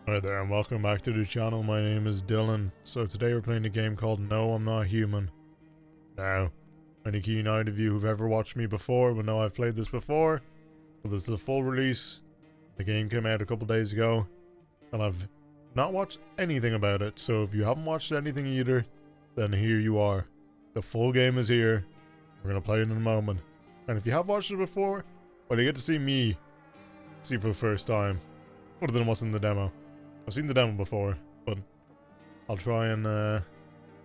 Hi there and welcome back to the channel. My name is Dylan. So today we're playing a game called No, I'm Not Human. Now, any keen eyed of you who've ever watched me before will know I've played this before. But this is a full release. The game came out a couple days ago and I've not watched anything about it. So if you haven't watched anything either, then here you are. The full game is here. We're going to play it in a moment. And if you have watched it before, well, you get to see me see for the first time. Other than what's in the demo. I've seen the demo before, but I'll try and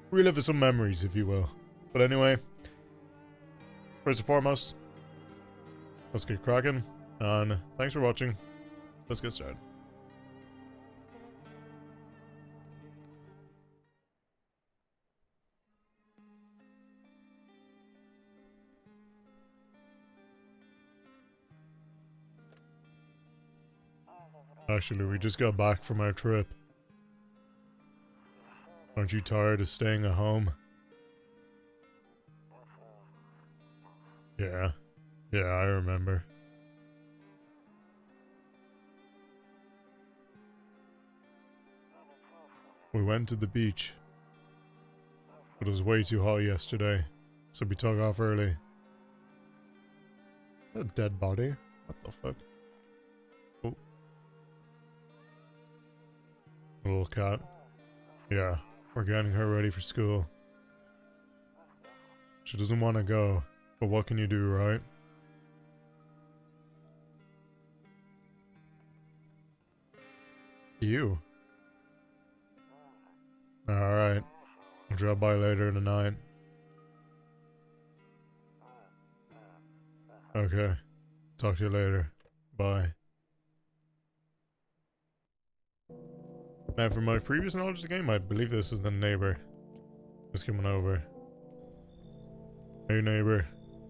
relive some memories, if you will. But anyway, first and foremost, let's get cracking, and thanks for watching. Let's get started. Actually, we just got back from our trip. Aren't you tired of staying at home? Yeah. Yeah, I remember. We went to the beach. But it was way too hot yesterday, so we took off early. Is that a dead body? What the fuck? Oh. A little cat. Yeah, we're getting her ready for school. She doesn't want to go, but what can you do, right? You? Alright. I'll drop by later tonight. Okay. Talk to you later. Bye. Now, from my previous knowledge of the game, I believe this is the neighbor who's coming over. Hey neighbor.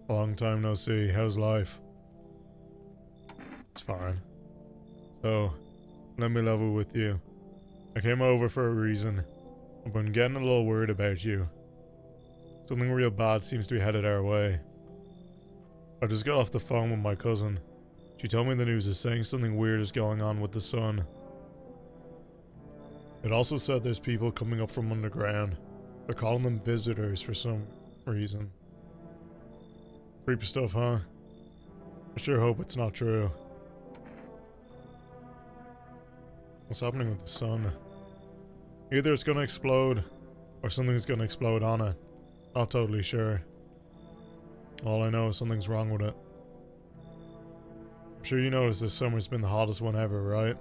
Long time no see. How's life? It's fine. So, let me level with you. I came over for a reason. I've been getting a little worried about you. Something real bad seems to be headed our way. I just got off the phone with my cousin. She told me the news is saying something weird is going on with the sun. It also said there's people coming up from underground. They're calling them visitors for some reason. Creepy stuff, huh? I sure hope it's not true. What's happening with the sun? Either it's gonna explode, or something's gonna explode on it. Not totally sure. All I know is something's wrong with it. I'm sure you noticed this summer's been the hottest one ever, right?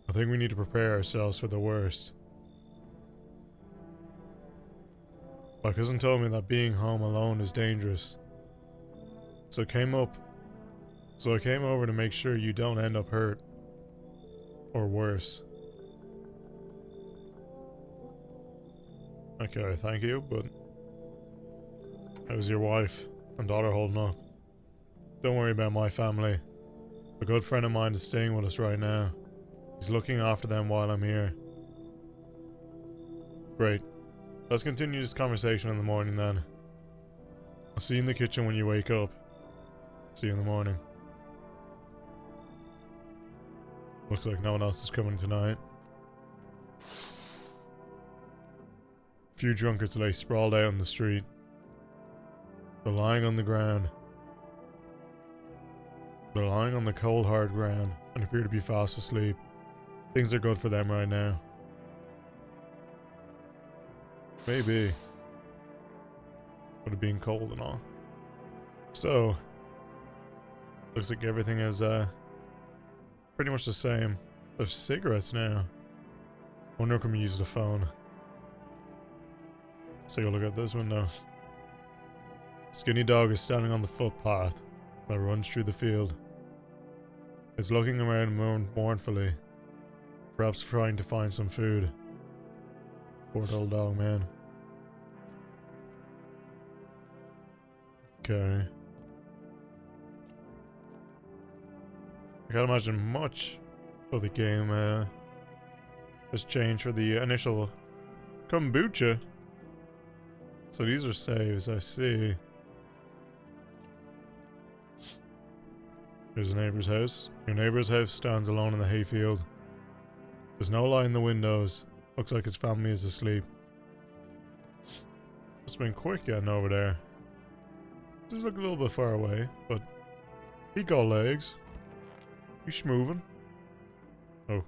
I think we need to prepare ourselves for the worst. My cousin told me that being home alone is dangerous. So I came over to make sure you don't end up hurt. Or worse. Okay, thank you, but how's your wife and daughter holding up? Don't worry about my family. A good friend of mine is staying with us right now. He's looking after them while I'm here. Great. Let's continue this conversation in the morning then. I'll see you in the kitchen when you wake up. See you in the morning. Looks like no one else is coming tonight. A few drunkards lay sprawled out on the street. They're lying on the ground. They're lying on the cold hard ground and appear to be fast asleep. Things are good for them right now. Maybe. But it being cold and all. So, looks like everything is pretty much the same. There's cigarettes now. Wonder if we can use the phone. Let's take a look at this window. Skinny dog is standing on the footpath that runs through the field. It's looking around mournfully, perhaps trying to find some food. Poor little dog, man. Okay. I can't imagine much of the game has changed for the initial kombucha. So these are saves, I see. There's a neighbor's house. Your neighbor's house stands alone in the hayfield. There's no light in the windows. Looks like his family is asleep. It's been quick getting over there. Does look a little bit far away, but he got legs. He's moving. Oh.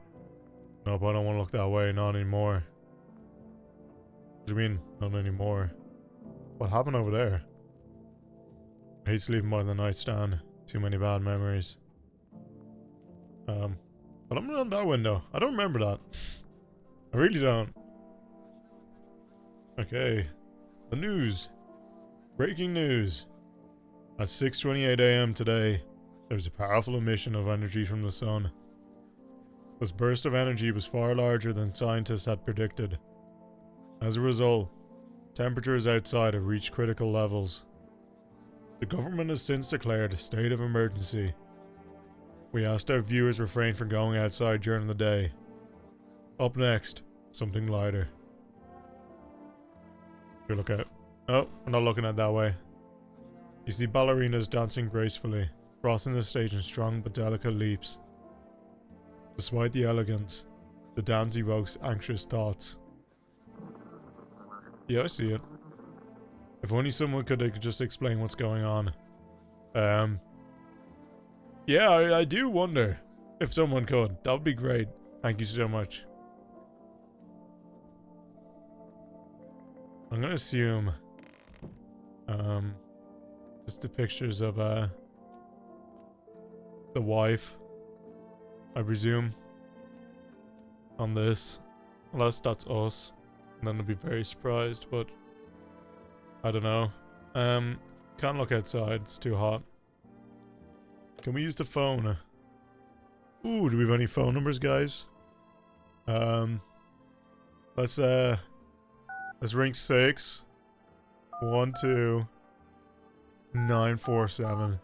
Nope, I don't want to look that way. Not anymore. What do you mean, not anymore? What happened over there? I hate sleeping by the nightstand. Too many bad memories. But I'm around that window. I don't remember that. I really don't. Okay. The news. Breaking news. At 6:28 AM today, there's a powerful emission of energy from the sun. This burst of energy was far larger than scientists had predicted. As a result, temperatures outside have reached critical levels. The government has since declared a state of emergency. We asked our viewers refrain from going outside during the day. Up next, something lighter. Good look out. Oh, we're not looking at that way. You see ballerinas dancing gracefully, crossing the stage in strong but delicate leaps. Despite the elegance, the dance evokes anxious thoughts. Yeah, I see it. If only someone could just explain what's going on. Yeah, I do wonder if someone could. That would be great. Thank you so much. I'm gonna assume, just the pictures of, the wife, I presume, on this. Unless that's us. And then I'll be very surprised, but I don't know. Can't look outside, it's too hot. Can we use the phone? Ooh, do we have any phone numbers, guys? Let's ring 6 1 2 947.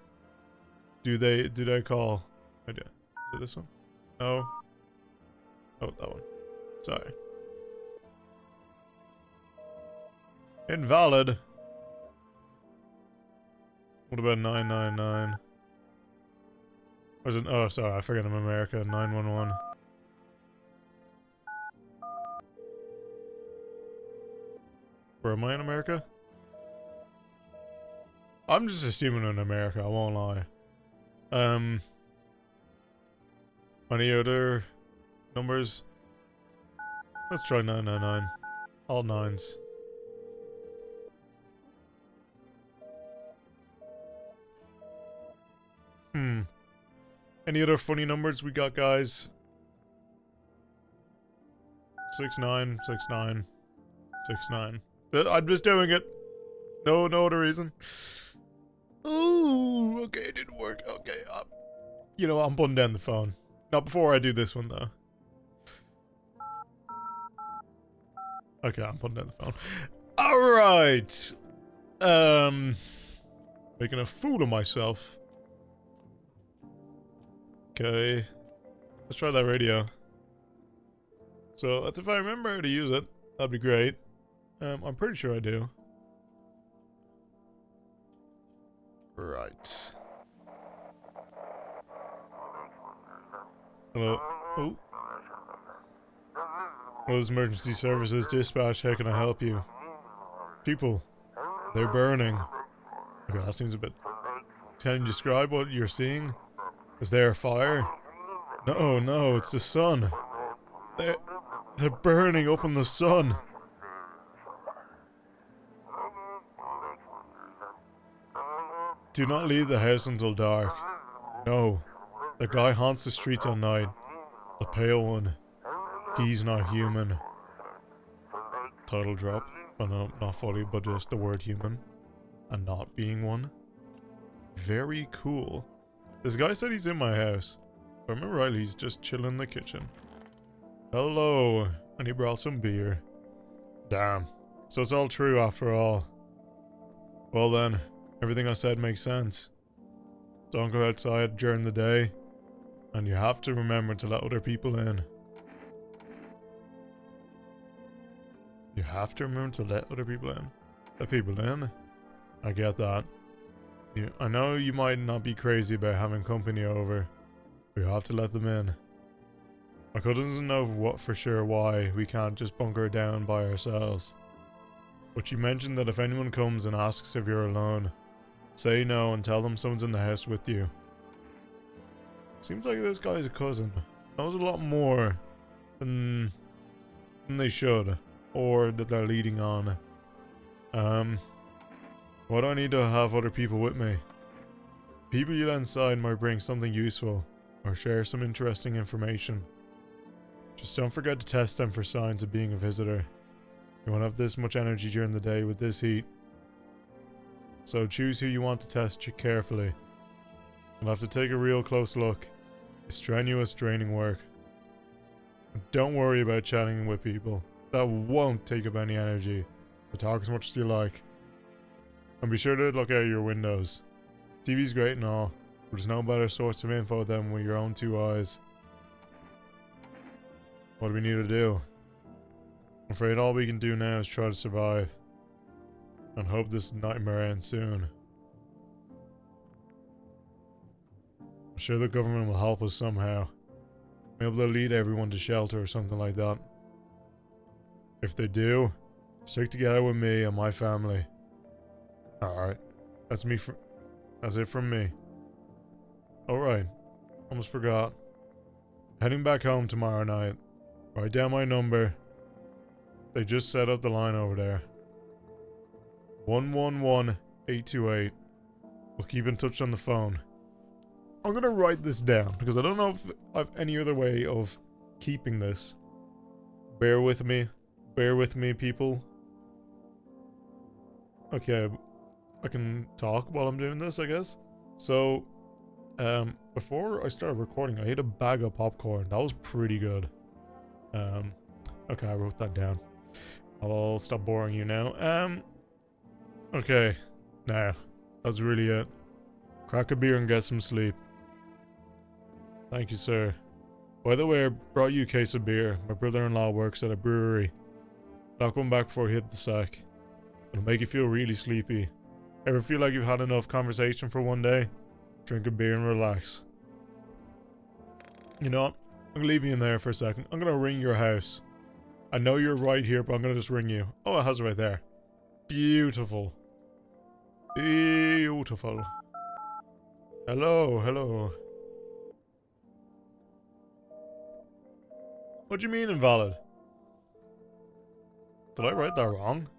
Do they call? I do. Is it this one? No. Oh, that one. Sorry. Invalid. What about 999? Or is it? Oh, sorry, I forget I'm America. 911. Where am I in America? I'm just assuming in America, I won't lie. Any other numbers? Let's try 999. All nines. Any other funny numbers we got, guys? 6969 69. I'm just doing it. No other reason. Ooh, okay, it didn't work. Okay, you know, I'm putting down the phone. Not before I do this one, though. Okay, I'm putting down the phone. Alright. Making a fool of myself. Okay. Let's try that radio. So, if I remember how to use it, that'd be great. I'm pretty sure I do. Right. Hello. Oh. Well, this emergency services dispatch. How can I help you? People. They're burning. Okay, that seems a bit... Can you describe what you're seeing? Is there a fire? No, it's the sun. They're burning up in the sun. Do not leave the house until dark. No. The guy haunts the streets at night. The pale one. He's not human. Title drop. Oh no, not fully, but just the word human. And not being one. Very cool. This guy said he's in my house. If I remember rightly, he's just chilling in the kitchen. Hello. And he brought some beer. Damn. So it's all true after all. Well then, everything I said makes sense. Don't go outside during the day. And you have to remember to let other people in. You have to remember to let other people in. Let people in? I get that. I know you might not be crazy about having company over. We have to let them in. My cousin doesn't know what for sure why we can't just bunker down by ourselves. But she mentioned that if anyone comes and asks if you're alone, say no and tell them someone's in the house with you. Seems like this guy's a cousin. Knows a lot more than they should. Or that they're leading on. Why do I need to have other people with me? People you let inside might bring something useful. Or share some interesting information. Just don't forget to test them for signs of being a visitor. You won't have this much energy during the day with this heat. So choose who you want to test carefully. You'll have to take a real close look. It's strenuous, draining work. But don't worry about chatting with people. That won't take up any energy. So talk as much as you like. And be sure to look out your windows. TV's great and all, but there's no better source of info than with your own two eyes. What do we need to do? I'm afraid all we can do now is try to survive. And hope this nightmare ends soon. I'm sure the government will help us somehow. Maybe they'll lead everyone to shelter or something like that. If they do, stick together with me and my family. Alright. That's it from me. Alright. Almost forgot. Heading back home tomorrow night. Write down my number. They just set up the line over there. 111828. We'll keep in touch on the phone. I'm gonna write this down because I don't know if I have any other way of keeping this. Bear with me. Bear with me, people. Okay, I can talk while I'm doing this, I guess. So, before I started recording, I ate a bag of popcorn. That was pretty good. Okay, I wrote that down. I'll stop boring you now. Okay. Now, that's really it. Crack a beer and get some sleep. Thank you, sir. By the way, I brought you a case of beer. My brother-in-law works at a brewery. Knock one back before you hit the sack. It'll make you feel really sleepy. Ever feel like you've had enough conversation for one day? Drink a beer and relax. You know what? I'm gonna leave you in there for a second. I'm gonna ring your house. I know you're right here, but I'm gonna just ring you. Oh, it has it right there. Beautiful. Beautiful. Hello, hello. What do you mean invalid? Did I write that wrong?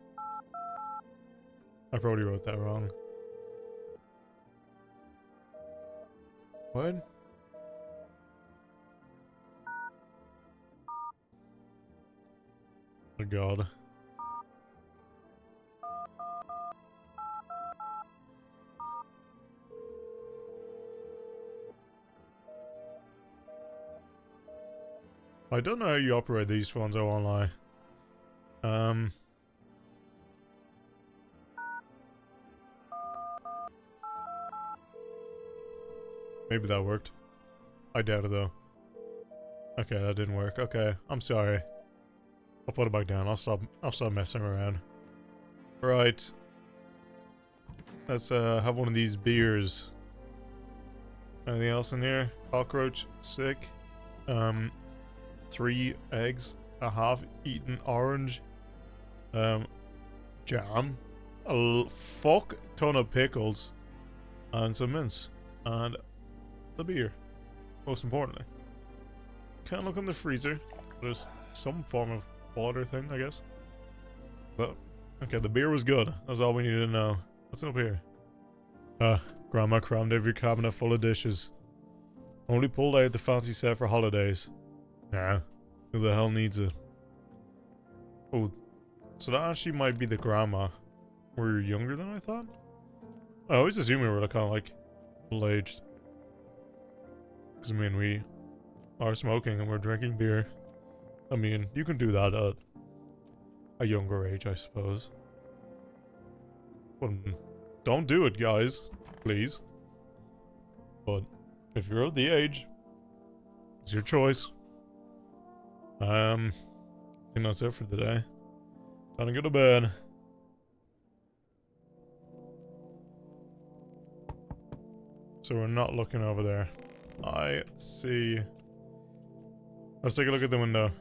I probably wrote that wrong. What? Oh god. I don't know how you operate these phones, I won't lie. Maybe that worked. I doubt it though. Okay, that didn't work. Okay, I'm sorry. I'll put it back down. I'll stop messing around. Right. Let's have one of these beers. Anything else in here? Cockroach, sick. 3 eggs, a half-eaten orange, jam, a fuck ton of pickles, and some mince, and the beer. Most importantly, can't look in the freezer. There's some form of water thing, I guess. But okay, the beer was good. That's all we needed to know. What's up here? Grandma crammed every cabinet full of dishes. Only pulled out the fancy set for holidays. Nah, who the hell needs it? Oh, so that actually might be the grandma. We're younger than I thought? I always assumed we were kind of like middle-aged. Because I mean, we are smoking and we're drinking beer. I mean, you can do that at a younger age, I suppose. But don't do it, guys. Please. But if you're of the age, it's your choice. I think that's it for today. Time to go to bed. So we're not looking over there. I see. Let's take a look at the window.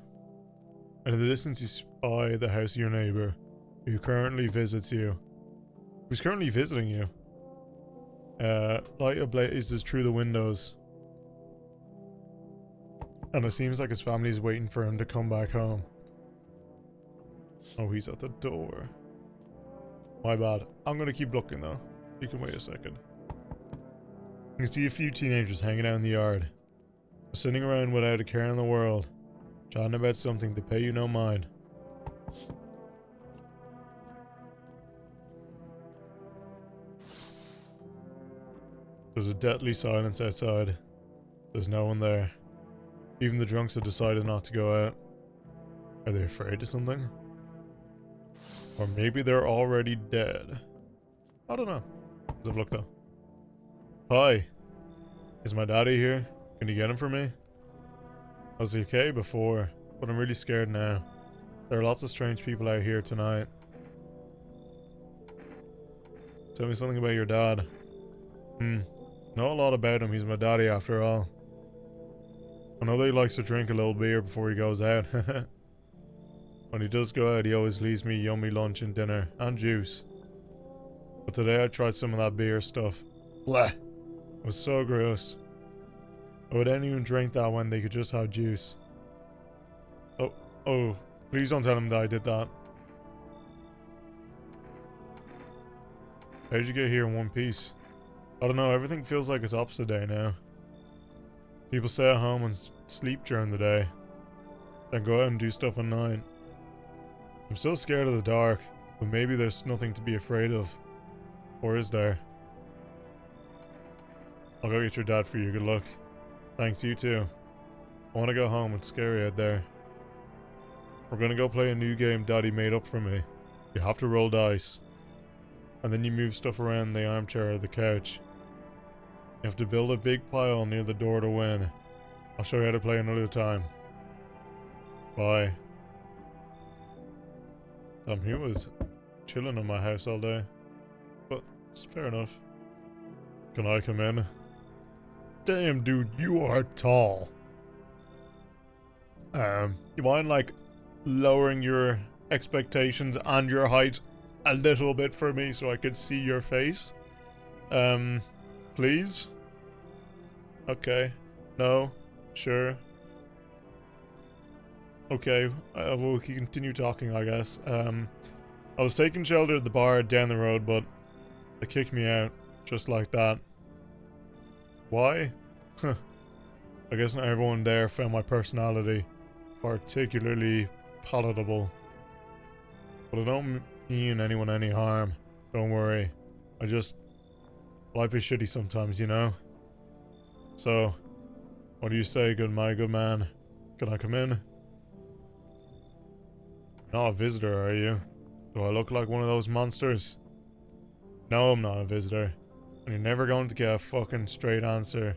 And in the distance you spy the house of your neighbor, who currently visits you. Who's currently visiting you? Light blazes through the windows. And it seems like his family is waiting for him to come back home. Oh, he's at the door. My bad. I'm gonna keep looking though. You can wait a second. You can see a few teenagers hanging out in the yard. Sitting around without a care in the world. Chatting about something to pay you no mind. There's a deadly silence outside. There's no one there. Even the drunks have decided not to go out. Are they afraid of something? Or maybe they're already dead. I don't know. Let's have a look though. Hi. Is my daddy here? Can you get him for me? I was okay before, but I'm really scared now. There are lots of strange people out here tonight. Tell me something about your dad. Know a lot about him. He's my daddy after all. I know that he likes to drink a little beer before he goes out. When he does go out, he always leaves me yummy lunch and dinner, and juice. But today I tried some of that beer stuff. Blech! It was so gross. I would anyone drink that when they could just have juice. Oh, please don't tell him that I did that. How'd you get here in one piece? I don't know, everything feels like it's opposite day now. People stay at home and sleep during the day, then go out and do stuff at night. I'm so scared of the dark, but maybe there's nothing to be afraid of. Or is there? I'll go get your dad for you, good luck. Thanks, you too. I want to go home, it's scary out there. We're gonna go play a new game Daddy made up for me. You have to roll dice. And then you move stuff around the armchair or the couch. You have to build a big pile near the door to win. I'll show you how to play another time. Bye. He was chilling in my house all day. But it's fair enough. Can I come in? Damn, dude, you are tall. You mind, like, lowering your expectations and your height a little bit for me so I could see your face? Please? Okay. No? Sure. Okay, we'll continue talking, I guess. I was taking shelter at the bar down the road, but they kicked me out, just like that. Why? Huh. I guess not everyone there found my personality particularly palatable. But I don't mean anyone any harm. Don't worry. Life is shitty sometimes, you know? So, what do you say, good man? Can I come in? Not a visitor, are you? Do I look like one of those monsters? No, I'm not a visitor. And you're never going to get a fucking straight answer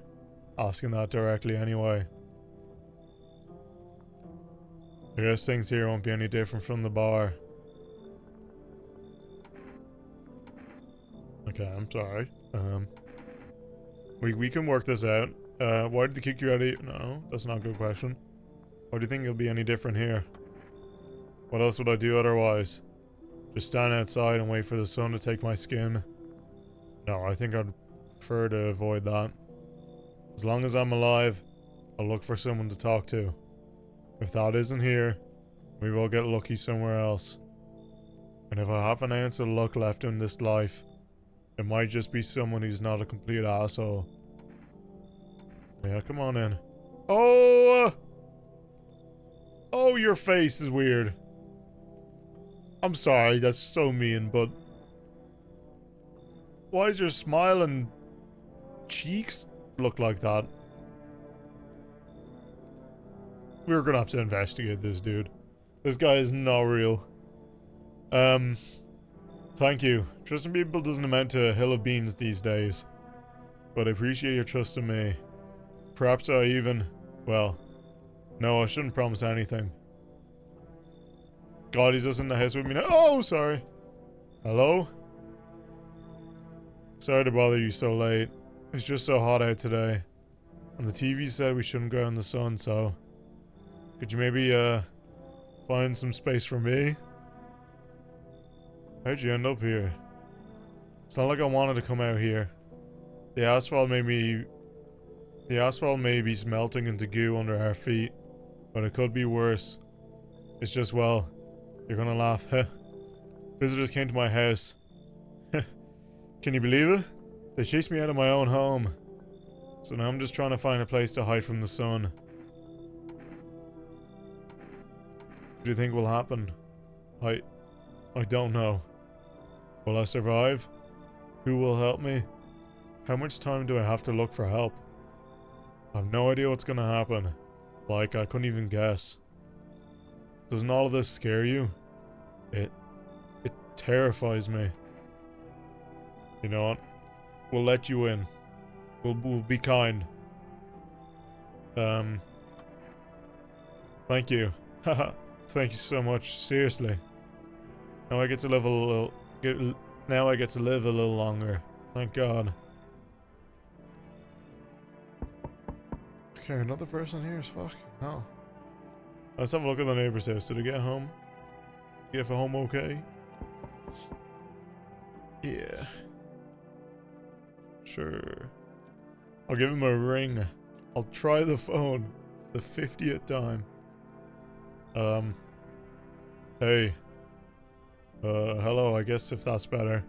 asking that directly anyway. I guess things here won't be any different from the bar. Okay, I'm sorry. We can work this out. Why did they kick you out of... No, that's not a good question. Why do you think it'll be any different here? What else would I do otherwise? Just stand outside and wait for the sun to take my skin? No, I think I'd prefer to avoid that. As long as I'm alive, I'll look for someone to talk to. If that isn't here, maybe I'll get lucky somewhere else. And if I have an ounce of luck left in this life, it might just be someone who's not a complete asshole. Yeah, come on in. Oh! Oh, your face is weird. I'm sorry, that's so mean, but... Why does your smile and cheeks look like that? We're gonna have to investigate this dude. This guy is not real. Thank you. Trusting people doesn't amount to a hill of beans these days. But I appreciate your trust in me. Perhaps I even... Well, no, I shouldn't promise anything. God, he's just in the house with me now. Oh, sorry. Hello? Sorry to bother you so late. It's just so hot out today. And the TV said we shouldn't go in the sun, so... Could you maybe, find some space for me? How'd you end up here? It's not like I wanted to come out here. The asphalt may be melting into goo under our feet, but it could be worse. It's just, well, you're gonna laugh. Visitors came to my house. Can you believe it? They chased me out of my own home. So now I'm just trying to find a place to hide from the sun. What do you think will happen? I don't know. Will I survive? Who will help me? How much time do I have to look for help? I have no idea what's gonna happen. Like, I couldn't even guess. Doesn't all of this scare you? It terrifies me. You know what? We'll let you in. We'll be kind. Thank you. Haha. Thank you so much. Seriously. Now I get to live a little... Now I get to live a little longer. Thank God. Okay, another person here is fucking hell. Let's have a look at the neighbor's house. Did he get home? Get home okay? Yeah. Sure. I'll give him a ring. I'll try the phone. The 50th time. Hey. Hello, I guess if that's better.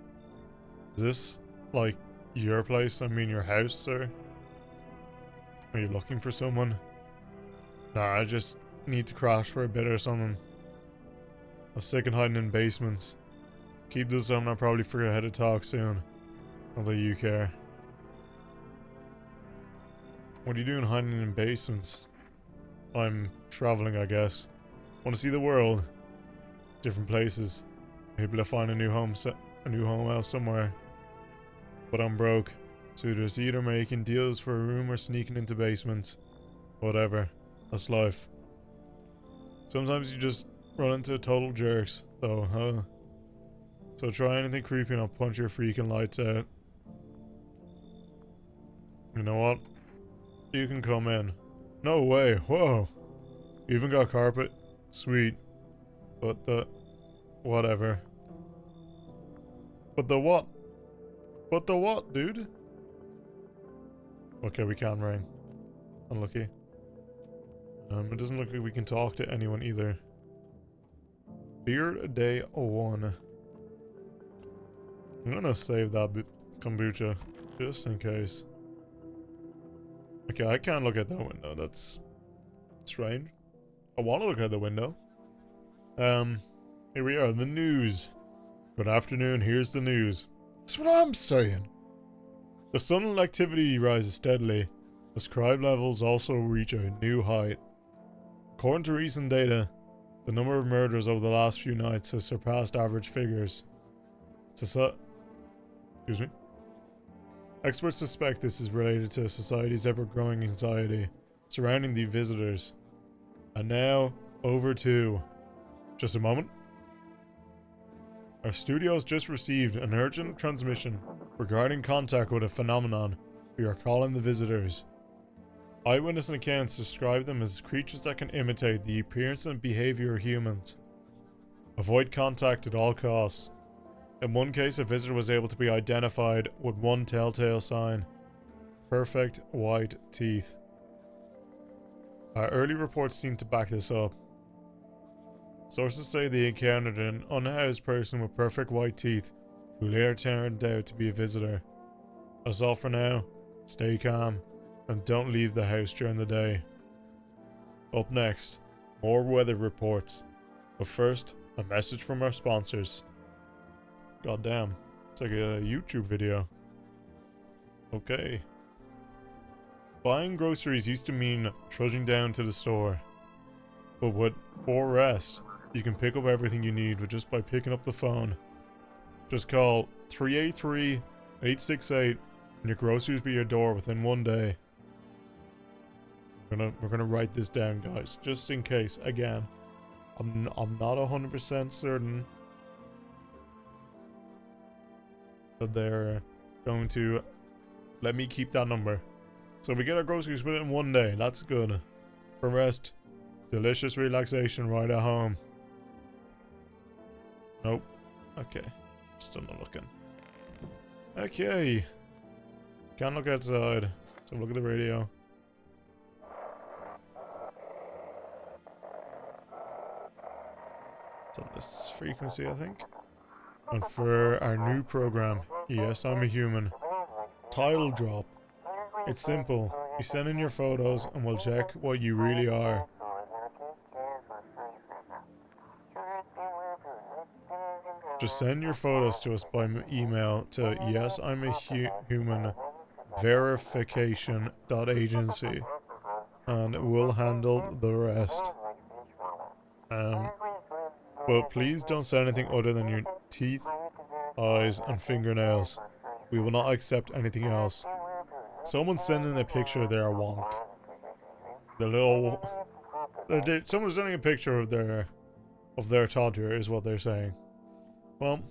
Is this, like, your place? I mean your house, sir? Are you looking for someone? Nah, I just need to crash for a bit or something. I'm sick of hiding in basements. Keep this up and I'll probably forget how to talk soon. Not that you care. What are you doing hiding in basements? I'm traveling, I guess. Want to see the world. Different places. Maybe I'll find a new home else somewhere. But I'm broke. So there's either making deals for a room or sneaking into basements. Whatever. That's life. Sometimes you just run into total jerks, though, huh? So try anything creepy and I'll punch your freaking lights out. You know what? You can come in. No way. Whoa. You even got carpet? Sweet. But the... Whatever. But the what? But the what, dude? Okay, we can't ring. Unlucky. It doesn't look like we can talk to anyone either. Beer day 1. I'm gonna save that kombucha just in case. Okay, I can't look at that window. That's strange. I want to look out the window. Here we are. The news. Good afternoon. Here's the news. That's what I'm saying. The sun activity rises steadily. As crime levels also reach a new height. According to recent data, the number of murders over the last few nights has surpassed average figures. Excuse me. Experts suspect this is related to society's ever-growing anxiety surrounding the visitors. And now, over to... Just a moment. Our studio has just received an urgent transmission regarding contact with a phenomenon we are calling the visitors. Eyewitness accounts describe them as creatures that can imitate the appearance and behavior of humans. Avoid contact at all costs. In one case, a visitor was able to be identified with one telltale sign. Perfect white teeth. Our early reports seem to back this up. Sources say they encountered an unhoused person with perfect white teeth, who later turned out to be a visitor. That's all for now. Stay calm, and don't leave the house during the day. Up next, more weather reports. But first, a message from our sponsors. Goddamn, it's like a YouTube video. Okay. Buying groceries used to mean trudging down to the store. But with 4Rest, you can pick up everything you need with just by picking up the phone. Just call 383-868 and your groceries will be at your door within 1 day. We're gonna write this down, guys, just in case. Again, I'm not 100% certain that they're going to Let me keep that number. So we get our groceries within 1 day. That's good. For rest, delicious relaxation right at home. Nope. Okay. Still not looking. Okay. Can't look outside. So look at the radio. It's on this frequency, I think. And for our new program, Yes, I'm a Human. Title drop. It's simple. You send in your photos and we'll check what you really are. Just send your photos to us by email to yesimhuman verification.agency and we'll handle the rest. But please don't send anything other than your teeth, eyes and fingernails. We will not accept anything else. Someone's sending a picture of their wonk. The little... someone's sending a picture of their toddler is what they're saying. Well,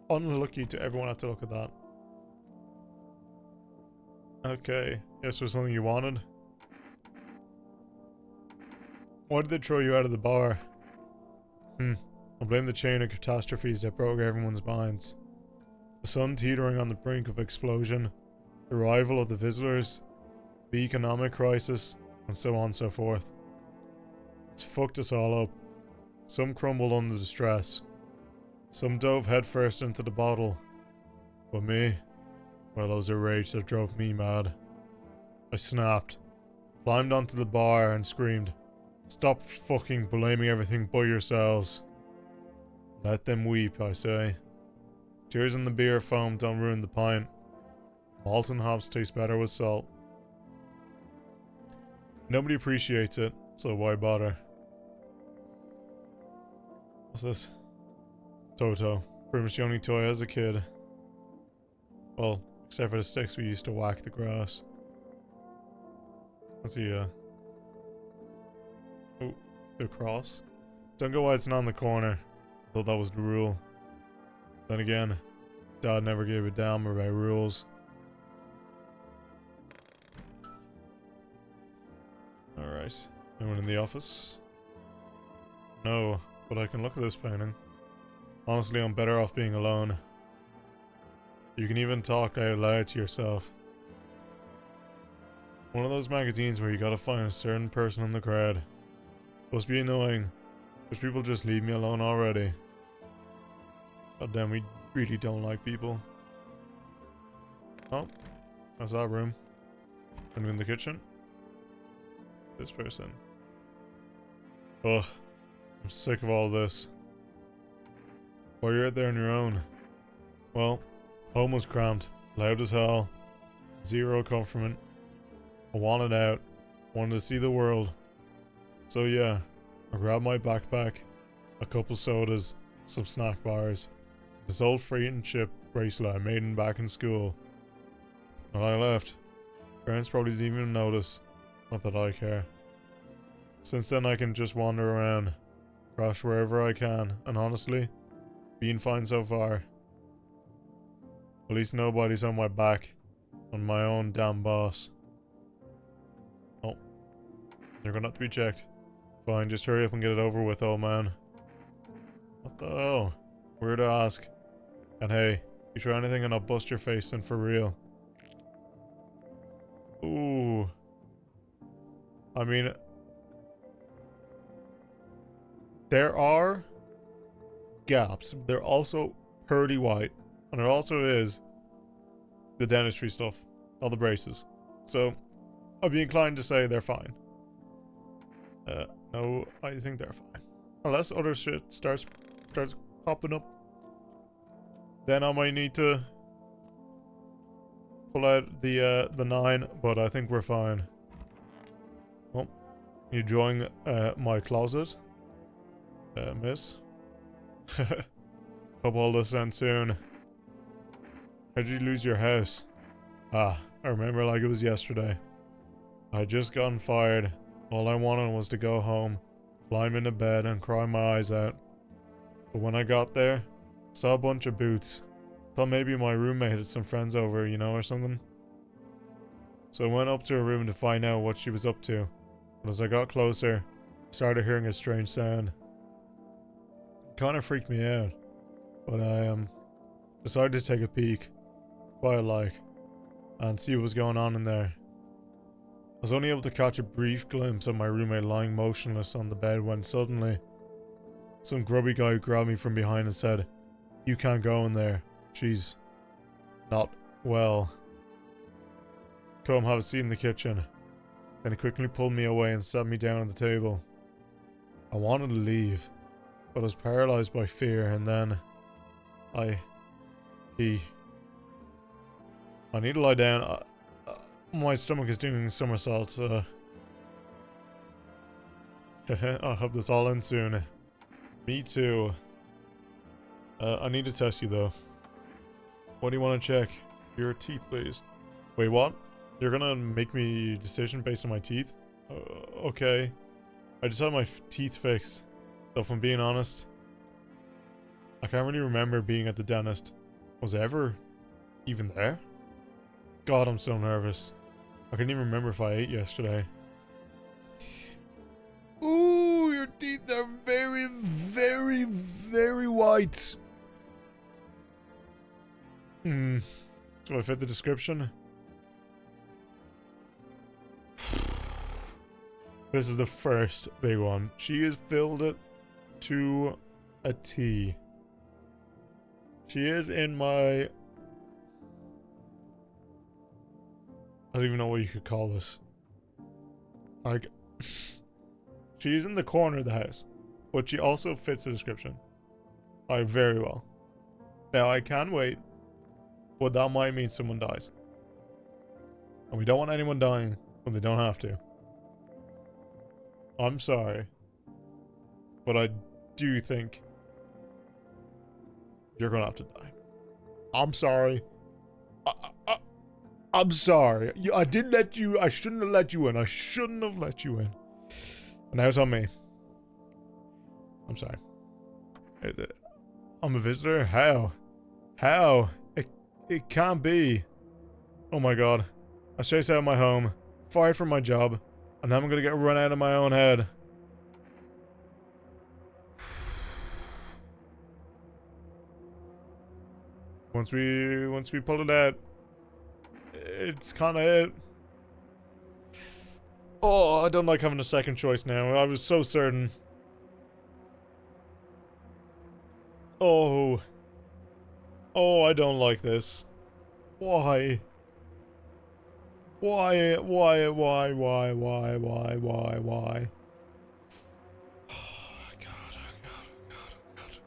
unlucky to everyone have to look at that. Okay, guess there's something you wanted. Why did they throw you out of the bar? I blame the chain of catastrophes that broke everyone's minds. The sun teetering on the brink of explosion, the arrival of the visitors, the economic crisis, and so on and so forth. It's fucked us all up. Some crumbled under the stress. Some dove headfirst into the bottle. But me? Well, it was a rage that drove me mad. I snapped, climbed onto the bar and screamed, "Stop fucking blaming everything but yourselves. Let them weep, I say. Tears in the beer foam don't ruin the pint. Malt and hops taste better with salt. Nobody appreciates it, so why bother?" What's this? Toto. Pretty much the only toy as a kid. Well, except for the sticks we used to whack the grass. Let's see, oh, the cross. Don't go while it's not in the corner. I thought that was the rule. Then again, Dad never gave a damn about rules. Alright. Anyone in the office? No, but I can look at this painting. Honestly, I'm better off being alone. You can even talk out loud to yourself. One of those magazines where you gotta find a certain person in the crowd. Must be annoying. Because people just leave me alone already. God damn, we really don't like people. Oh, that's that room. And in the kitchen. This person. Ugh, I'm sick of all this. Why you're out there on your own? Well, home was cramped, loud as hell, zero comfort. I wanted out, wanted to see the world. So yeah, I grabbed my backpack, a couple sodas, some snack bars, this old freight and chip bracelet I made back in school. And I left. Parents probably didn't even notice, not that I care. Since then I can just wander around, crash wherever I can, and honestly, been fine so far. At least nobody's on my back. I'm my own damn boss. Oh. You're gonna have to be checked. Fine, just hurry up and get it over with, old man. What the hell? Weird to ask. And hey, you try anything and I'll bust your face in for real. Ooh. I mean... there are gaps. They're also pearly white. And there also is the dentistry stuff. All the braces. So, I'd be inclined to say they're fine. No, I think they're fine. Unless other shit starts popping up. Then I might need to pull out the 9, but I think we're fine. Well, you enjoying my closet? Miss? Hope all this ends soon. How'd you lose your house? Ah, I remember like it was yesterday. I had just gotten fired. All I wanted was to go home, climb into bed and cry my eyes out. But when I got there, saw a bunch of boots. Thought maybe my roommate had some friends over, you know, or something. So I went up to her room to find out what she was up to. And as I got closer, I started hearing a strange sound. It kind of freaked me out, but I decided to take a peek, quiet like, and see what was going on in there. I was only able to catch a brief glimpse of my roommate lying motionless on the bed when suddenly some grubby guy grabbed me from behind and said, "You can't go in there. She's not well. Come have a seat in the kitchen." Then he quickly pulled me away and sat me down on the table. I wanted to leave, but I was paralyzed by fear, and then I need to lie down. My stomach is doing somersaults. I'll have this all in soon. Me too. I need to test you though. What do you want to check? Your teeth, please. Wait, what? You're gonna make me a decision based on my teeth? Okay. I just had my teeth fixed. Though if I'm being honest, I can't really remember being at the dentist. Was I ever even there? God, I'm so nervous. I can't even remember if I ate yesterday. Ooh, your teeth are very, very, very white. Do I fit the description? This is the first big one. She has filled it to a T. She is in my... I don't even know what you could call this. Like... She's in the corner of the house. But she also fits the description. Like, very well. Now, I can wait. But that might mean someone dies. And we don't want anyone dying when they don't have to. I'm sorry. But I do think you're gonna have to die. I'm sorry. I'm sorry. I did let you... I shouldn't have let you in. I shouldn't have let you in. And now it's on me. I'm sorry. I'm a visitor? How? How? It can't be. Oh my god. I was chased out of my home, fired from my job, and now I'm gonna get run out of my own head. Once we pull it out, it's kinda it. Oh, I don't like having a second choice now. I was so certain. Oh. Oh, I don't like this. Why? Why? Oh, God, oh, God, oh, God, oh, God.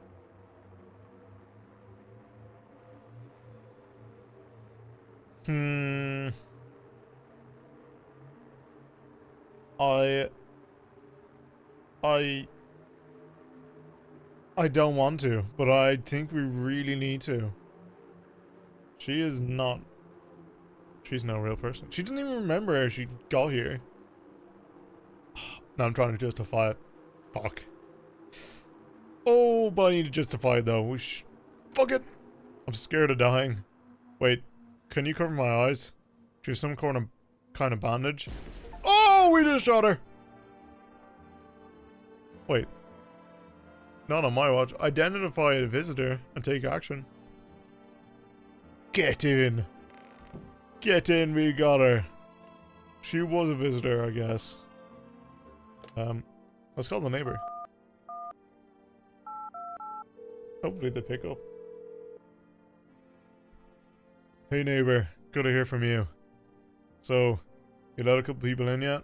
I don't want to, but I think we really need to. She is not... She's no real person. She didn't even remember how she got here. Now I'm trying to justify it. Fuck. Oh, but I need to justify it though. Fuck it. I'm scared of dying. Wait, can you cover my eyes? Do you have some kind of bandage? Oh, we just shot her! Wait. Not on my watch. Identify a visitor and take action. Get in! Get in, we got her. She was a visitor, I guess. Let's call the neighbor. Hopefully they pick up. Hey neighbor, good to hear from you. So, you let a couple people in yet?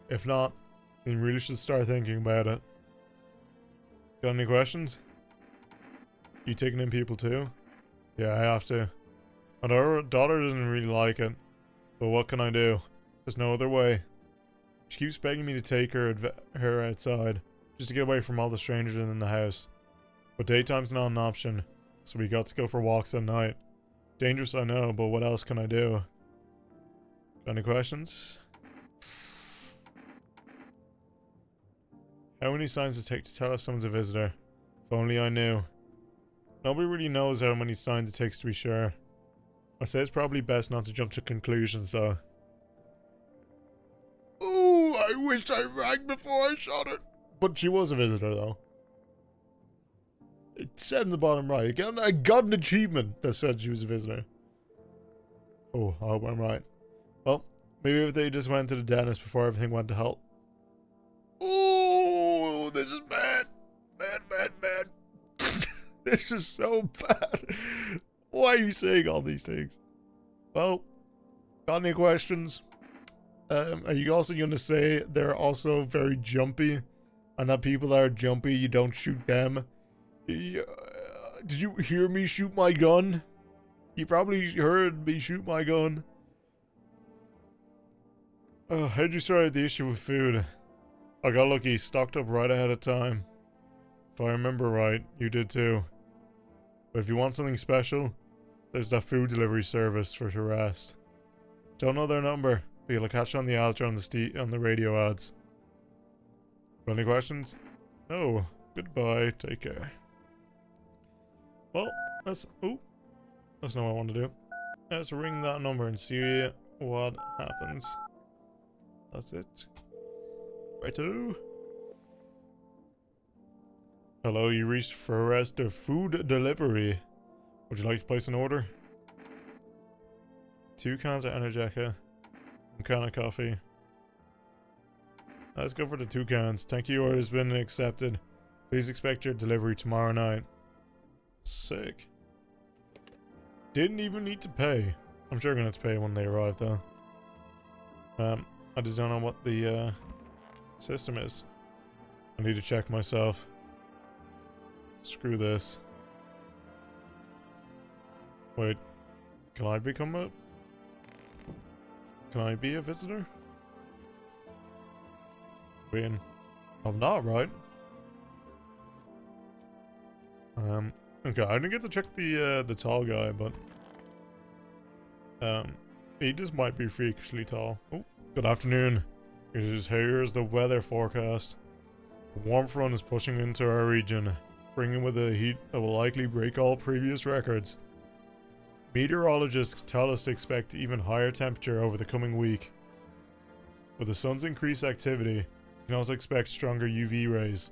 If not, then you really should start thinking about it. Got any questions? You taking in people too? Yeah, I have to. My daughter doesn't really like it, but what can I do? There's no other way. She keeps begging me to take her outside, just to get away from all the strangers in the house. But daytime's not an option, so we got to go for walks at night. Dangerous, I know, but what else can I do? Got any questions? How many signs does it take to tell if someone's a visitor? If only I knew. Nobody really knows how many signs it takes to be sure. I say it's probably best not to jump to conclusions though. wish I rang before I shot it. But she was a visitor, though. It said in the bottom right. I got an achievement that said she was a visitor. Oh, I hope I'm right. Well, maybe if they just went to the dentist before everything went to hell. Oh, this is bad. Bad. This is so bad. Why are you saying all these things? Well, got any questions? Are you also going to say they're also very jumpy? And that people that are jumpy, you don't shoot them? Did you hear me shoot my gun? You probably heard me shoot my gun. Oh, how'd you sort out the issue with food? I got lucky, stocked up right ahead of time. If I remember right, you did too. But if you want something special, there's that food delivery service for your rest. Don't know their number, but you'll catch on the altar on the radio ads. Got any questions? No. Goodbye. Take care. Well, that's not what I want to do. Let's ring that number and see what happens. That's it. Righto. Hello, you reached for arrest of food delivery. Would you like to place an order? 2 cans of Energeca. 1 can of coffee. Let's go for the 2 cans. Thank you, order has been accepted. Please expect your delivery tomorrow night. Sick. Didn't even need to pay. I'm sure I'm gonna have to pay when they arrive though. I just don't know what the system is. I need to check myself. Screw this. Wait, can I become a... Can I be a visitor? Win. I'm not, right? Okay, I didn't get to check the tall guy, but... he just might be freakishly tall. Oh, good afternoon. Here's the weather forecast. A warm front is pushing into our region, bringing with it a heat that will likely break all previous records. Meteorologists tell us to expect even higher temperature over the coming week. With the sun's increased activity, you can also expect stronger UV rays.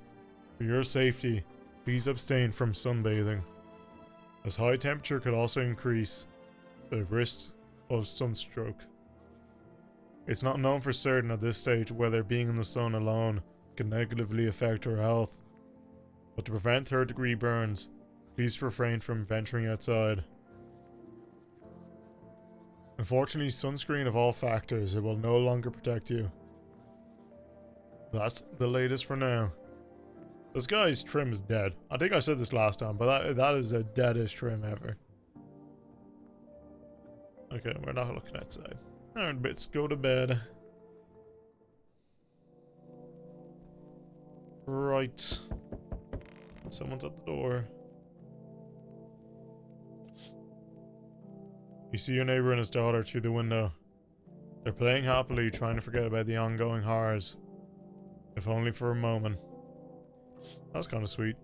For your safety, please abstain from sunbathing, as high temperature could also increase the risk of sunstroke. It's not known for certain at this stage whether being in the sun alone can negatively affect our health, but to prevent third-degree burns, please refrain from venturing outside. Unfortunately, sunscreen of all factors, it will no longer protect you. That's the latest for now. This guy's trim is dead. I think I said this last time, but that is the deadest trim ever. Okay, we're not looking outside. Alright, let's go to bed. Right. Someone's at the door. You see your neighbor and his daughter through the window. They're playing happily, trying to forget about the ongoing horrors. If only for a moment. That's kind of sweet.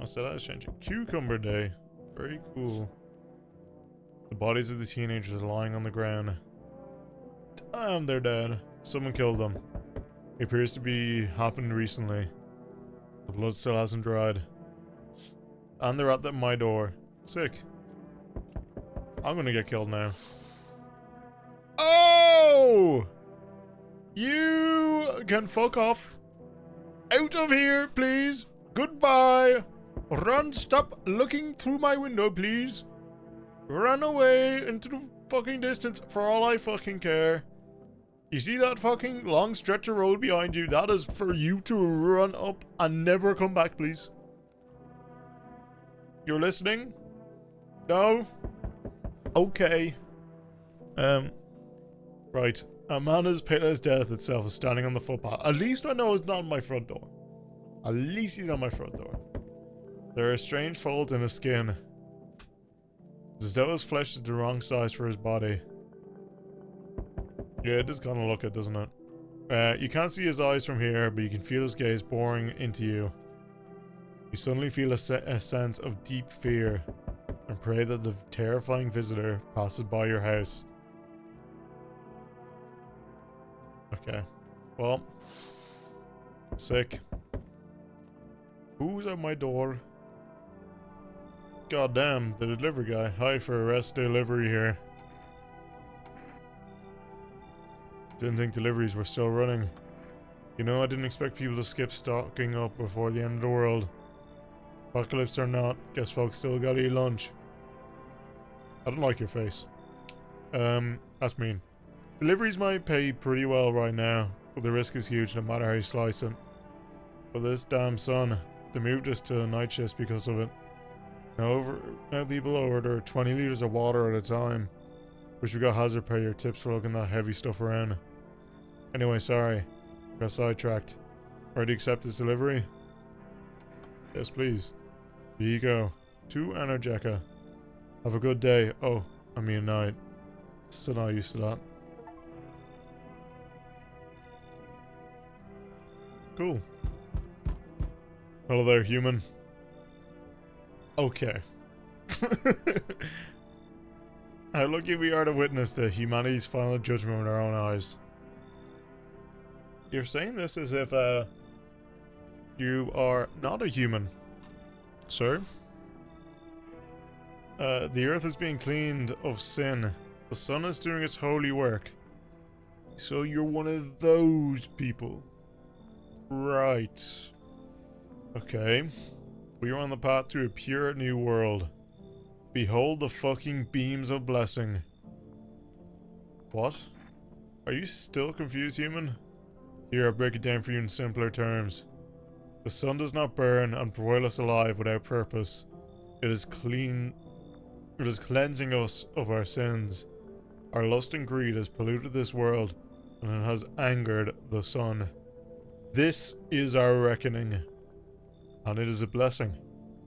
I said I was changing. Cucumber Day. Very cool. The bodies of the teenagers are lying on the ground. Damn, they're dead. Someone killed them. It appears to be happened recently. The blood still hasn't dried. And they're at my door. Sick. I'm gonna get killed now. Oh! You can fuck off. Out of here, please. Goodbye. Run, stop looking through my window, please. Run away into the fucking distance for all I fucking care. You see that fucking long stretch of road behind you? That is for you to run up and never come back, please. You're listening? No? Okay. Right. A man as pale as death itself is standing on the footpath. At least I know it's not my front door. At least he's on my front door. There are strange folds in his skin. It's as though his flesh is the wrong size for his body. Yeah, it does kind of look it, doesn't it? You can't see his eyes from here, but you can feel his gaze boring into you. You suddenly feel a sense of deep fear and pray that the terrifying visitor passes by your house. Okay. Well. Sick. Who's at my door? God damn, the delivery guy. Hi for arrest delivery here. Didn't think deliveries were still running. You know, I didn't expect people to skip stocking up before the end of the world. Apocalypse or not, guess folks still gotta eat lunch. I don't like your face. That's mean. Deliveries might pay pretty well right now, but the risk is huge no matter how you slice it. But this damn sun, they moved us to night shifts because of it. Now people order 20 liters of water at a time. Wish we got hazard pay or tips for looking that heavy stuff around. Anyway, sorry. Got sidetracked. Ready to accept this delivery? Yes, please. Here you go. To Energeca. Have a good day. Oh, I mean night. Still not used to that. Cool. Hello there, human. Okay. How lucky we are to witness the humanity's final judgment with our own eyes. You're saying this as if, you are not a human, sir. The earth is being cleaned of sin. The sun is doing its holy work. So you're one of those people. Right. Okay. We are on the path to a pure new world. Behold the fucking beams of blessing. What? Are you still confused, human? Here, I'll break it down for you in simpler terms. The sun does not burn and broil us alive without purpose. It is cleansing us of our sins. Our lust and greed has polluted this world, and it has angered the sun. This is our reckoning, and it is a blessing.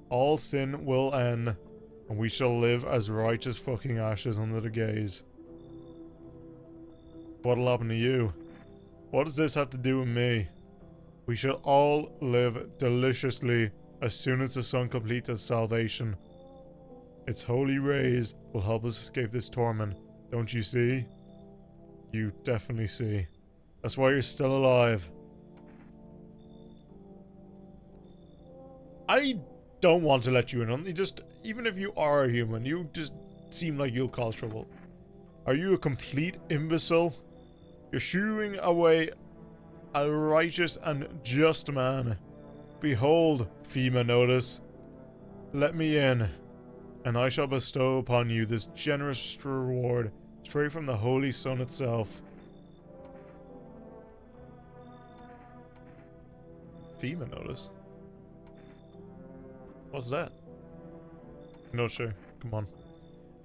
All sin will end, and we shall live as righteous fucking ashes under the gaze. What'll happen to you? What does this have to do with me? We shall all live deliciously as soon as the sun completes its salvation. Its holy rays will help us escape this torment. Don't you see? You definitely see. That's why you're still alive. I don't want to let you in on it. Just, even if you are a human, you just seem like you'll cause trouble. Are you a complete imbecile? You're shooing away a righteous and just man. Behold, FEMA notice. Let me in, and I shall bestow upon you this generous reward straight from the holy sun itself. FEMA notice? What's that? Not sure. Come on.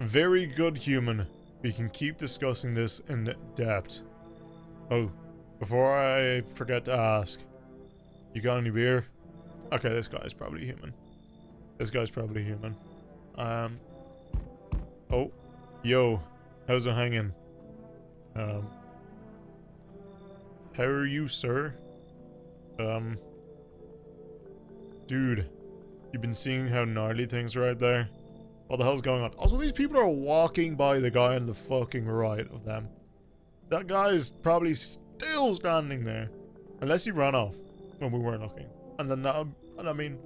Very good, human. We can keep discussing this in depth. Oh, before I forget to ask, you got any beer? Okay, this guy's probably human. This guy's probably human. Oh, yo, how's it hanging? How are you, sir? Dude, you've been seeing how gnarly things are out there? What the hell's going on? Also, these people are walking by the guy on the fucking right of them. That guy is probably still standing there. Unless he ran off when we weren't looking. And then, and I mean,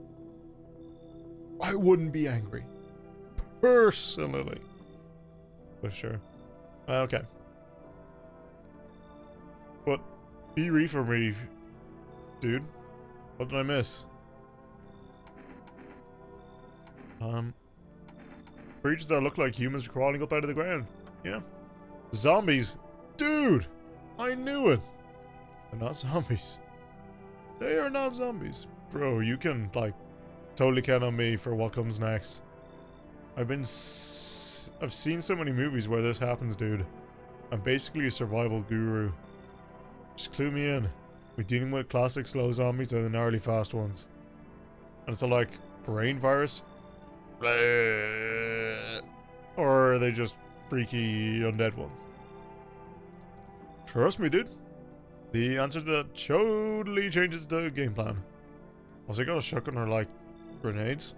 I wouldn't be angry. Personally. For sure. Okay. But, be reefer me, dude. What did I miss? Creatures that look like humans crawling up out of the ground. Yeah. Zombies. Dude! I knew it! They're not zombies. They are not zombies. Bro, you can, like, totally count on me for what comes next. I've seen so many movies where this happens, dude. I'm basically a survival guru. Just clue me in. We're dealing with classic slow zombies or the gnarly fast ones. And it's like, brain virus? Or are they just freaky undead ones? Trust me, dude. The answer to that totally changes the game plan. Also, I got a shotgun or like grenades.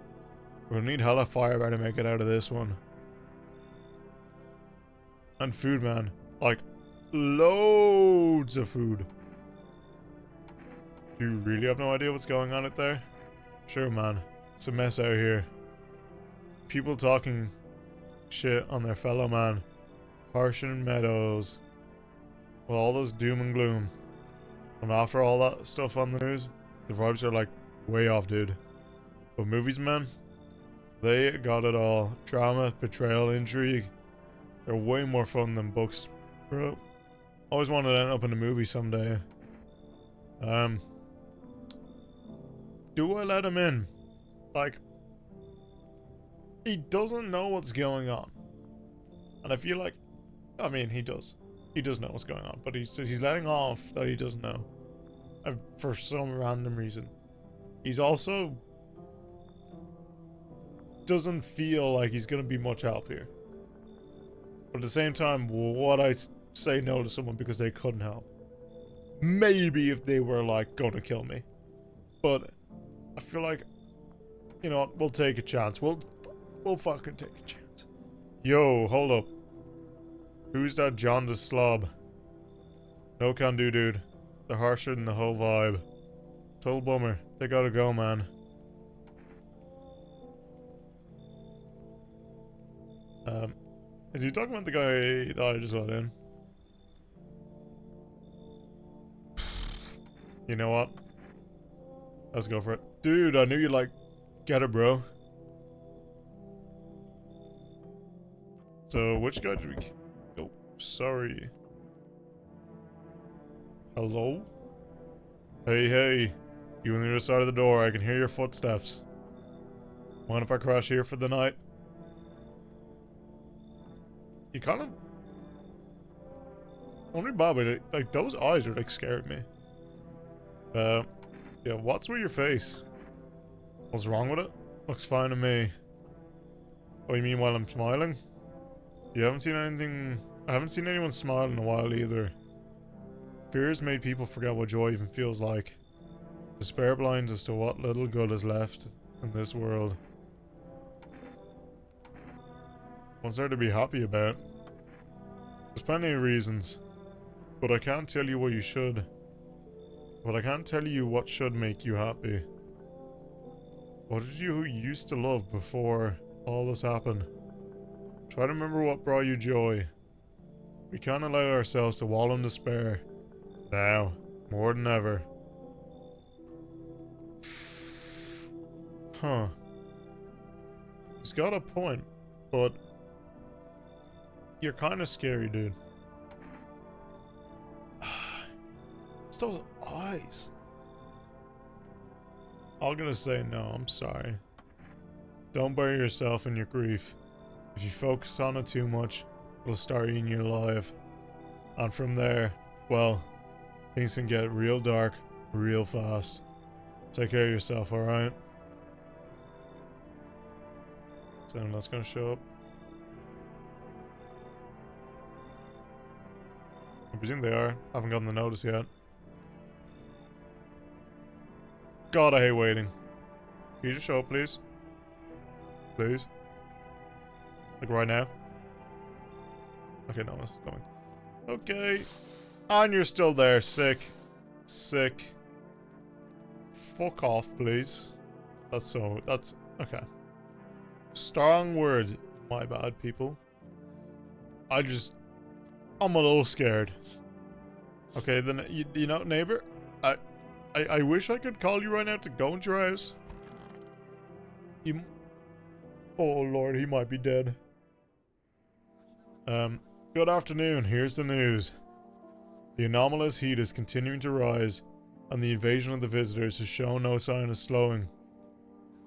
We'll need hella firepower to make it out of this one. And food, man. Like, loads of food. Do you really have no idea what's going on out there? Sure, man. It's a mess out here. People talking shit on their fellow man. Harshen meadows. With all this doom and gloom. And after all that stuff on the news, the vibes are like way off, dude. But movies, man, they got it all. Drama, betrayal, intrigue. They're way more fun than books, bro. Always wanted to end up in a movie someday. Do I let him in? Like, he doesn't know what's going on. And I feel like, I mean, he does. He does know what's going on, but he's letting off that he doesn't know. For some random reason. He's also doesn't feel like he's gonna be much help here. But at the same time, would I say no to someone because they couldn't help? Maybe if they were like gonna kill me. But I feel like, you know what, we'll take a chance. We'll fucking take a chance. Yo, hold up. Who's that jaundiced slob? No can do, dude. They're harsher than the whole vibe. Total bummer. They gotta go, man. Is he talking about the guy that I just let in? You know what? Let's go for it. Dude, I knew you'd like... Get it, bro. So, which guy did we... Oh, sorry. Hello? Hey, hey. You on the other side of the door. I can hear your footsteps. Mind if I crash here for the night? You kind of... Only Bobby, like, those eyes are, like, scaring me. Yeah, what's with your face? What's wrong with it? Looks fine to me. Oh, you mean while I'm smiling? You haven't seen anything... I haven't seen anyone smile in a while either. Fears made people forget what joy even feels like. Despair blinds us to what little good is left in this world. What's there to be happy about? There's plenty of reasons. But I can't tell you what you should. But I can't tell you what should make you happy. What did you used to love before all this happened? Try to remember what brought you joy. We can't allow ourselves to wallow in despair. Now, more than ever. Huh. He's got a point, but you're kind of scary, dude. It's those eyes. I'm gonna say no, I'm sorry. Don't bury yourself in your grief. If you focus on it too much, it'll start eating you alive. And from there, well, things can get real dark, real fast. Take care of yourself, alright? Is anyone else gonna show up? I presume they are. Haven't gotten the notice yet. God, I hate waiting. Can you just show up, please? Please? Like right now? Okay, no one's coming. Okay. And you're still there. Sick. Sick. Fuck off, please. That's okay. Strong words. My bad, people. I'm a little scared. Okay, then, you know, neighbor, I wish I could call you right now to go into your house. Oh lord, he might be dead. Good afternoon, here's the news. The anomalous heat is continuing to rise, and the invasion of the visitors has shown no sign of slowing.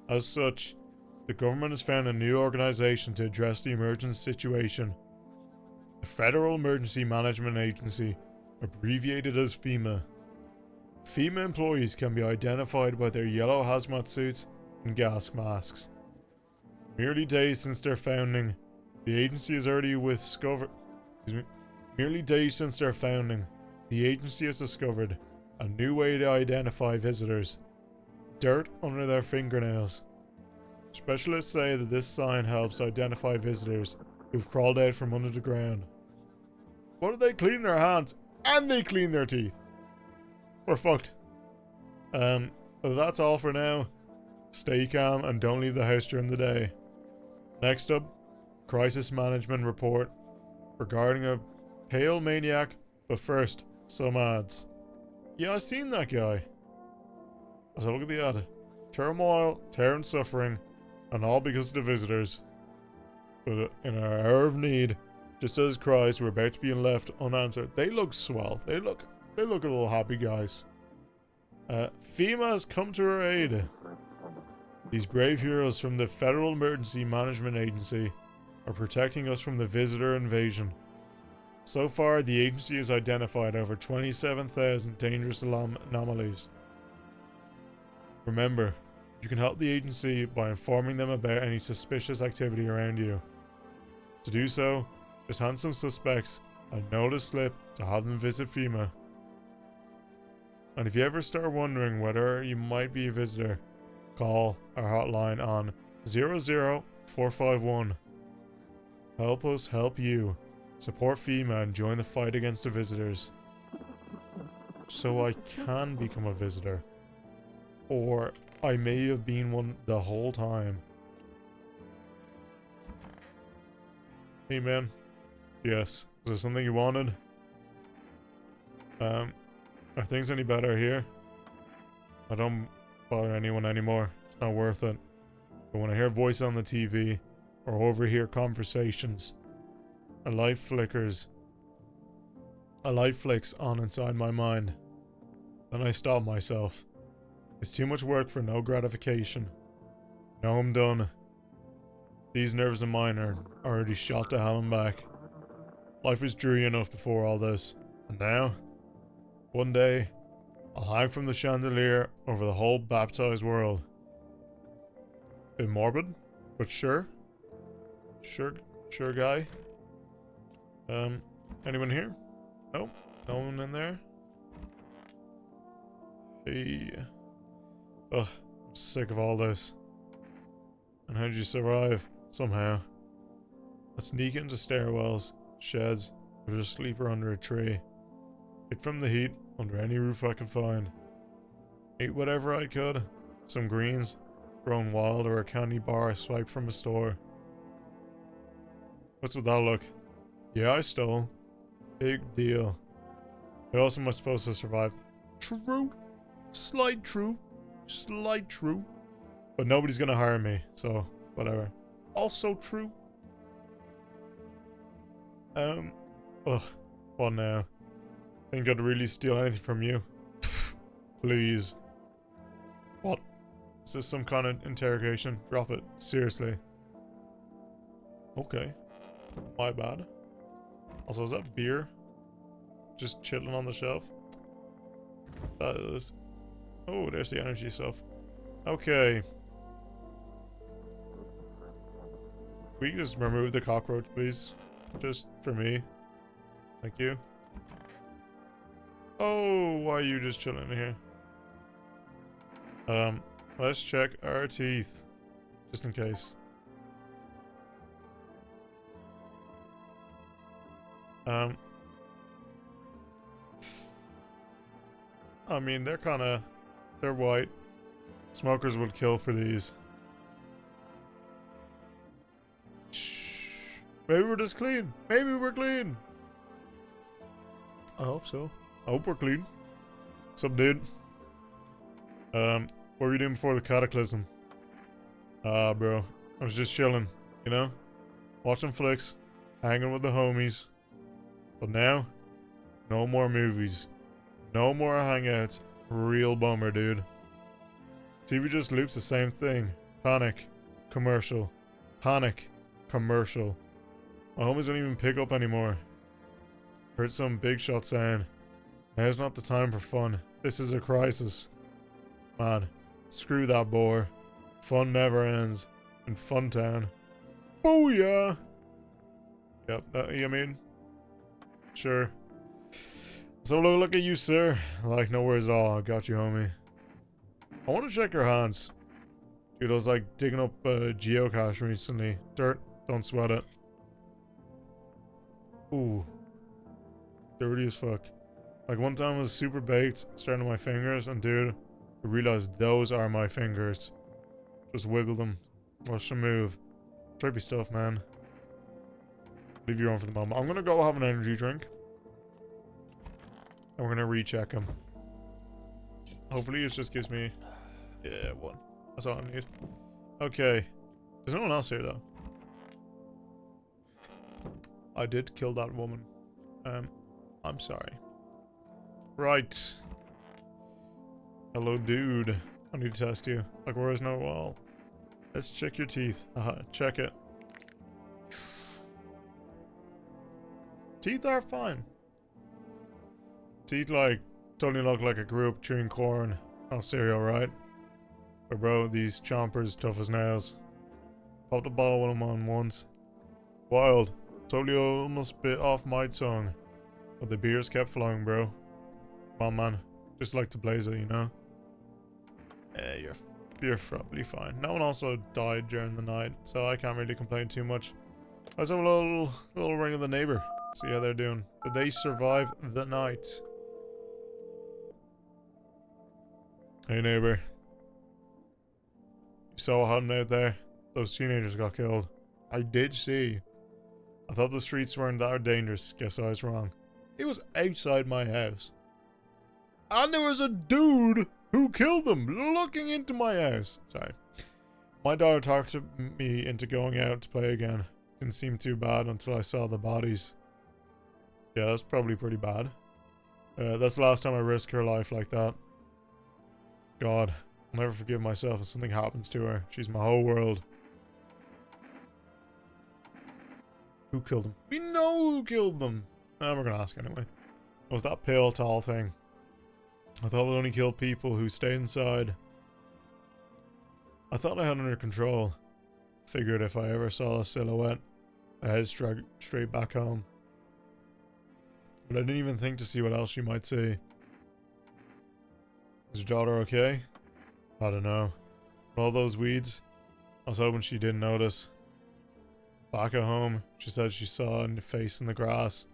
As such, the government has found a new organization to address the emergency situation. The Federal Emergency Management Agency, abbreviated as FEMA. FEMA employees can be identified by their yellow hazmat suits and gas masks. Merely days since their founding, the agency has discovered a new way to identify visitors. Dirt under their fingernails. Specialists say that this sign helps identify visitors who've crawled out from under the ground. What do they clean their hands? And they clean their teeth. We're fucked. But that's all for now. Stay calm and don't leave the house during the day. Next up, crisis management report regarding a pale maniac. But first, some ads. Yeah, I've seen that guy. Let's have a look at the ad. Turmoil, terror and suffering, and all because of the visitors. But in our hour of need, just as cries were about to be left unanswered. They look swell. They look a little happy guys. FEMA has come to our aid. These brave heroes from the Federal Emergency Management Agency are protecting us from the visitor invasion. So far, the agency has identified over 27,000 dangerous anomalies. Remember, you can help the agency by informing them about any suspicious activity around you. To do so, just hand some suspects a notice slip to have them visit FEMA. And if you ever start wondering whether you might be a visitor, call our hotline on 00451. Help us help you. Support FEMA and join the fight against the visitors. So I can become a visitor. Or I may have been one the whole time. Hey man. Yes. Is there something you wanted? Are things any better here? I don't bother anyone anymore. It's not worth it. But when I hear voices on the TV or overhear conversations, a light flicks on inside my mind. Then I stop myself. It's too much work for no gratification. Now I'm done. These nerves of mine are already shot to hell and back. Life was dreary enough before all this. And now, one day, I'll hang from the chandelier over the whole baptized world. Bit morbid, but sure. Sure guy. Anyone here? Nope. No one in there? Hey. Ugh, I'm sick of all this. And how did you survive? Somehow. I sneak into stairwells, sheds, or just sleeper under a tree. Hid from the heat under any roof I could find. Ate whatever I could. Some greens, grown wild, or a candy bar I swiped from a store. What's with that look? Yeah, I stole. Big deal. How else am I supposed to survive? True. Slight true. But nobody's gonna hire me, so whatever. Also true. Ugh. What now? Think I'd really steal anything from you? Please. What? Is this some kind of interrogation? Drop it. Seriously. Okay. My bad. Also, is that beer? Just chilling on the shelf? That is. Oh, there's the energy stuff. Okay. We can just remove the cockroach, please. Just for me. Thank you. Oh, why are you just chilling in here? Let's check our teeth. Just in case. I mean, they're white. Smokers would kill for these. Shh. Maybe we're just clean. Maybe we're clean. I hope so. I hope we're clean. What's up, dude? What were you doing before the cataclysm? Bro. I was just chilling, you know? Watching flicks. Hanging with the homies. But now, no more movies. No more hangouts. Real bummer, dude. TV just loops the same thing. Panic. Commercial. Panic. Commercial. My homies don't even pick up anymore. Heard some big shot saying, now's not the time for fun. This is a crisis. Man, screw that bore. Fun never ends. In Funtown. Booyah! Yep, you mean? Sure. So look at you, sir. Like, no worries at all. I got you, homie. I want to check your hands. Dude, I was like digging up geocache recently. Dirt, don't sweat it. Ooh. dirty as fuck. Like one time I was super baked, staring at my fingers, and dude, I realized those are my fingers. Just wiggle them. Watch them move. Trippy stuff, man. Leave you on for the moment. I'm gonna go have an energy drink. And we're gonna recheck him. Hopefully it just gives me... Yeah, one. That's all I need. Okay. There's no one else here, though. I did kill that woman. I'm sorry. Right. Hello, dude. I need to test you. Like, where is no wall? Let's check your teeth. Check it. Teeth are fine. Teeth, like, totally look like I grew up chewing corn on cereal, right? But bro, these chompers tough as nails. Popped a ball with them on once. Wild. Totally almost bit off my tongue. But the beers kept flowing, bro. Come on, man. Just like to blaze it, you know? Yeah, you're probably fine. No one also died during the night, so I can't really complain too much. Let's have a little ring of the neighbor. See how they're doing. Did they survive the night? Hey, neighbor. You saw what happened out there? Those teenagers got killed. I did see. I thought the streets weren't that dangerous. Guess I was wrong. It was outside my house. And there was a dude who killed them looking into my house. Sorry. My daughter talked me into going out to play again. Didn't seem too bad until I saw the bodies. Yeah, that's probably pretty bad. That's the last time I risked her life like that. God, I'll never forgive myself if something happens to her. She's my whole world. Who killed them? We know who killed them. We're gonna ask anyway. What was that pale tall thing? I thought it only killed people who stayed inside. I thought I had it under control. Figured if I ever saw a silhouette, I'd head straight back home. But I didn't even think to see what else she might see. Is your daughter okay? I don't know. With all those weeds, I was hoping she didn't notice. Back at home, she said she saw a face in the grass.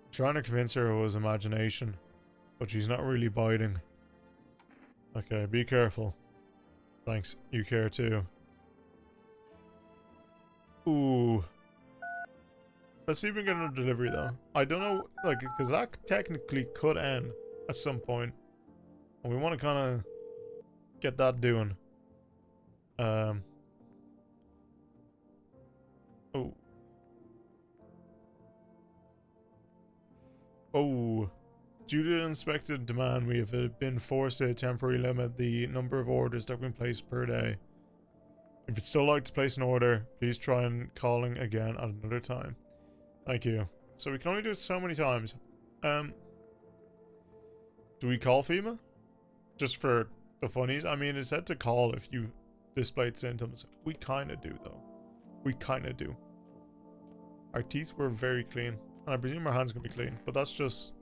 I'm trying to convince her it was imagination, but she's not really biting. Okay, be careful. Thanks, you care too. Ooh. Let's see if we can get a delivery though. I don't know, like, because that technically could end at some point. And we want to kind of get that doing. Oh. Oh. Due to unexpected demand, we have been forced to temporarily limit the number of orders that we can place per day. If you'd still like to place an order, please try and calling again at another time. Thank you. So we can only do it so many times. Do we call FEMA? Just for the funnies? I mean, it said to call if you displayed symptoms. We kind of do, though. We kind of do. Our teeth were very clean. And I presume our hands can be clean. But that's just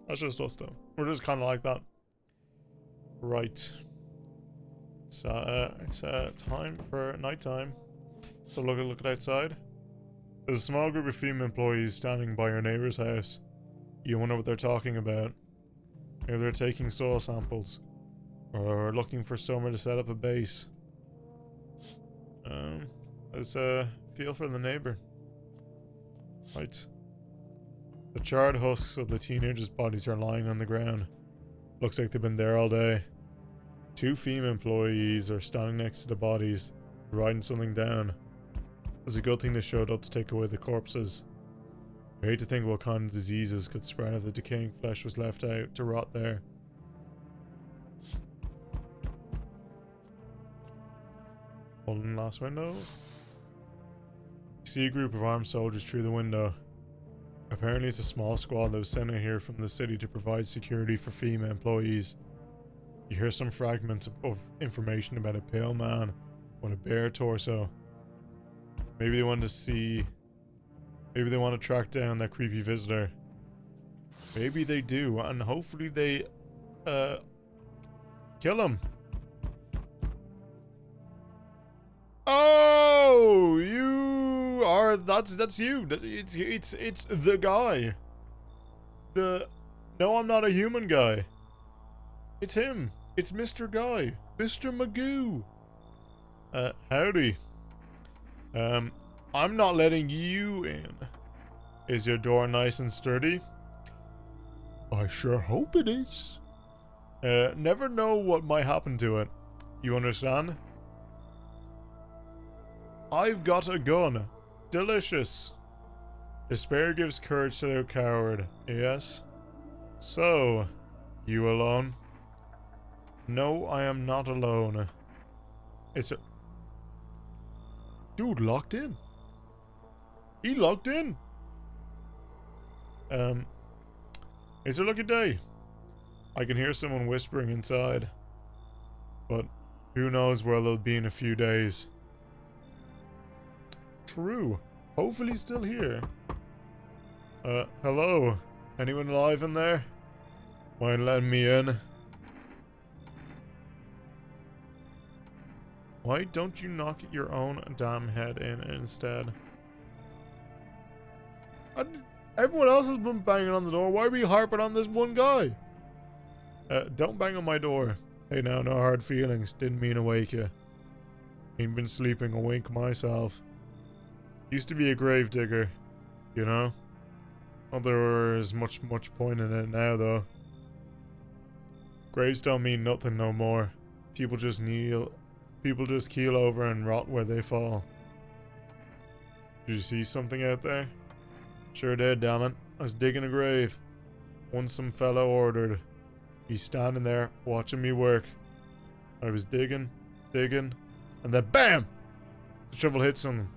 us, though. We're just kind of like that. Right. So, it's time for nighttime. So look outside. There's a small group of female employees standing by your neighbor's house. You wonder what they're talking about. Maybe they're taking soil samples. Or looking for somewhere to set up a base. Let's feel for the neighbor. Right. The charred husks of the teenagers' bodies are lying on the ground. Looks like they've been there all day. Two female employees are standing next to the bodies, writing something down. It's a good thing they showed up to take away the corpses. I hate to think what kind of diseases could spread if the decaying flesh was left out to rot there. One last window. You see a group of armed soldiers through the window. Apparently it's a small squad that was sent in here from the city to provide security for female employees. You hear some fragments of information about a pale man with a bare torso. Maybe they want to see... Maybe they want to track down that creepy visitor. Maybe they do, and hopefully they... kill him. Oh! You are... That's you. It's the guy. the no, I'm not a human guy. It's him. It's Mr. Guy. Mr. Magoo. Howdy. I'm not letting you in. Is your door nice and sturdy? I sure hope it is. Never know what might happen to it. You understand? I've got a gun. Delicious. Despair gives courage to the coward. Yes? So, you alone? No, I am not alone. It's a... Dude, locked in. He locked in. It's a lucky day. I can hear someone whispering inside. But who knows where they'll be in a few days. True. Hopefully he's still here. Hello? Anyone alive in there? Mind letting me in? Why don't you knock your own damn head in instead? Everyone else has been banging on the door. Why are we harping on this one guy? Don't bang on my door. Hey now, no hard feelings. Didn't mean to wake you. Ain't been sleeping a wink myself. Used to be a grave digger, you know? Not there's much point in it now, though. Graves don't mean nothing no more. People just keel over and rot where they fall. Did you see something out there? Sure did, damn it. I was digging a grave. One some fellow ordered. He's standing there, watching me work. I was digging, and then BAM! The shovel hit something.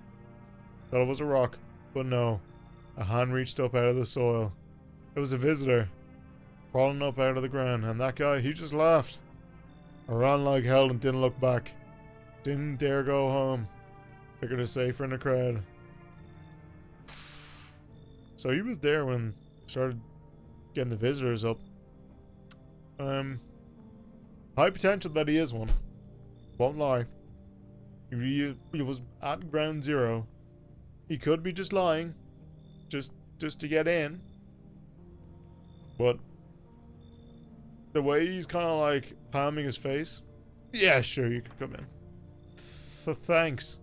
Thought it was a rock, but no. A hand reached up out of the soil. It was a visitor, crawling up out of the ground, and that guy, he just laughed. I ran like hell and didn't look back. Didn't dare go home. Figured it's safer in the crowd. So he was there when started getting the visitors up. High potential that he is one. Won't lie. He was at ground zero. He could be just lying. Just to get in. But the way he's kind of like palming his face. Yeah, sure, you can come in. Thanks.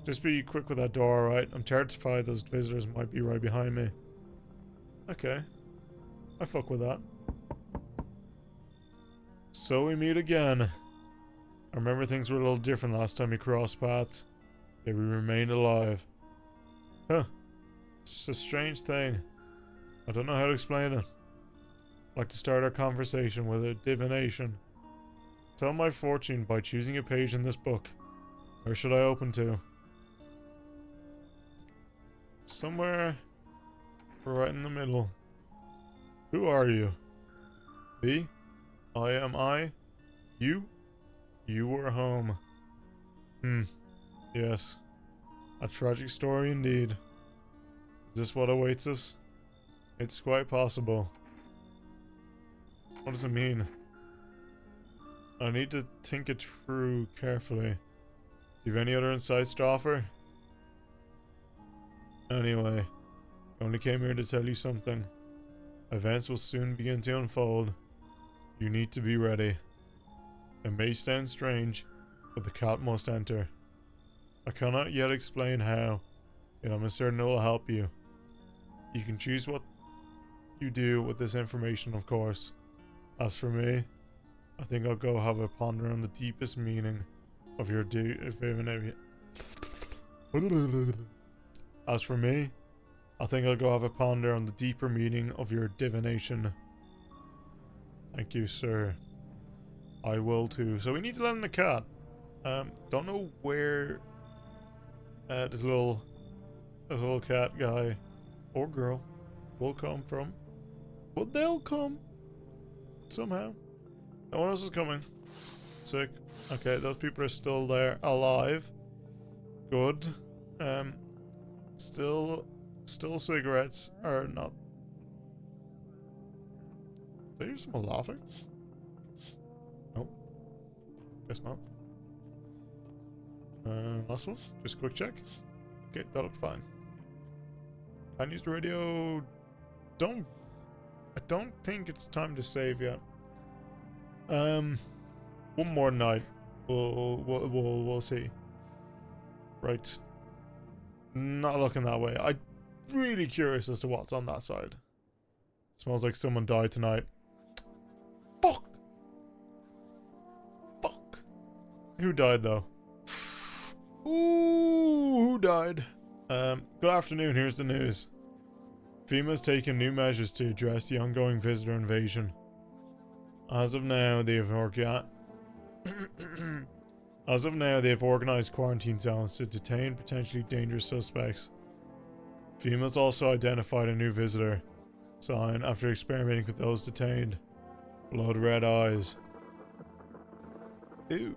Just be quick with that door, alright? I'm terrified those visitors might be right behind me. Okay. I fuck with that. So we meet again. I remember things were a little different last time we crossed paths. Yet we remained alive. Huh. It's a strange thing. I don't know how to explain it. I'd like to start our conversation with a divination. Tell my fortune by choosing a page in this book. Where should I open to? Somewhere right in the middle. Who are you? Me? I am I. You? You were home. Yes. A tragic story indeed. Is this what awaits us? It's quite possible. What does it mean? I need to think it through carefully. Do you have any other insights to offer? Anyway, I only came here to tell you something. Events will soon begin to unfold. You need to be ready. It may sound strange, but the cat must enter. I cannot yet explain how, yet I'm certain it will help you. You can choose what you do with this information, of course. As for me, I think I'll go have a ponder on the deepest meaning of your As for me, I think I'll go have a ponder on the deeper meaning of your divination. Thank you, sir. I will too. So we need to let in the cat. Don't know where this little cat guy or girl will come from, but they'll come somehow. No one else is coming. Sick. Okay, those people are still there, alive. Good. Still cigarettes are not. Did I hear someone laughing? Nope. Guess not. Last one. Just a quick check. Okay, that looked fine. Can't use the radio. Don't. I don't think it's time to save yet. One more night. We'll see. Right. Not looking that way. I'm really curious as to what's on that side. Smells like someone died tonight. Fuck! Fuck! Who died though? Ooh, who died? Good afternoon, here's the news. FEMA's taken new measures to address the ongoing visitor invasion. As of now, they have organized quarantine zones to detain potentially dangerous suspects. FEMA's also identified a new visitor sign after experimenting with those detained. Blood red eyes. Ew.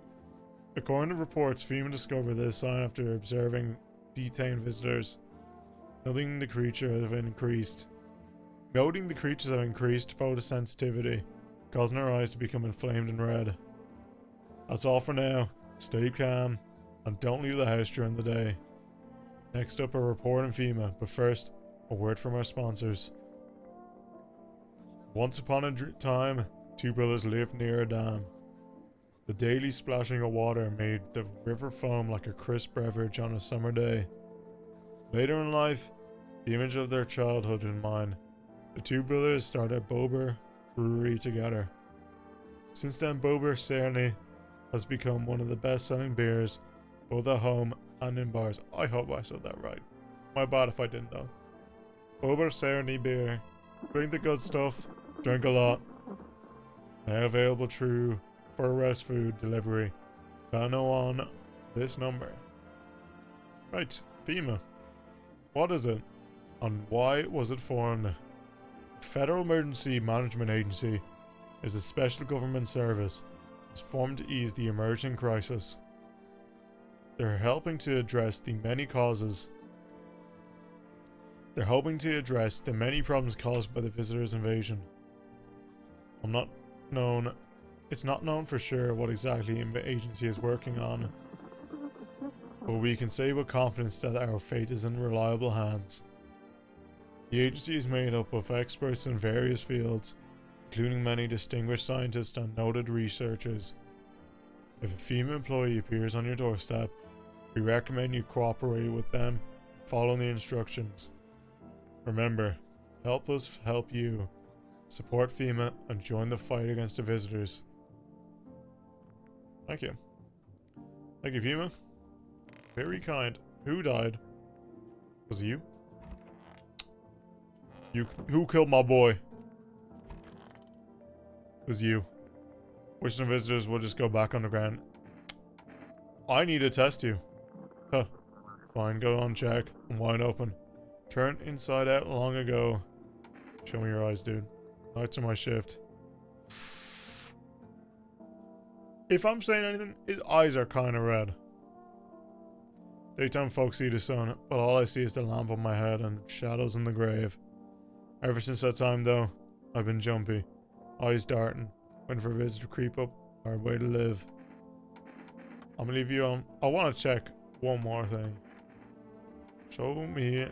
According to reports, FEMA discovered this sign after observing detained visitors. Noting the creatures have increased photosensitivity, causing our eyes to become inflamed and red. That's all for now. Stay calm and don't leave the house during the day. Next up, a report on FEMA, but first, a word from our sponsors. Once upon a time, two brothers lived near a dam. The daily splashing of water made the river foam like a crisp beverage on a summer day. Later in life, the image of their childhood in mind, the two brothers started Bober Brewery together. Since then, Bober Cerny has become one of the best-selling beers, both at home and in bars. I hope I said that right. My bad if I didn't though. Bober Cerny beer. Drink the good stuff. Drink a lot. Now available through Fur West Food delivery. Know on this number. Right, FEMA. What is it? And why was it formed? Federal Emergency Management Agency is a special government service. It's formed to ease the emerging crisis. They're hoping to address the many problems caused by the visitors' invasion. It's not known for sure what exactly the agency is working on, but we can say with confidence that our fate is in reliable hands. The agency is made up of experts in various fields, including many distinguished scientists and noted researchers. If a FEMA employee appears on your doorstep, we recommend you cooperate with them, follow the instructions. Remember, help us help you. Support FEMA and join the fight against the visitors. Thank you. Thank you, FEMA. Very kind. Who died? Was it you? Who killed my boy? It was you. Wish some visitors will just go back on the ground. I need to test you. Huh. Fine, go on, check. I'm wide open. Turn inside out long ago. Show me your eyes, dude. Nights are my shift. If I'm saying anything, his eyes are kind of red. Daytime folks see the sun, but all I see is the lamp on my head and shadows in the grave. Ever since that time, though, I've been jumpy. Eyes darting. Waiting for a visitor to creep up. Hard way to live. I'm gonna leave you on. I want to check one more thing. Show me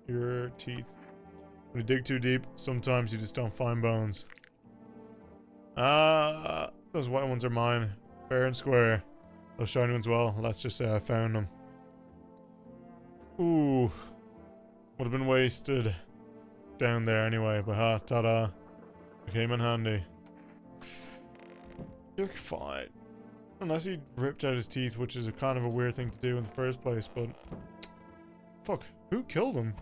your teeth. When you dig too deep, sometimes you just don't find bones. Those white ones are mine. Fair and square. Those shiny ones, well, let's just say I found them. Ooh. Would have been wasted down there anyway, but ha, ta-da. It came in handy. You're fine. Unless he ripped out his teeth, which is a kind of a weird thing to do in the first place, but... Fuck, who killed him?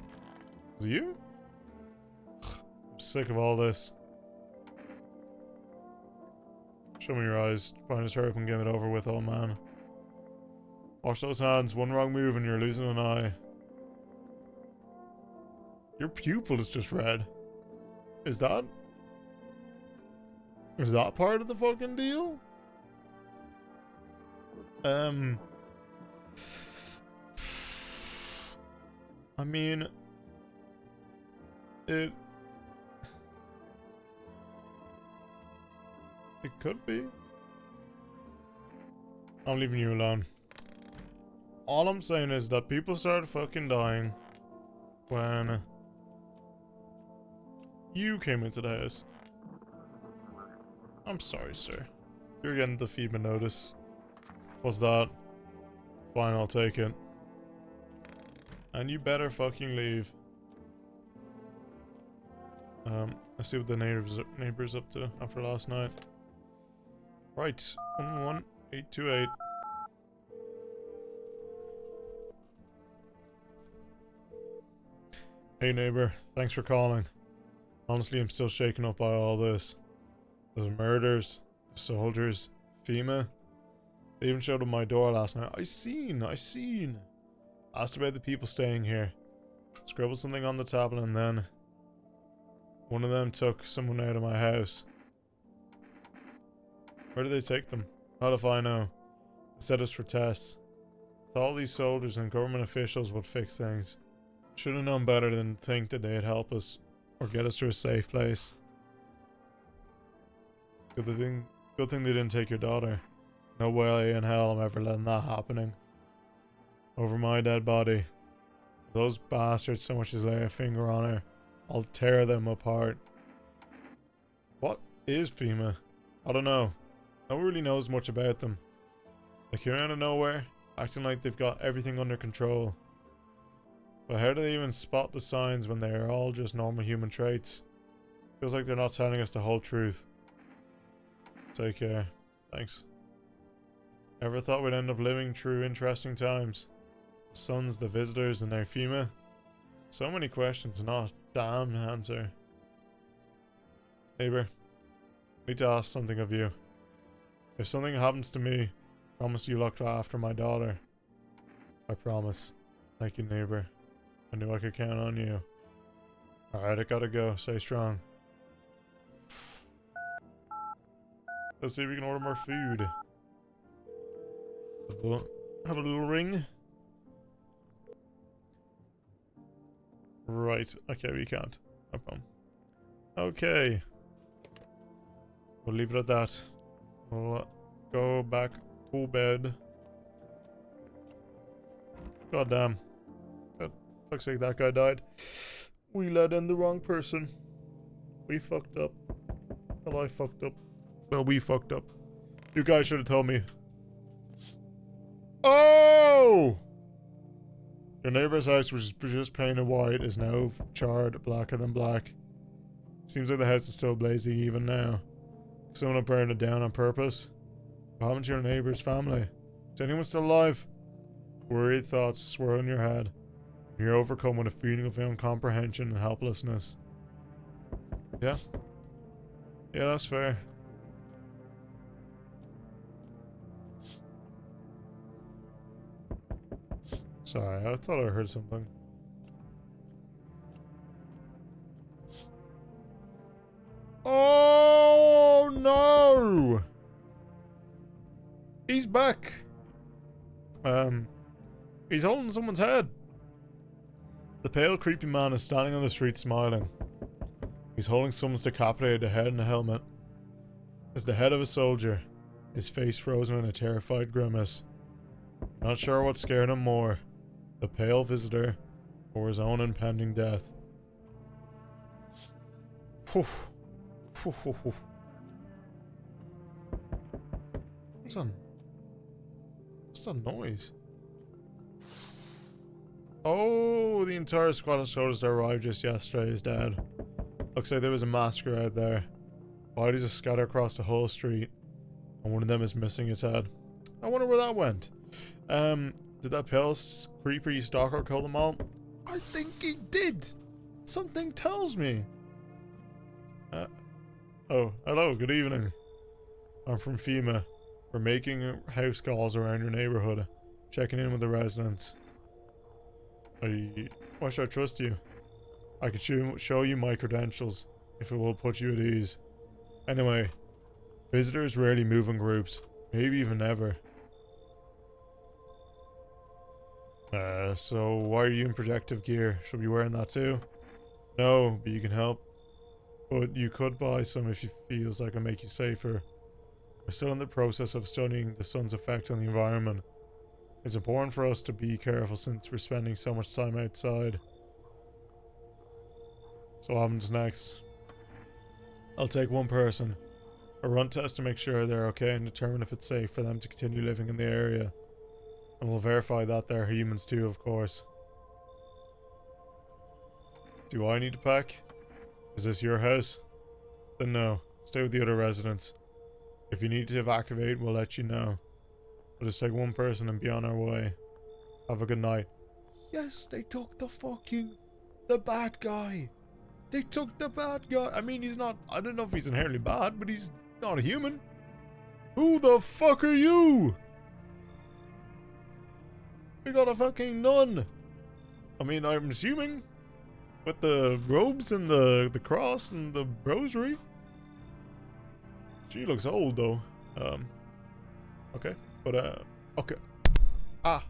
Was it you? I'm sick of all this. Show me your eyes. Find us, hurry up and get it over with, old man. Wash those hands. One wrong move and you're losing an eye. Your pupil is just red. Is that part of the fucking deal? I mean, it could be. I'm leaving you alone. All I'm saying is that people started fucking dying when You came into the house. I'm sorry, sir. You're getting the FEMA notice. What's that? Fine, I'll take it. And you better fucking leave. Let's see what the neighbors up to after last night. Right, 11828. Hey neighbor, thanks for calling. Honestly, I'm still shaken up by all this. There's murders, the soldiers, FEMA. They even showed up my door last night. I seen. Asked about the people staying here. Scribbled something on the tablet and then one of them took someone out of my house. Where did they take them? How if I know? They said it's for tests. Thought all these soldiers and government officials would fix things. Should have known better than think that they'd help us or get us to a safe place. Good thing they didn't take your daughter. No way in hell I'm ever letting that happening. Over my dead body. If those bastards so much as lay a finger on her, I'll tear them apart. What is FEMA? I don't know. No one really knows much about them. They came out of nowhere, acting like they've got everything under control. But how do they even spot the signs when they are all just normal human traits? Feels like they're not telling us the whole truth. Take care. Thanks. Ever thought we'd end up living through interesting times? The sons, the visitors, and now FEMA? So many questions, not a damn answer. Neighbor, I need to ask something of you. If something happens to me, promise you look after my daughter. I promise. Thank you, neighbor. I knew I could count on you. Alright, I gotta go. Stay strong. Let's see if we can order more food. So have a little ring. Right. Okay, we can't. No problem. Okay. We'll leave it at that. We'll go back to bed. God damn. God, fuck's sake, that guy died. We let in the wrong person. We fucked up. Well, I fucked up. Well, we fucked up. You guys should have told me. Oh! Your neighbor's house, which is just painted white, is now charred blacker than black. Seems like the house is still blazing even now. Someone had burned it down on purpose. What happened to your neighbor's family? Is anyone still alive? Worried thoughts swirl in your head. You're overcome with a feeling of incomprehension and helplessness. Yeah. Yeah, that's fair. Sorry, I thought I heard something. Oh no! He's back. He's holding someone's head. The pale, creepy man is standing on the street smiling. He's holding someone's decapitated head in a helmet. It's the head of a soldier, his face frozen in a terrified grimace. Not sure what scared him more, the pale visitor or his own impending death. What's that noise? Oh, the entire squad of soldiers that arrived just yesterday is dead. Looks like there was a massacre out there. Bodies are scattered across the whole street, and one of them is missing its head. I wonder where that went. Did that pale, creepy stalker kill them all? I think he did. Something tells me. Oh, hello, good evening. I'm from FEMA. We're making house calls around your neighborhood, checking in with the residents. Why should I trust you? I could show you my credentials, if it will put you at ease. Anyway, visitors rarely move in groups, maybe even never. So why are you in protective gear? Should we be wearing that too? No, but you can help. But you could buy some if it feels like it'll make you safer. We're still in the process of studying the sun's effect on the environment. It's important for us to be careful since we're spending so much time outside. So what happens next? I'll take one person. A run test to make sure they're okay and determine if it's safe for them to continue living in the area. And we'll verify that they're humans too, of course. Do I need to pack? Is this your house? Then no. Stay with the other residents. If you need to evacuate, we'll let you know. We'll just take one person and be on our way. Have a good night. Yes, they took the bad guy. They took the bad guy. I mean, he's not, I don't know if he's inherently bad, but he's not a human. Who the fuck are you? We got a fucking nun. I mean, I'm assuming with the robes and the cross and the rosary. She looks old though. Okay, but okay. Ah.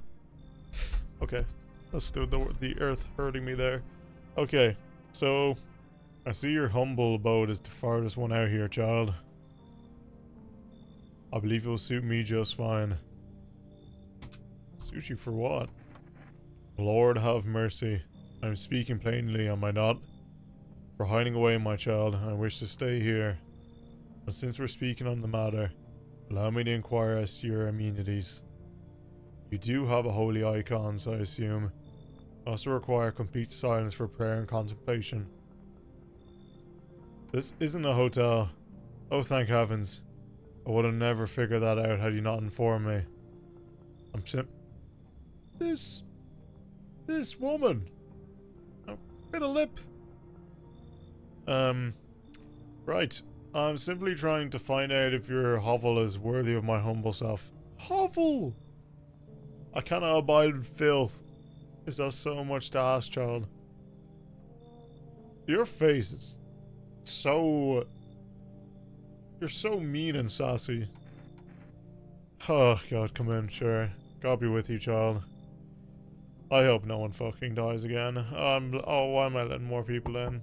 Okay, that's the earth hurting me there. Okay, so I see your humble abode is the farthest one out here, child. I believe it will suit me just fine. Suit you for what? Lord have mercy. I'm speaking plainly, am I not? For hiding away, my child, I wish to stay here. But since we're speaking on the matter, allow me to inquire as to your amenities. You do have a holy icons, I assume. Also require complete silence for prayer and contemplation. This isn't a hotel. Oh, thank heavens. I would have never figured that out had you not informed me. This woman. A bit of lip. Right. I'm simply trying to find out if your hovel is worthy of my humble self. Hovel! I cannot abide with filth. Is that so much to ask, child? Your face is so... You're so mean and sassy. Oh, God, come in, sure. God be with you, child. I hope no one fucking dies again. Oh, why am I letting more people in?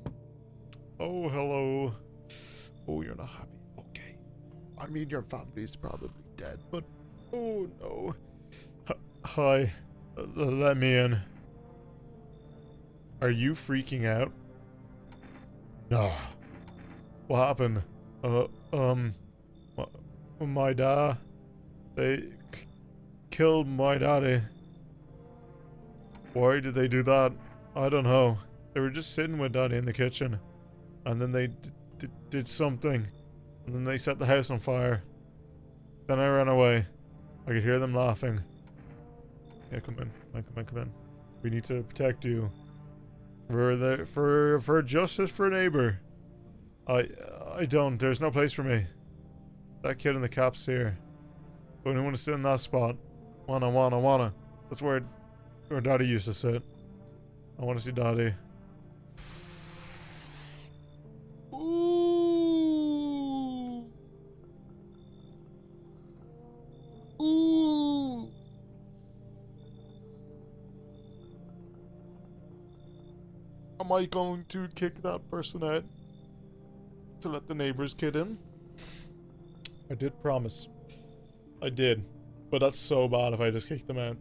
Oh, hello. Oh, you're not happy. Okay. I mean, your family's probably dead, but... Oh, no. Hi. Let me in. Are you freaking out? No. What happened? My dad... They... killed my daddy. Why did they do that? I don't know. They were just sitting with daddy in the kitchen. And then they did something. And then they set the house on fire. Then I ran away. I could hear them laughing. Yeah, come in. We need to protect you. For justice for a neighbor. I don't. There's no place for me. That kid in the cap's here. Don't even want to sit in that spot. Wanna. That's where daddy used to sit. I want to see daddy. Ooh. Ooh. Am I going to kick that person out to let the neighbor's kid in? I did promise. I did. But that's so bad if I just kick them out.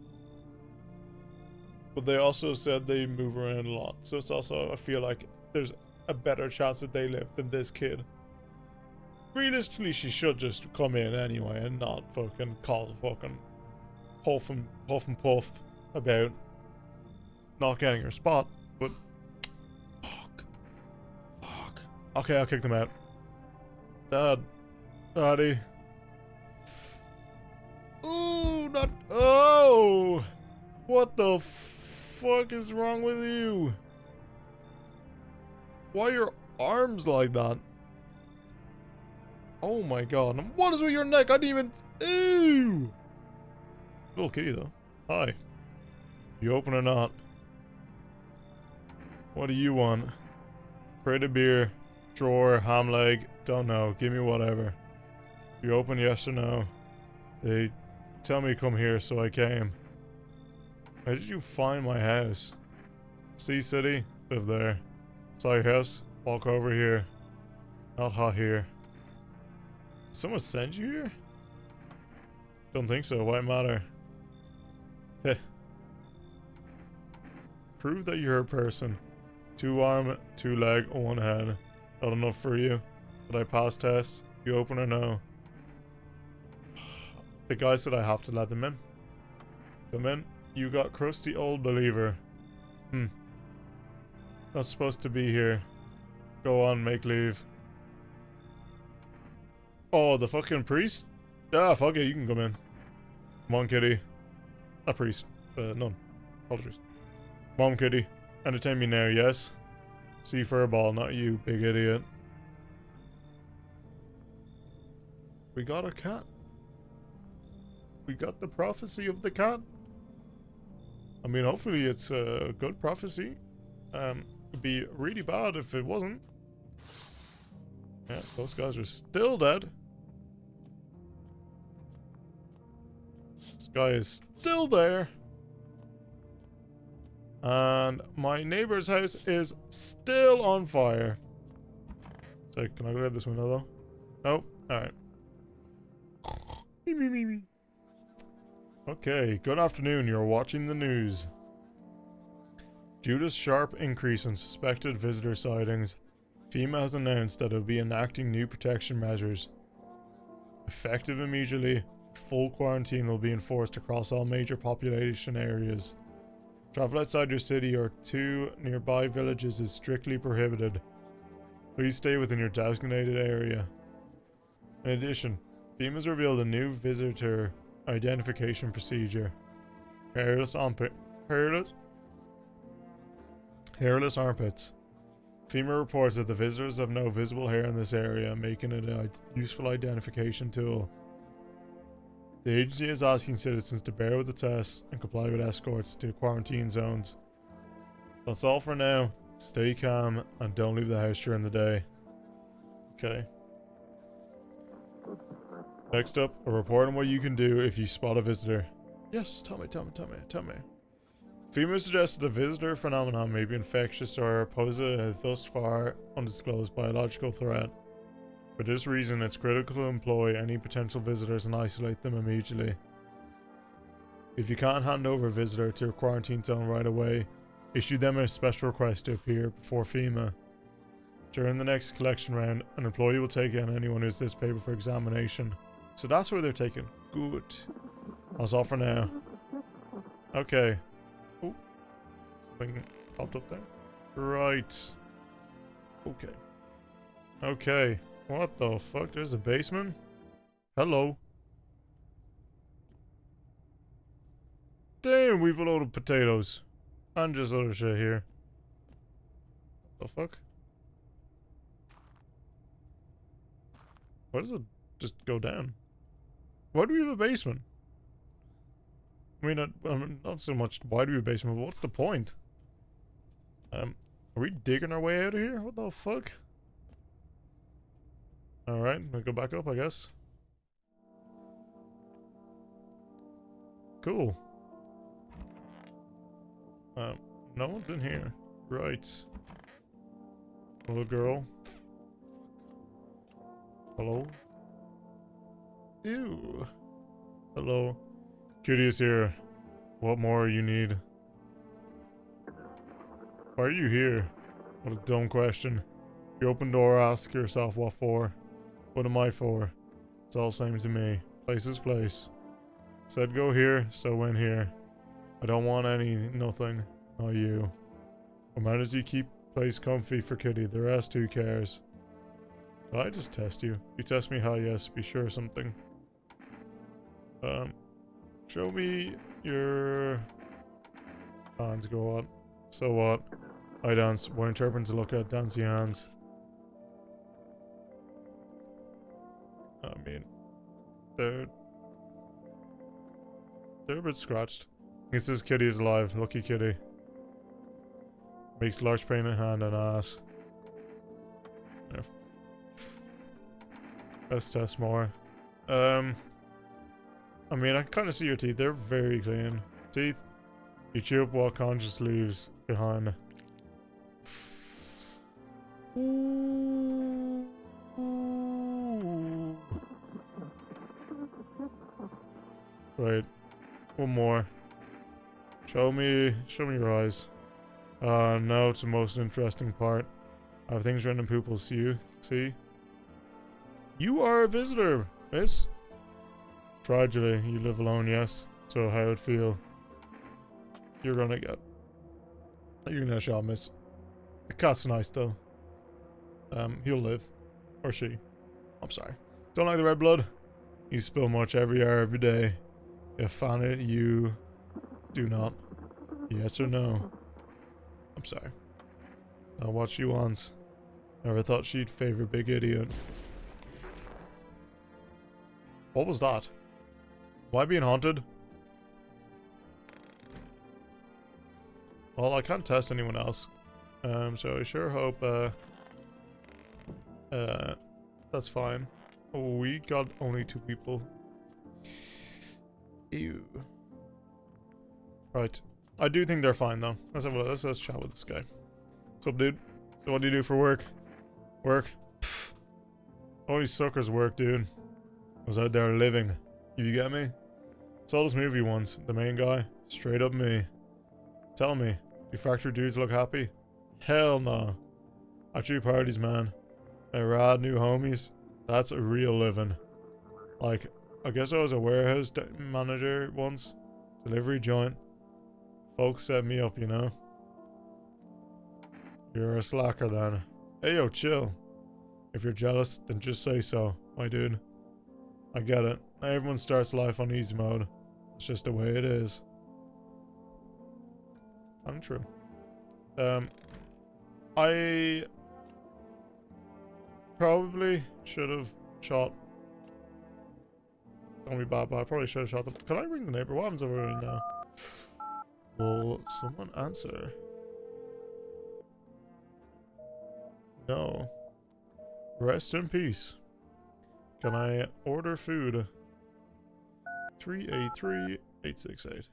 But they also said they move around a lot. So it's also, I feel like there's a better chance that they live than this kid. Realistically, she should just come in anyway and not fucking cause fucking huff and puff about not getting her spot. But fuck. Okay, I'll kick them out. Daddy. Ooh, not. Oh, what the fuck is wrong with you? Why are your arms like that? Oh my god. And what is with your neck? I didn't even... Ooh! Little kitty though. Hi. You open or not? What do you want? Crate of beer, drawer, ham leg, don't know. Give me whatever. You open, yes or no? They tell me come here, so I came. How did you find my house? Sea City? Live there. Saw your house? Walk over here. Not hot here. Someone send you here? Don't think so. Why matter? Heh. Prove that you're a person. 2 arm, 2 leg, 1 head. Not enough for you. Did I pass test? You open or no? The guy said I have to let them in. Come in. You got crusty old believer. Not supposed to be here. Go on, make leave. Oh, the fucking priest? Yeah, fuck it, you can come in. Come on, kitty. Not priest. None. Apologies. Come on, kitty. Entertain me now, yes? See for a ball, not you, big idiot. We got a cat. We got the prophecy of the cat. I mean, hopefully it's a good prophecy. It'd be really bad if it wasn't. Yeah, those guys are still dead. This guy is still there. And my neighbor's house is still on fire. So, can I go out this window though? Nope. Alright. Okay, good afternoon. You're watching the news. Due to sharp increase in suspected visitor sightings, FEMA has announced that it will be enacting new protection measures. Effective immediately, full quarantine will be enforced across all major population areas. Travel outside your city or to nearby villages is strictly prohibited. Please stay within your designated area. In addition, FEMA has revealed a new visitor identification procedure. Hairless armpits. FEMA reports that the visitors have no visible hair in this area, making it a useful identification tool. The agency is asking citizens to bear with the tests and comply with escorts to quarantine zones. That's all for now. Stay calm and don't leave the house during the day. Okay. Next up, a report on what you can do if you spot a visitor. Yes, tell me. FEMA suggests the visitor phenomenon may be infectious or pose a thus far undisclosed biological threat. For this reason, it's critical to employ any potential visitors and isolate them immediately. If you can't hand over a visitor to a quarantine zone right away, issue them a special request to appear before FEMA. During the next collection round, an employee will take in anyone who's this paper for examination. So that's where they're taken. Good. That's all for now. Okay. Oh, something popped up there. Right. Okay. Okay. What the fuck? There's a basement? Hello. Damn, we've a load of potatoes. And just other shit here. What the fuck? Why does it just go down? Why do we have a basement? I mean, not so much why do we have a basement, but what's the point? Are we digging our way out of here? What the fuck? Alright, we'll go back up, I guess. Cool. No one's in here. Right. Hello, girl. Hello? Ew. Hello. Cutie is here. What more you need? Why are you here? What a dumb question. You open door, ask yourself what for. What am I for? It's all same to me. Place is place. Said go here, so went here. I don't want nothing. Not you. What matters you keep place comfy for Kitty. The rest, who cares? I just test you. You test me how, yes, be sure of something. Show me your hands. Go on. So what? I dance. We're interpreting to look at dancing hands. I mean, they're a bit scratched. He says Kitty is alive. Lucky Kitty. Makes large pain in hand and ass. Yeah. Let's test more. I mean, I can kind of see your teeth. They're very clean. Teeth. You chew up what conscious leaves behind. Ooh. Right. One more. Show me your eyes. Now it's the most interesting part. I have things written in pupils. You see? You are a visitor, miss. Tragedy, you live alone, yes. So how it feel? You're gonna get a shot, miss. The cat's nice though. He'll live. Or she. I'm sorry. Don't like the red blood? You spill much every hour, every day. If fan it, you do not. Yes or no? I'm sorry. Not what she wants. Never thought she'd favor big idiot. What was that? Am I being haunted? Well, I can't test anyone else. So I sure hope, that's fine. Oh, we got only 2 people. Ew. Right. I do think they're fine, though. Let's have a look. Let's chat with this guy. What's up, dude? So what do you do for work? Work? Pfft. All these suckers work, dude. I was out there living. You get me? Saw this movie once. The main guy. Straight up me. Tell me. Do factory dudes look happy? Hell no. Actually parties, man. My rad new homies. That's a real living. Like, I guess I was a warehouse manager once. Delivery joint. Folks set me up, you know. You're a slacker then. Hey yo, chill. If you're jealous, then just say so, my dude. I get it. Not everyone starts life on easy mode. It's just the way it is. Untrue. I probably should have shot. Don't be bad, but I probably should have shot them. Can I ring the neighbor? What happens over here now? Will someone answer? No. Rest in peace. Can I order food? 383-868.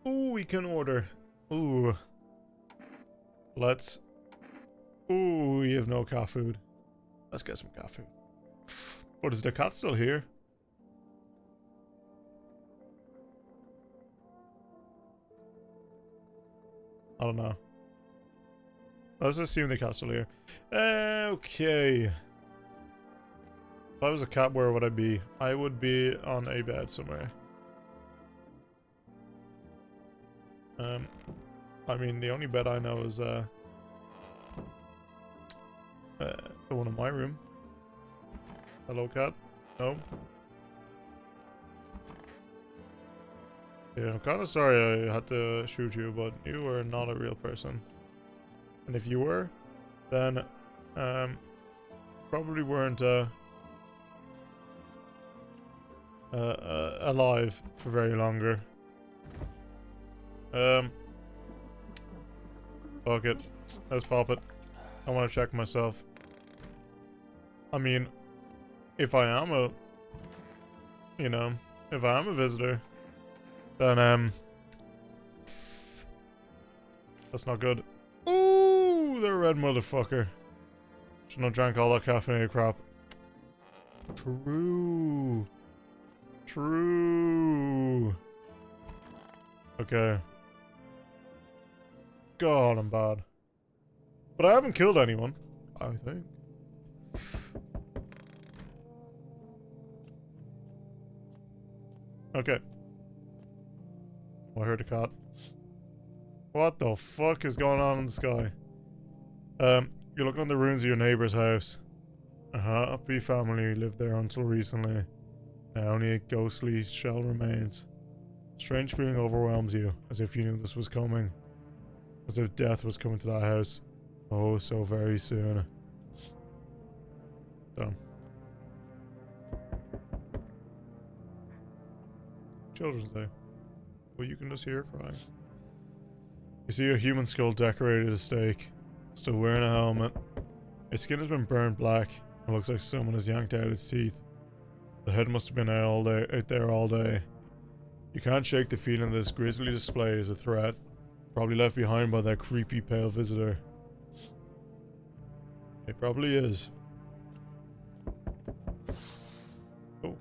Ooh, we can order. Ooh. Let's... Ooh, we have no cat food. Let's get some cat food. But is the cat still here? I don't know. Let's assume the cat's still here. Okay. If I was a cat, where would I be? I would be on a bed somewhere. I mean, the only bed I know is the one in my room. Hello, cat. No. Yeah, I'm kind of sorry I had to shoot you, but you were not a real person. And if you were, then probably weren't alive for very longer. Fuck it. Let's pop it. I want to check myself. I mean, if I am a, you know, if I am a visitor, then that's not good. Ooh, the red motherfucker. Shouldn't have drank all that caffeinated crap. True. True. Okay. God, I'm bad. But I haven't killed anyone, I think. Okay. Oh, I heard a cat. What the fuck is going on in the sky? You're looking at the ruins of your neighbor's house. Happy family lived there until recently. Now only a ghostly shell remains. Strange feeling overwhelms you, as if you knew this was coming. As if death was coming to that house. Oh, so very soon. Done. Children's Day. Well, you can just hear her crying. You see a human skull decorated as stake. Still wearing a helmet. Its skin has been burned black. It looks like someone has yanked out its teeth. The head must have been out there all day. You can't shake the feeling this grisly display is a threat. Probably left behind by that creepy pale visitor. It probably is. Oh.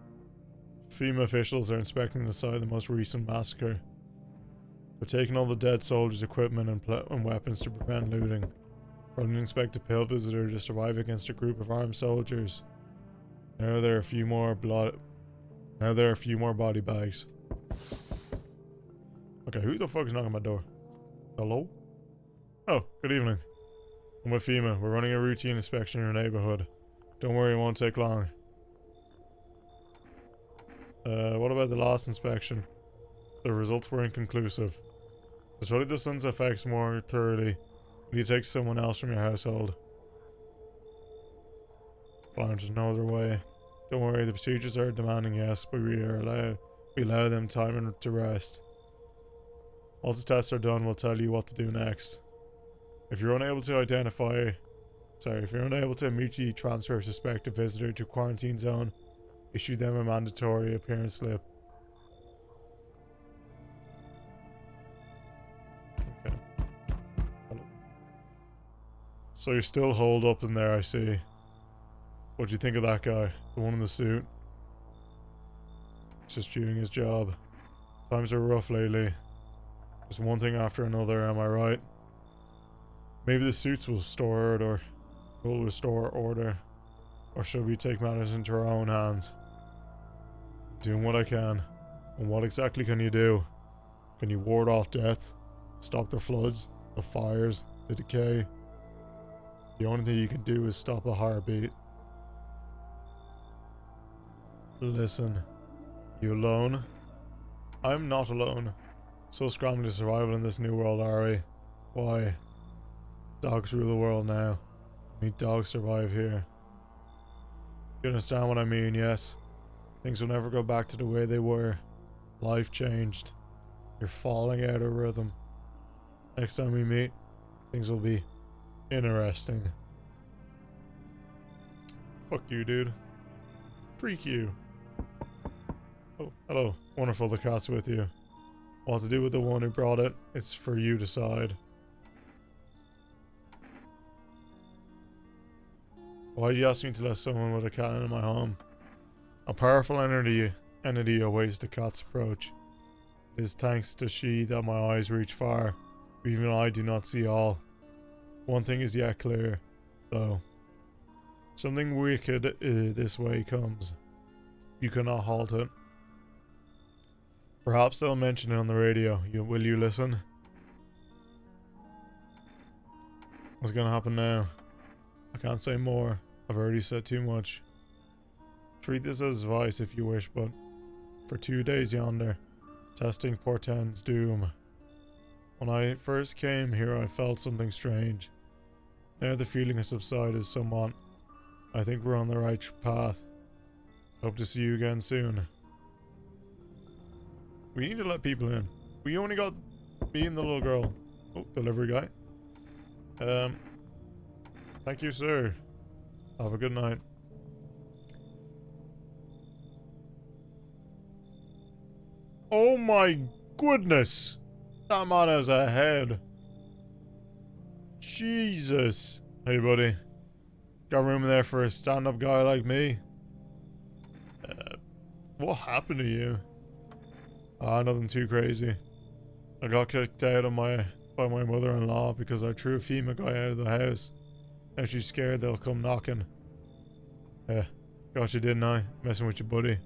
FEMA officials are inspecting the site of the most recent massacre. We're taking all the dead soldiers' equipment and weapons to prevent looting. Probably didn't expect a pale visitor to survive against a group of armed soldiers. Now there are a few more body bags. Okay, who the fuck is knocking on my door? Hello? Oh, good evening. I'm with FEMA. We're running a routine inspection in your neighborhood. Don't worry, it won't take long. What about the last inspection? The results were inconclusive. To study the sun's effects more thoroughly, you need to take someone else from your household. Fine, there's no other way. Don't worry, the procedures are demanding, yes, but we allow them time to rest. Once the tests are done, we'll tell you what to do next. If you're unable to immediately transfer a suspected visitor to a quarantine zone, issue them a mandatory appearance slip. Okay. Hello. So you're still holed up in there, I see. What do you think of that guy? The one in the suit? He's just doing his job. Times are rough lately. Just one thing after another, am I right? Maybe the suits will restore order. Or should we take matters into our own hands? Doing what I can. And what exactly can you do? Can you ward off death? Stop the floods? The fires? The decay? The only thing you can do is stop a heartbeat. Listen. You alone? I'm not alone. So scrambling to survival in this new world, are we? Why? Dogs rule the world now. Only dogs survive here. You understand what I mean, yes? Things will never go back to the way they were. Life changed. You're falling out of rhythm. Next time we meet, things will be interesting. Fuck you, dude. Freak you. Oh, hello. Wonderful the cat's with you. What to do with the one who brought it, it's for you to decide. Why'd you ask me to let someone with a cat into my home? A powerful entity awaits the cat's approach. It is thanks to she that my eyes reach far, but even I do not see all. One thing is yet clear, though. Something wicked this way comes. You cannot halt it. Perhaps they'll mention it on the radio. Will you listen? What's gonna happen now? I can't say more. I've already said too much. Treat this as advice if you wish, but for 2 days yonder, testing portends doom. When I first came here, I felt something strange. Now the feeling has subsided somewhat. I think we're on the right path. Hope to see you again soon. We need to let people in. We only got me and the little girl. Oh, delivery guy. Thank you, sir. Have a good night. Oh my goodness! That man has a head. Jesus. Hey, buddy. Got room there for a stand-up guy like me? What happened to you? Ah, nothing too crazy. I got kicked out of by my mother-in-law because I threw a FEMA guy out of the house. Now she's scared they'll come knocking. Yeah, got you, didn't I? Messing with your buddy. I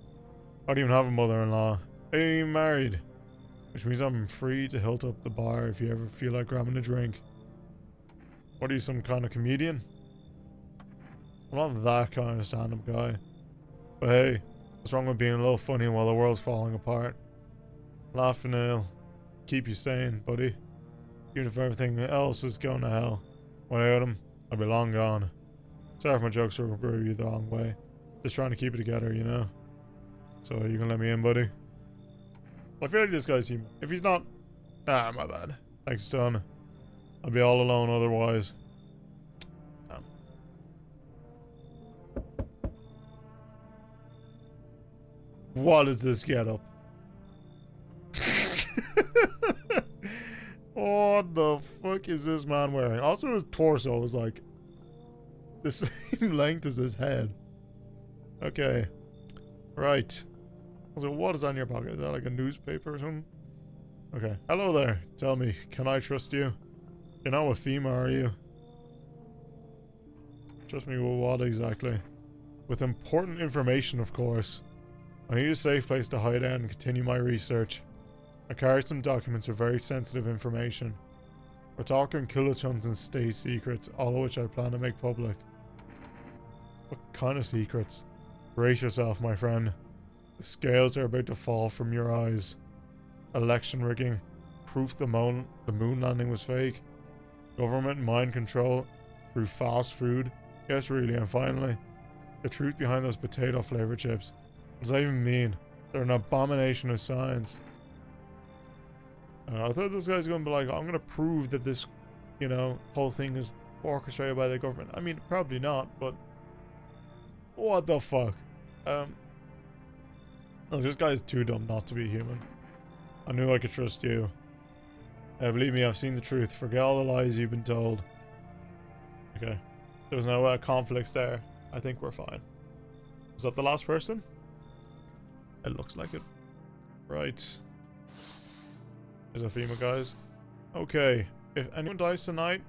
don't even have a mother-in-law. I ain't even married. Which means I'm free to hilt up the bar if you ever feel like grabbing a drink. What are you, some kind of comedian? I'm not that kind of stand-up guy. But hey, what's wrong with being a little funny while the world's falling apart? Laughing will keep you sane, buddy. Even if everything else is going to hell. Without him, I'd be long gone. Sorry if my jokes will rub you the wrong way. Just trying to keep it together, you know? So you can let me in, buddy? I feel like this guy's human. If he's not... Ah, my bad. Thanks, Don. I'll be all alone otherwise. Damn. What is this getup? What the fuck is this man wearing? Also, his torso is like the same length as his head. Okay. Right. So what is on your pocket? Is that like a newspaper or something? Okay. Hello there. Tell me, can I trust you? You're not with FEMA, are you? Trust me with what exactly? With important information, of course. I need a safe place to hide out and continue my research. I carry some documents with very sensitive information. We're talking kilotons and state secrets, all of which I plan to make public. What kind of secrets? Brace yourself, my friend. The scales are about to fall from your eyes. Election rigging, proof the moon landing was fake, government mind control through fast food. Yes, really, and finally, the truth behind those potato flavored chips. What does that even mean? They're an abomination of science. I thought this guy's gonna be like, I'm gonna prove that this, you know, whole thing is orchestrated by the government. I mean, probably not, but what the fuck? Look, this guy is too dumb not to be human. I knew I could trust you. Believe me, I've seen the truth. Forget all the lies you've been told. Okay. There's no conflicts there. I think we're fine. Is that the last person? It looks like it. Right. There's a FEMA, guys. Okay. If anyone dies tonight,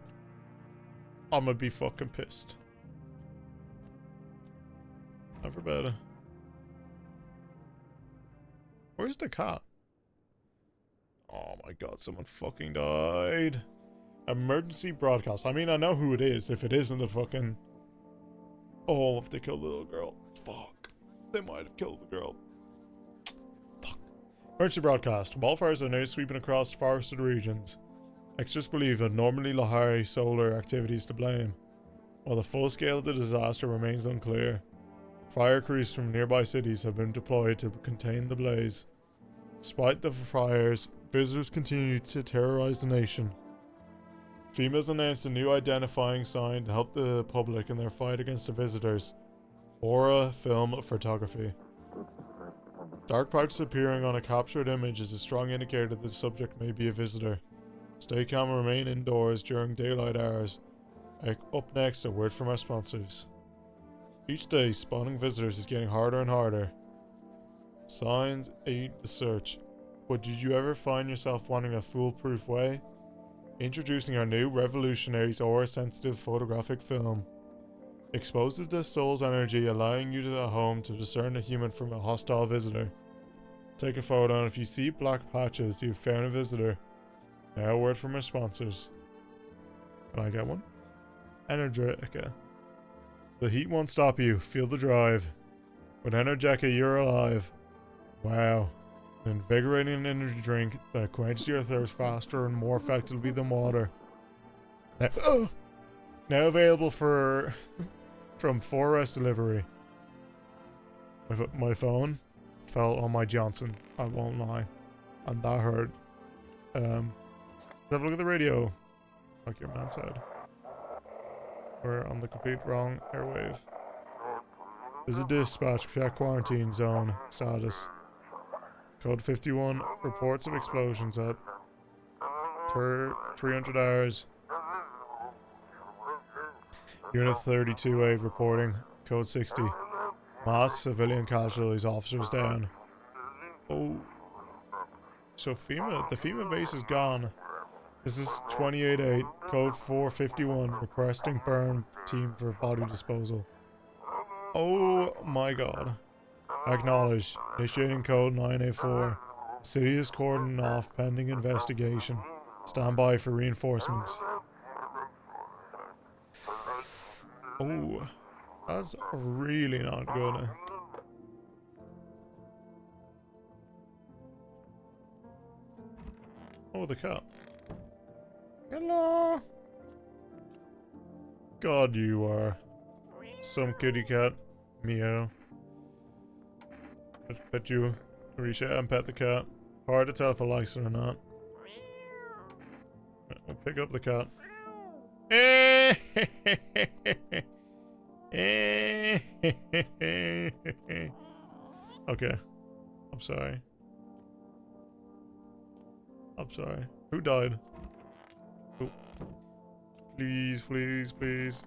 I'm gonna be fucking pissed. Time for bed. Where's the cat? Oh my god, someone fucking died. Emergency broadcast. I mean, I know who it is if it isn't the fucking... Oh, if they killed the little girl. Fuck. They might have killed the girl. Fuck. Emergency broadcast. Wildfires are now sweeping across forested regions. Experts believe that normally high solar activity is to blame, while the full scale of the disaster remains unclear. Fire crews from nearby cities have been deployed to contain the blaze. Despite the fires, visitors continue to terrorize the nation. FEMA's announced a new identifying sign to help the public in their fight against the visitors. Aura Film Photography. Dark patches appearing on a captured image is a strong indicator that the subject may be a visitor. Stay calm and remain indoors during daylight hours. Up next, a word from our sponsors. Each day, spawning visitors is getting harder and harder. Signs aid the search. But did you ever find yourself wanting a foolproof way? Introducing our new revolutionary aura-sensitive photographic film. Exposes the soul's energy, allowing you at home to discern a human from a hostile visitor. Take a photo, and if you see black patches, you've found a visitor. Now a word from our sponsors. Can I get one? Energetica. The heat won't stop you. Feel the drive. With Energetica, you're alive. Wow. An invigorating energy drink that quenches your thirst faster and more effectively than water. Now available for from 4S delivery. My phone fell on my Johnson. I won't lie. And that hurt. Let's have a look at the radio. Like your man said. We're on the complete wrong airwave. This is dispatch. Check quarantine zone status. Code 51. Reports of explosions at 300 hours. Unit 32A reporting. Code 60. Mass civilian casualties. Officers down. Oh. So the FEMA base is gone. This is 28-8, code 451, requesting burn team for body disposal. Oh my god. Acknowledge. Initiating code 984. City is cordoning off pending investigation. Stand by for reinforcements. Oh, that's really not good. Oh, the cat. Hello. God, you are some kitty cat. Meow. Let's pet you. Reach out and pet the cat. Hard to tell if it likes it or not. We'll pick up the cat. Okay. I'm sorry. I'm sorry. Who died? Oh. Please, please, please.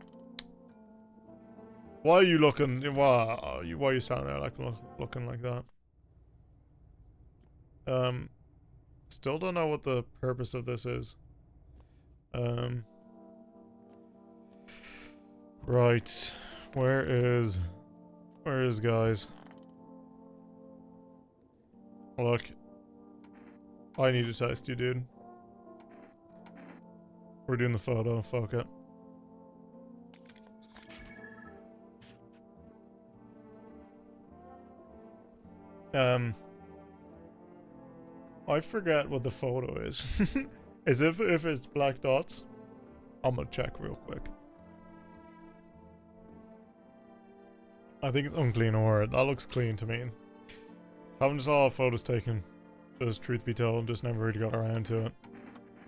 Why are you looking? Why are you standing there like looking like that? Still don't know what the purpose of this is. Right. Where is guys? Look. I need to test you, dude. We're doing the photo, fuck it. I forget what the photo is. Is if it's black dots? I'm gonna check real quick. I think it's unclean or that looks clean to me. Haven't saw photos taken. Just truth be told, just never really got around to it.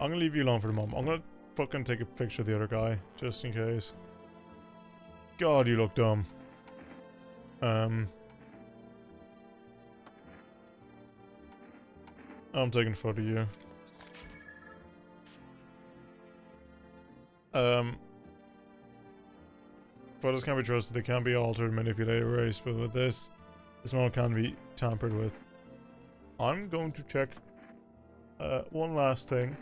I'm gonna leave you alone for the moment. I'm gonna fucking take a picture of the other guy, just in case. God, you look dumb. I'm taking a photo of you. Photos can't be trusted, they can't be altered, manipulated, erased, but with this one can be tampered with. I'm going to check one last thing.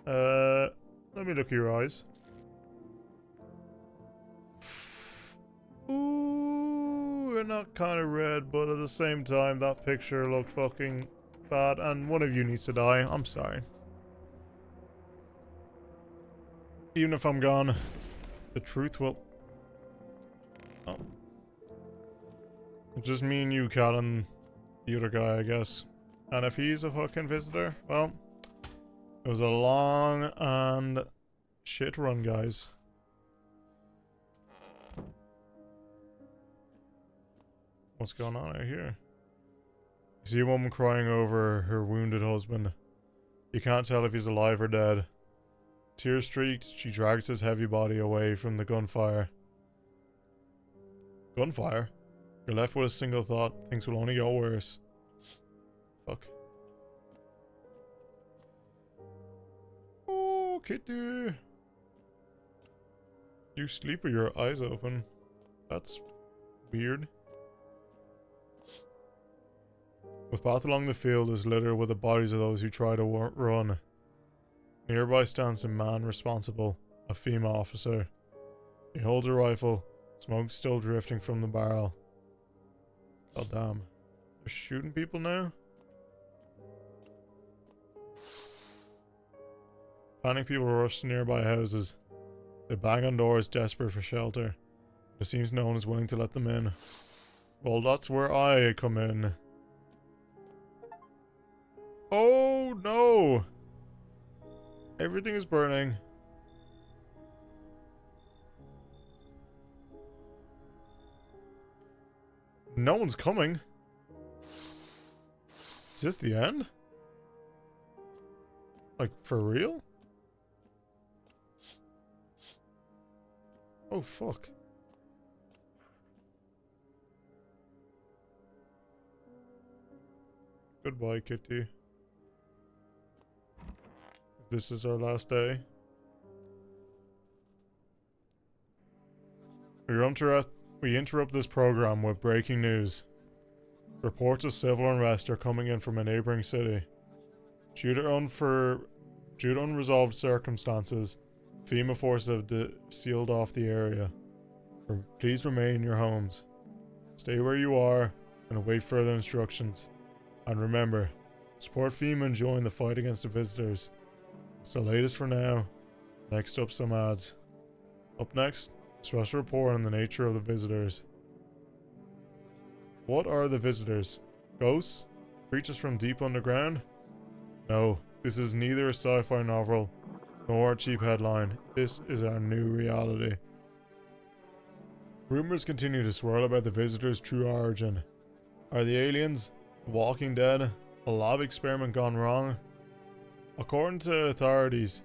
Let me look at your eyes. Ooh, you're not kind of red, but at the same time, that picture looked fucking bad, and one of you needs to die. I'm sorry. Even if I'm gone, the truth will... Oh. It's just me and you, Cat, and the other guy, I guess. And if he's a fucking visitor, well, it was a long and shit run, guys. What's going on out here? You see a woman crying over her wounded husband. You can't tell if he's alive or dead. Tear streaked, she drags his heavy body away from the gunfire. Gunfire? You're left with a single thought. Things will only get worse. Fuck. Oh, kitty. You sleep with your eyes open. That's weird. The path along the field is littered with the bodies of those who try to run. Nearby stands a man responsible, a female officer. He holds a rifle, smoke still drifting from the barrel. God damn. They're shooting people now? Panicked people rush to nearby houses. They bang on doors, desperate for shelter. It seems no one is willing to let them in. Well, that's where I come in. Oh no! Everything is burning. No one's coming. Is this the end? Like, for real? Oh, fuck. Goodbye, kitty. This is our last day. We interrupt this program with breaking news. Reports of civil unrest are coming in from a neighboring city. Due to unresolved circumstances, FEMA forces have sealed off the area. Please remain in your homes. Stay where you are and await further instructions. And remember, support FEMA and join the fight against the visitors. It's the latest for now. Next up, some ads. Up next, special report on the nature of the visitors. What are the visitors? Ghosts? Creatures from deep underground? No, this is neither a sci-fi novel nor a cheap headline. This is our new reality. Rumors continue to swirl about the visitors' true origin. Are the aliens? The Walking Dead? A lab experiment gone wrong? According to authorities,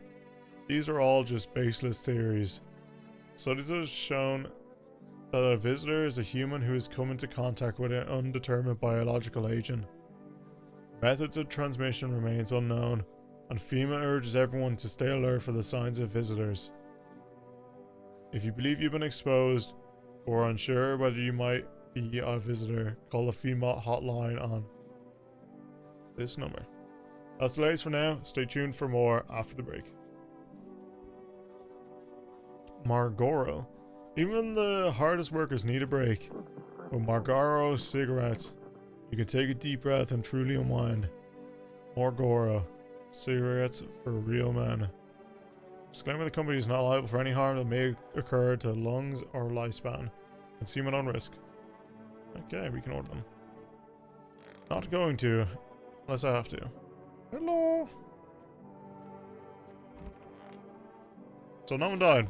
these are all just baseless theories. Studies have shown that a visitor is a human who has come into contact with an undetermined biological agent. Methods of transmission remains unknown, and FEMA urges everyone to stay alert for the signs of visitors. If you believe you've been exposed, or unsure whether you might be a visitor, call the female hotline on this number. That's the latest for now. Stay tuned for more after the break. Margoro. Even the hardest workers need a break. With Margoro cigarettes, you can take a deep breath and truly unwind. Margoro. Cigarettes for real men. Disclaimer: the company is not liable for any harm that may occur to lungs or lifespan. Consume at own risk. Okay, we can order them. Not going to, unless I have to. Hello. So no one died.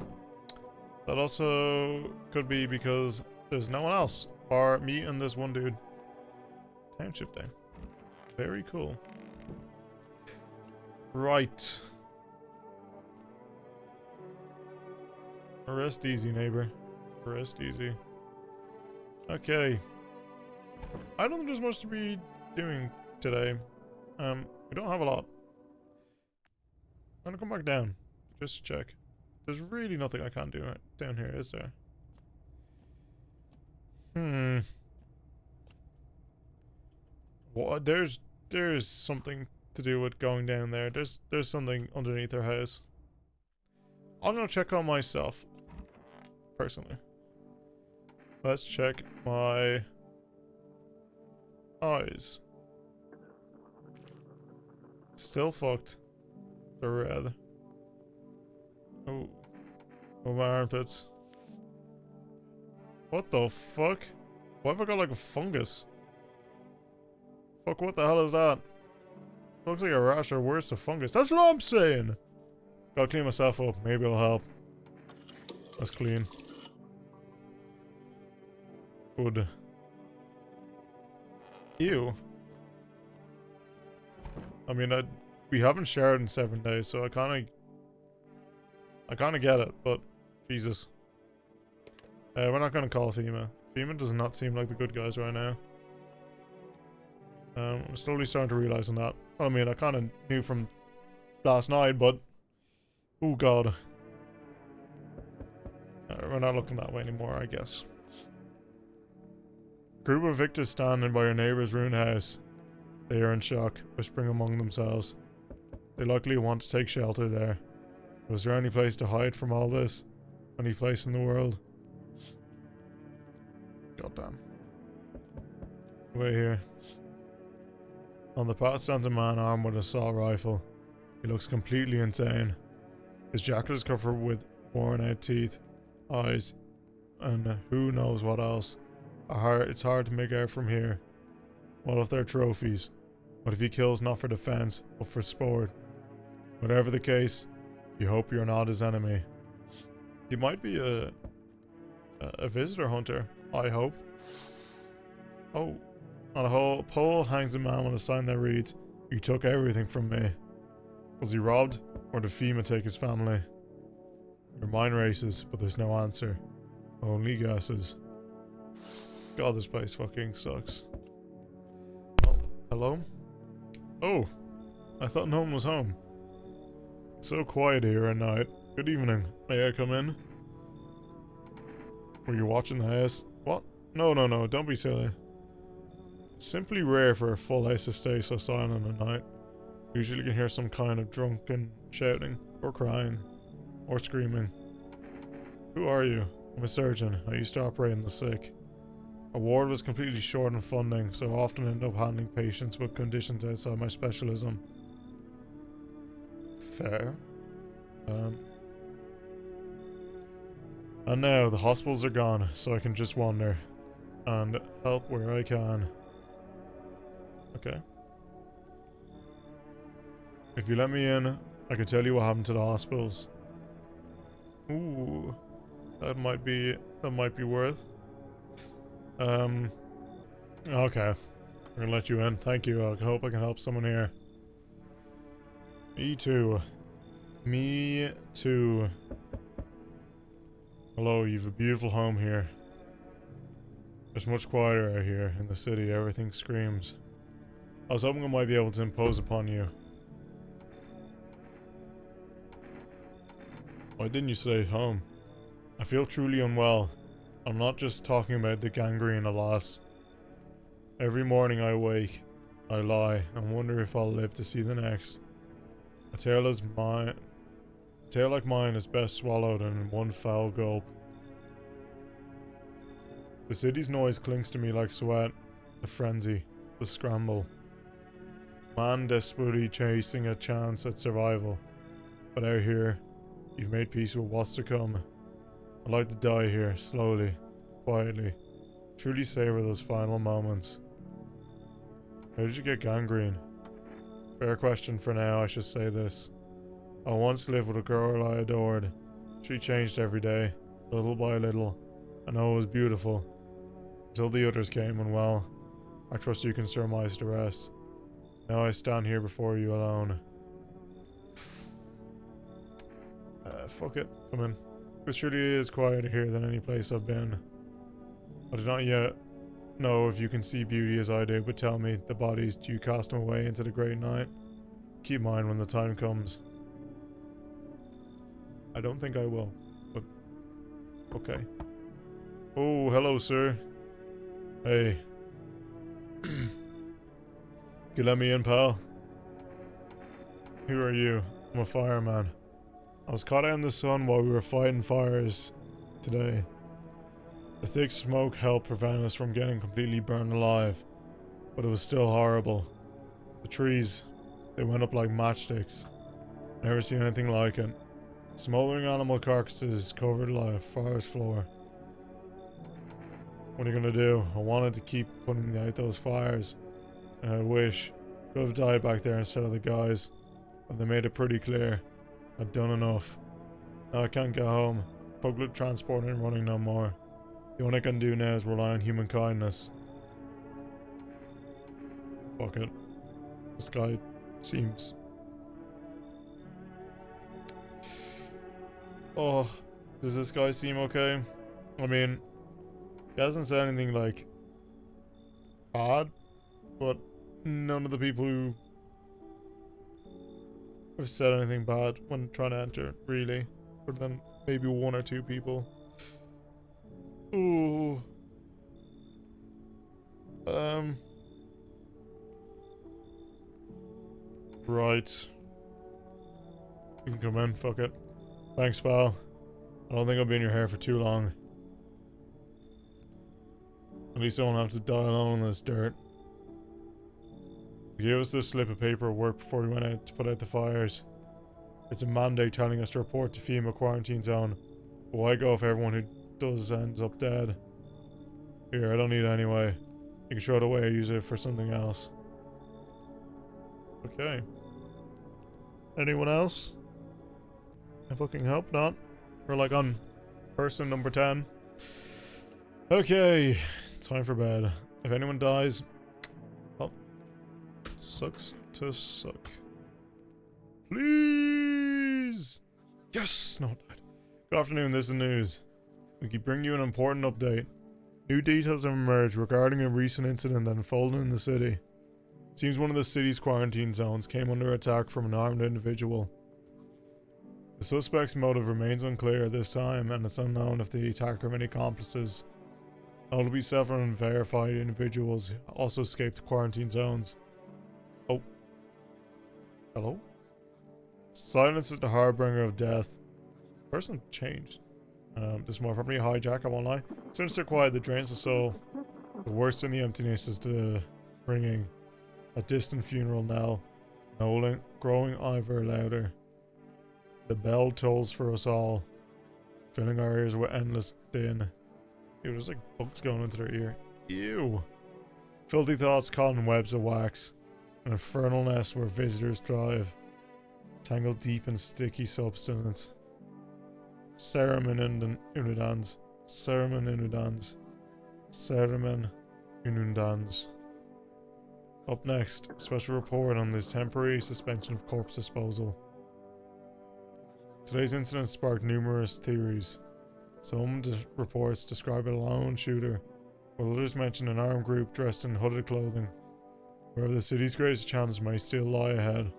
That also could be because there's no one else, or me and this one dude. Township Day. Very cool. Right. Rest easy, neighbor. Rest easy. Okay. I don't think there's much to be doing today. We don't have a lot. I'm gonna come back down. Just to check. There's really nothing I can't do down here, is there? What? There's something to do with going down there. There's something underneath our house. I'm gonna check on myself. Personally. Let's check my eyes. Still fucked. They're red. Oh. Oh, my armpits. What the fuck? Why have I got like a fungus? Fuck, what the hell is that? Looks like a rash or worse, a fungus. That's what I'm saying! Gotta clean myself up. Maybe it'll help. That's clean. Good. Ew. I mean, we haven't shared in 7 days, so I kinda get it, but Jesus. We're not gonna call FEMA. FEMA does not seem like the good guys right now. I'm slowly starting to realize on that. I mean, I kinda knew from last night, but oh god. We're not looking that way anymore, I guess. Group of victors standing by your neighbor's ruined house. They are in shock, whispering among themselves. They likely want to take shelter there. Was there any place to hide from all this? Any place in the world? Goddamn. Wait here. On the path stands a man armed with an assault rifle. He looks completely insane. His jacket is covered with worn out teeth, eyes, and who knows what else. It's hard to make out from here. What if they're trophies? What if he kills not for defense, but for sport? Whatever the case, you hope you're not his enemy. He might be a visitor hunter, I hope. Oh, on a whole pole hangs a man with a sign that reads, "You took everything from me." Was he robbed, or did FEMA take his family? Your mind races, but there's no answer. Only guesses. God, this place fucking sucks. Oh, hello? Oh, I thought no one was home. It's so quiet here at night. Good evening. May I come in? Were you watching the house? What? No, don't be silly. It's simply rare for a full house to stay so silent at night. Usually you can hear some kind of drunken shouting, or crying, or screaming. Who are you? I'm a surgeon. I used to operate on the sick. A ward was completely short on funding, so I often end up handling patients with conditions outside my specialism. Fair. And now the hospitals are gone, so I can just wander and help where I can. Okay. If you let me in, I can tell you what happened to the hospitals. Ooh, that might be worth. Okay. I'm gonna let you in. Thank you. I hope I can help someone here. Me too. Me too. Hello, you've a beautiful home here. It's much quieter out here in the city. Everything screams. I was hoping I might be able to impose upon you. Why didn't you stay at home? I feel truly unwell. I'm not just talking about the gangrene, alas. Every morning I wake, I lie, and wonder if I'll live to see the next. A tale like mine is best swallowed in one foul gulp. The city's noise clings to me like sweat, the frenzy, the scramble. Man desperately chasing a chance at survival. But out here, you've made peace with what's to come. I'd like to die here, slowly, quietly. Truly savor those final moments. How did you get gangrene? Fair question for now, I should say this. I once lived with a girl I adored. She changed every day, little by little. I know it was beautiful. Until the others came, and well, I trust you can surmise the rest. Now I stand here before you alone. Fuck it, come in. This surely is quieter here than any place I've been. I do not yet know if you can see beauty as I do, but tell me, the bodies, do you cast them away into the great night? Keep mine when the time comes. I don't think I will, but okay. Oh, hello, sir. Hey. You let me in, pal? Who are you? I'm a fireman. I was caught out in the sun while we were fighting fires today. The thick smoke helped prevent us from getting completely burned alive, but it was still horrible. The trees, they went up like matchsticks. Never seen anything like it. Smoldering animal carcasses covered like a forest floor. What are you gonna do? I wanted to keep putting out those fires, and I wish I could have died back there instead of the guys, but they made it pretty clear I'd done enough. Now I can't get home. Public transport ain't running no more. The only I can do now is rely on human kindness. Fuck it. This guy seems... Oh, does this guy seem okay? I mean, he hasn't said anything like bad, but none of the people who have said anything bad when trying to enter, really. Other than maybe one or two people. Ooh. Right. You can come in, fuck it. Thanks, pal. I don't think I'll be in your hair for too long. At least I won't have to die alone in this dirt. They gave us this slip of paperwork before we went out to put out the fires. It's a mandate telling us to report to FEMA quarantine zone. But why go if everyone who does ends up dead? Here, I don't need it anyway. You can throw it away or use it for something else. Okay. Anyone else? I fucking hope not. We're like on person number 10. Okay. Time for bed. If anyone dies... Oh. Sucks to suck. Please! Yes! Not died. Good afternoon, this is news. We can bring you an important update. New details have emerged regarding a recent incident that unfolded in the city. It seems one of the city's quarantine zones came under attack from an armed individual. The suspect's motive remains unclear at this time, and it's unknown if the attacker have any accomplices. Notably, several unverified individuals also escaped the quarantine zones. Oh. Hello? Silence is the harbinger of death. Person changed. This more probably a hijack, I won't lie. Sinister quiet that drains the soul. The worst in the emptiness is the ringing. A distant funeral knell. Knolling, growing ever louder. The bell tolls for us all, filling our ears with endless din. Ew, there's like bugs going into their ear. Ew. Filthy thoughts caught in webs of wax. An infernal nest where visitors thrive. Tangled deep in sticky substance. Ceremen inundans. Ceremen inundans. Ceremen inundans. Up next, a special report on this temporary suspension of corpse disposal. Today's incident sparked numerous theories. Some reports describe a lone shooter, while others mention an armed group dressed in hooded clothing. However, the city's greatest challenge may still lie ahead.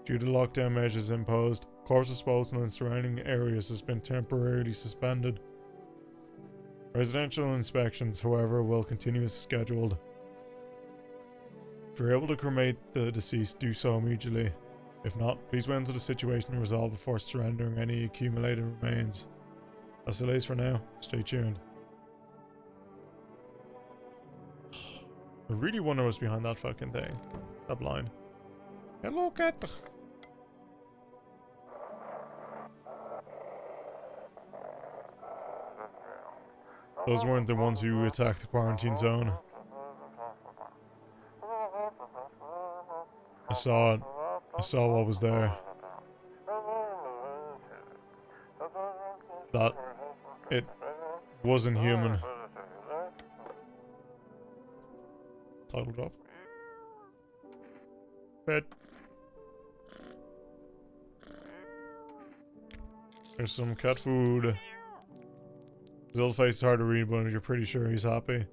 Due to lockdown measures imposed, corpse disposal in surrounding areas has been temporarily suspended. Residential inspections, however, will continue as scheduled. If you're able to cremate the deceased, do so immediately. If not, please wait until the situation is resolved before surrendering any accumulated remains. That's the latest for now. Stay tuned. I really wonder what's behind that fucking thing. That blind. Hello, cat. Those weren't the ones who attacked the quarantine zone. I saw it. I saw what was there. That it wasn't human. Title drop. Pet. There's some cat food. His old face is hard to read, but you're pretty sure he's happy. You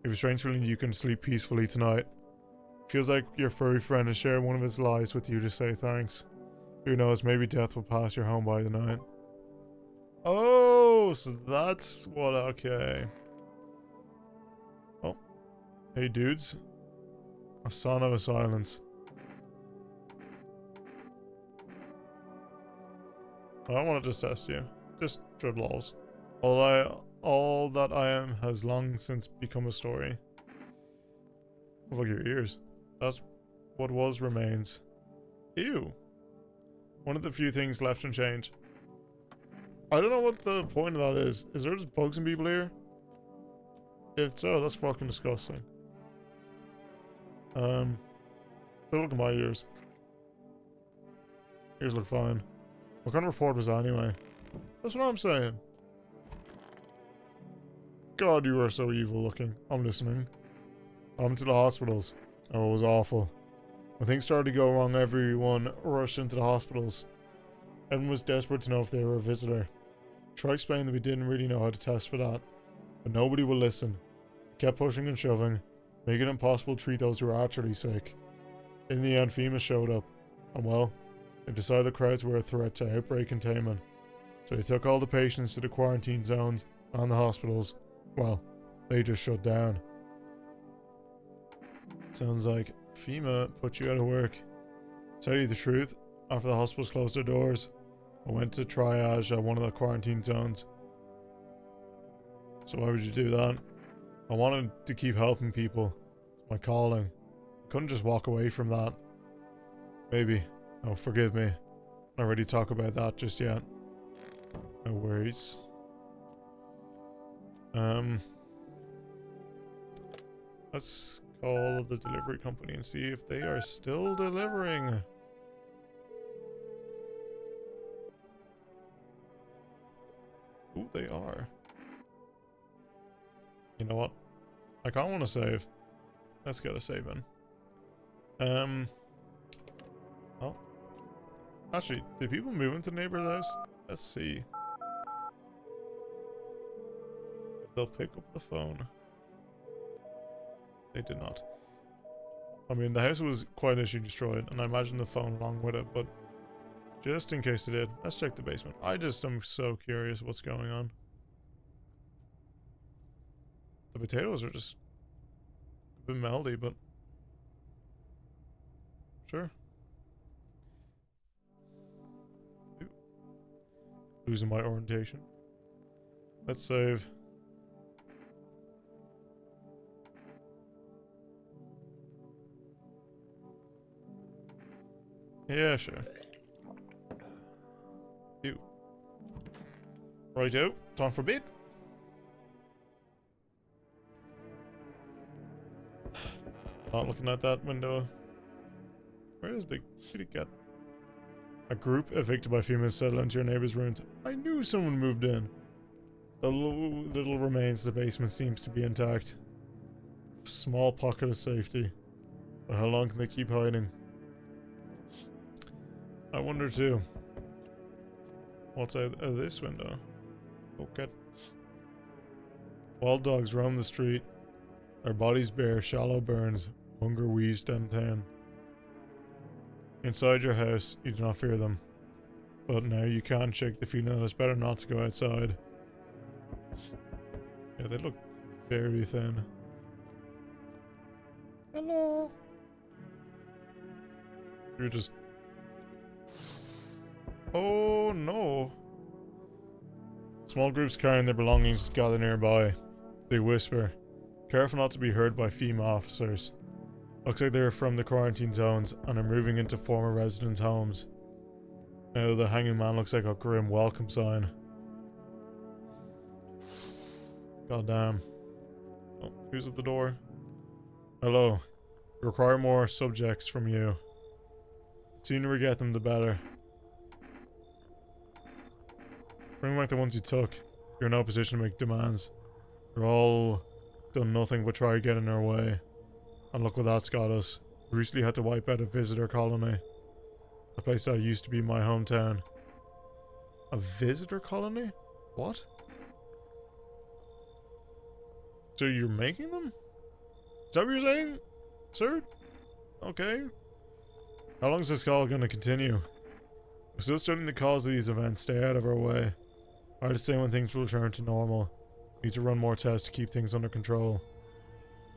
have a strange feeling you can sleep peacefully tonight. Feels like your furry friend has shared one of his lies with you to say thanks. Who knows, maybe death will pass your home by the night. Oh, so that's what, okay. Oh. Hey dudes. A son of a silence. I don't want to just test you. Just for lols. All that I am has long since become a story. Oh, look at your ears. That's what was remains. Ew. One of the few things left unchanged. I don't know what the point of that is. Is there just bugs and people here? If so, that's fucking disgusting. Look at my ears. Ears look fine. What kind of report was that anyway? That's what I'm saying. God, you are so evil looking. I'm listening. I'm to the hospitals. Oh, it was awful. When things started to go wrong, everyone rushed into the hospitals. Everyone was desperate to know if they were a visitor. Try explaining that we didn't really know how to test for that, but nobody would listen. They kept pushing and shoving, making it impossible to treat those who were actually sick. In the end, FEMA showed up, and well, they decided the crowds were a threat to outbreak containment. So they took all the patients to the quarantine zones and the hospitals. Well, they just shut down. Sounds like FEMA put you out of work. To tell you the truth, after the hospitals closed their doors, I went to triage at one of the quarantine zones. So why would you do that? I wanted to keep helping people. It's my calling. I couldn't just walk away from that. Maybe. Oh, forgive me. Not ready to talk about that just yet. No worries. Let's call the delivery company and see if they are still delivering. Ooh, they are. You know what? I can't want to save. Let's get a save in. Oh. Actually, did people move into the neighbor's house? Let's see. If they'll pick up the phone. They did not. I mean, the house was quite initially destroyed, and I imagine the phone along with it, but just in case they did, let's check the basement. I just am so curious what's going on. The potatoes are just a bit melty, but sure. Ooh. Losing my orientation. Let's save. Yeah, sure. Ew. Righto, time for bed. Not looking at that window. Where is the kitty cat? A group evicted by FEMA settled into your neighbor's ruins. I knew someone moved in. The little remains of the basement seems to be intact. Small pocket of safety. But how long can they keep hiding? I wonder too. What's out of this window? Okay. Wild dogs roam the street. Their bodies bear shallow burns. Hunger weaves them down. Inside your house, you do not fear them. But now you can't shake the feeling that it's better not to go outside. Yeah, they look very thin. Hello. You're just... Oh no. Small groups carrying their belongings gather nearby. They whisper, careful not to be heard by female officers. Looks like they're from the quarantine zones and are moving into former residents' homes. Now the hanging man looks like a grim welcome sign. God damn. Oh, who's at the door? Hello. We require more subjects from you. The sooner we get them, the better. Bring back the ones you took. You're in no position to make demands. You're all done nothing but try to get in our way. And look what that's got us. We recently had to wipe out a visitor colony. A place that used to be my hometown. A visitor colony? What? So you're making them? Is that what you're saying, sir? Okay. How long is this call going to continue? We're still studying the cause of these events. Stay out of our way. Hard to say when things will return to normal. Need to run more tests to keep things under control.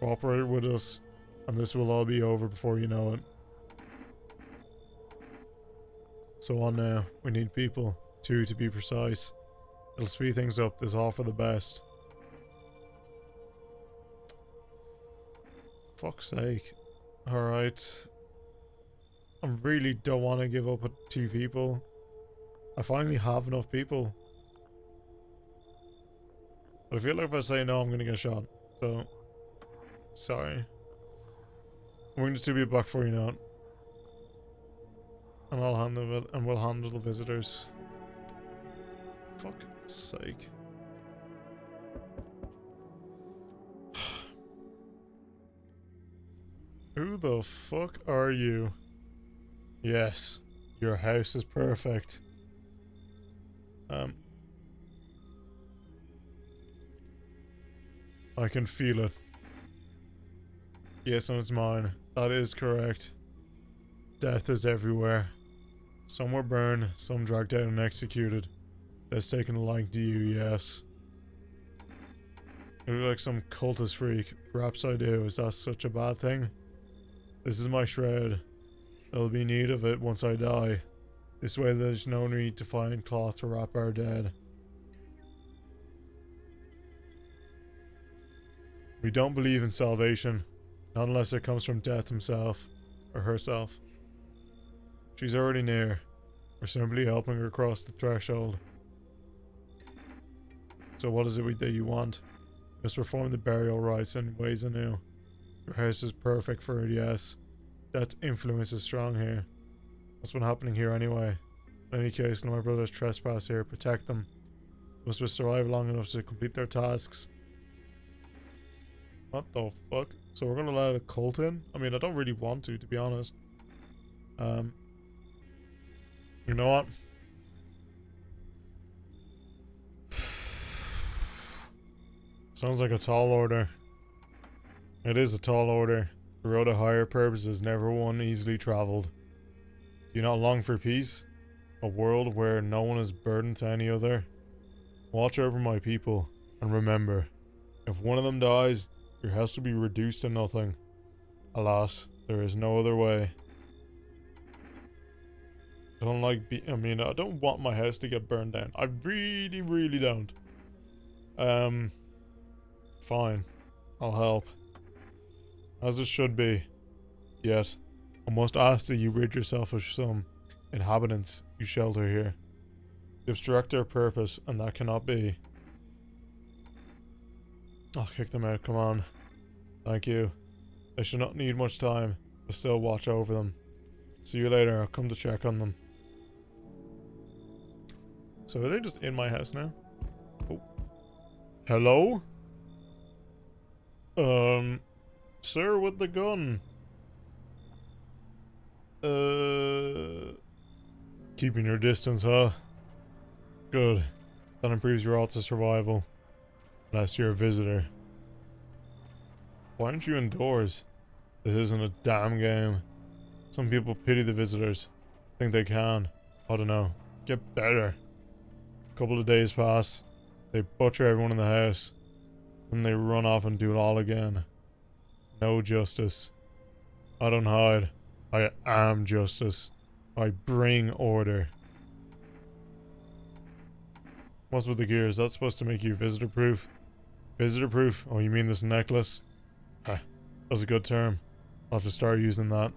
Cooperate with us, and this will all be over before you know it. So on now. We need people. 2 to be precise. It'll speed things up. This all for the best. Fuck's sake. Alright. I really don't want to give up with 2 people. I finally have enough people. But I feel like if I say no, I'm gonna get shot. So, sorry. I'm going to still be back for you now. And I'll handle it, and we'll handle the visitors. Fuck's sake. Who the fuck are you? Yes, your house is perfect. I can feel it. Yes, and it's mine. That is correct. Death is everywhere. Some were burned, some dragged out and executed. That's taken a liking to you, yes. You look like some cultist freak. Perhaps I do. Is that such a bad thing? This is my shroud. There'll be need of it once I die. This way there's no need to find cloth to wrap our dead. We don't believe in salvation. Not unless it comes from death himself. Or herself. She's already near. We're simply helping her cross the threshold. So what is it that you want? You must perform the burial rites in ways anew. Your house is perfect for it, yes. That influence is strong here. What's been happening here anyway? In any case, no my brothers trespass here. Protect them. Must we survive long enough to complete their tasks. What the fuck? So we're gonna let a cult in? I mean, I don't really want to be honest. You know what? Sounds like a tall order. It is a tall order. The road to higher purpose is never one easily traveled. Do you not long for peace? A world where no one is burdened to any other? Watch over my people, and remember, if one of them dies, your house will be reduced to nothing. Alas, there is no other way. I don't like I don't want my house to get burned down. I really, really don't. Fine. I'll help. As it should be. Yet, I must ask that you rid yourself of some inhabitants you shelter here. You obstruct their purpose, and that cannot be. I'll kick them out, come on. Thank you. They should not need much time, but still watch over them. See you later, I'll come to check on them. So are they just in my house now? Oh. Hello? Sir with the gun. Keeping your distance, huh? Good. That improves your odds of survival. Unless you're a visitor. Why aren't you indoors? This isn't a damn game. Some people pity the visitors. Think they can. I don't know. Get better. A couple of days pass. They butcher everyone in the house. And they run off and do it all again. No justice. I don't hide. I am justice. I bring order. What's with the gears? That's supposed to make you visitor proof. Visitor proof? Oh, you mean this necklace? Ah, that's a good term. I'll have to start using that.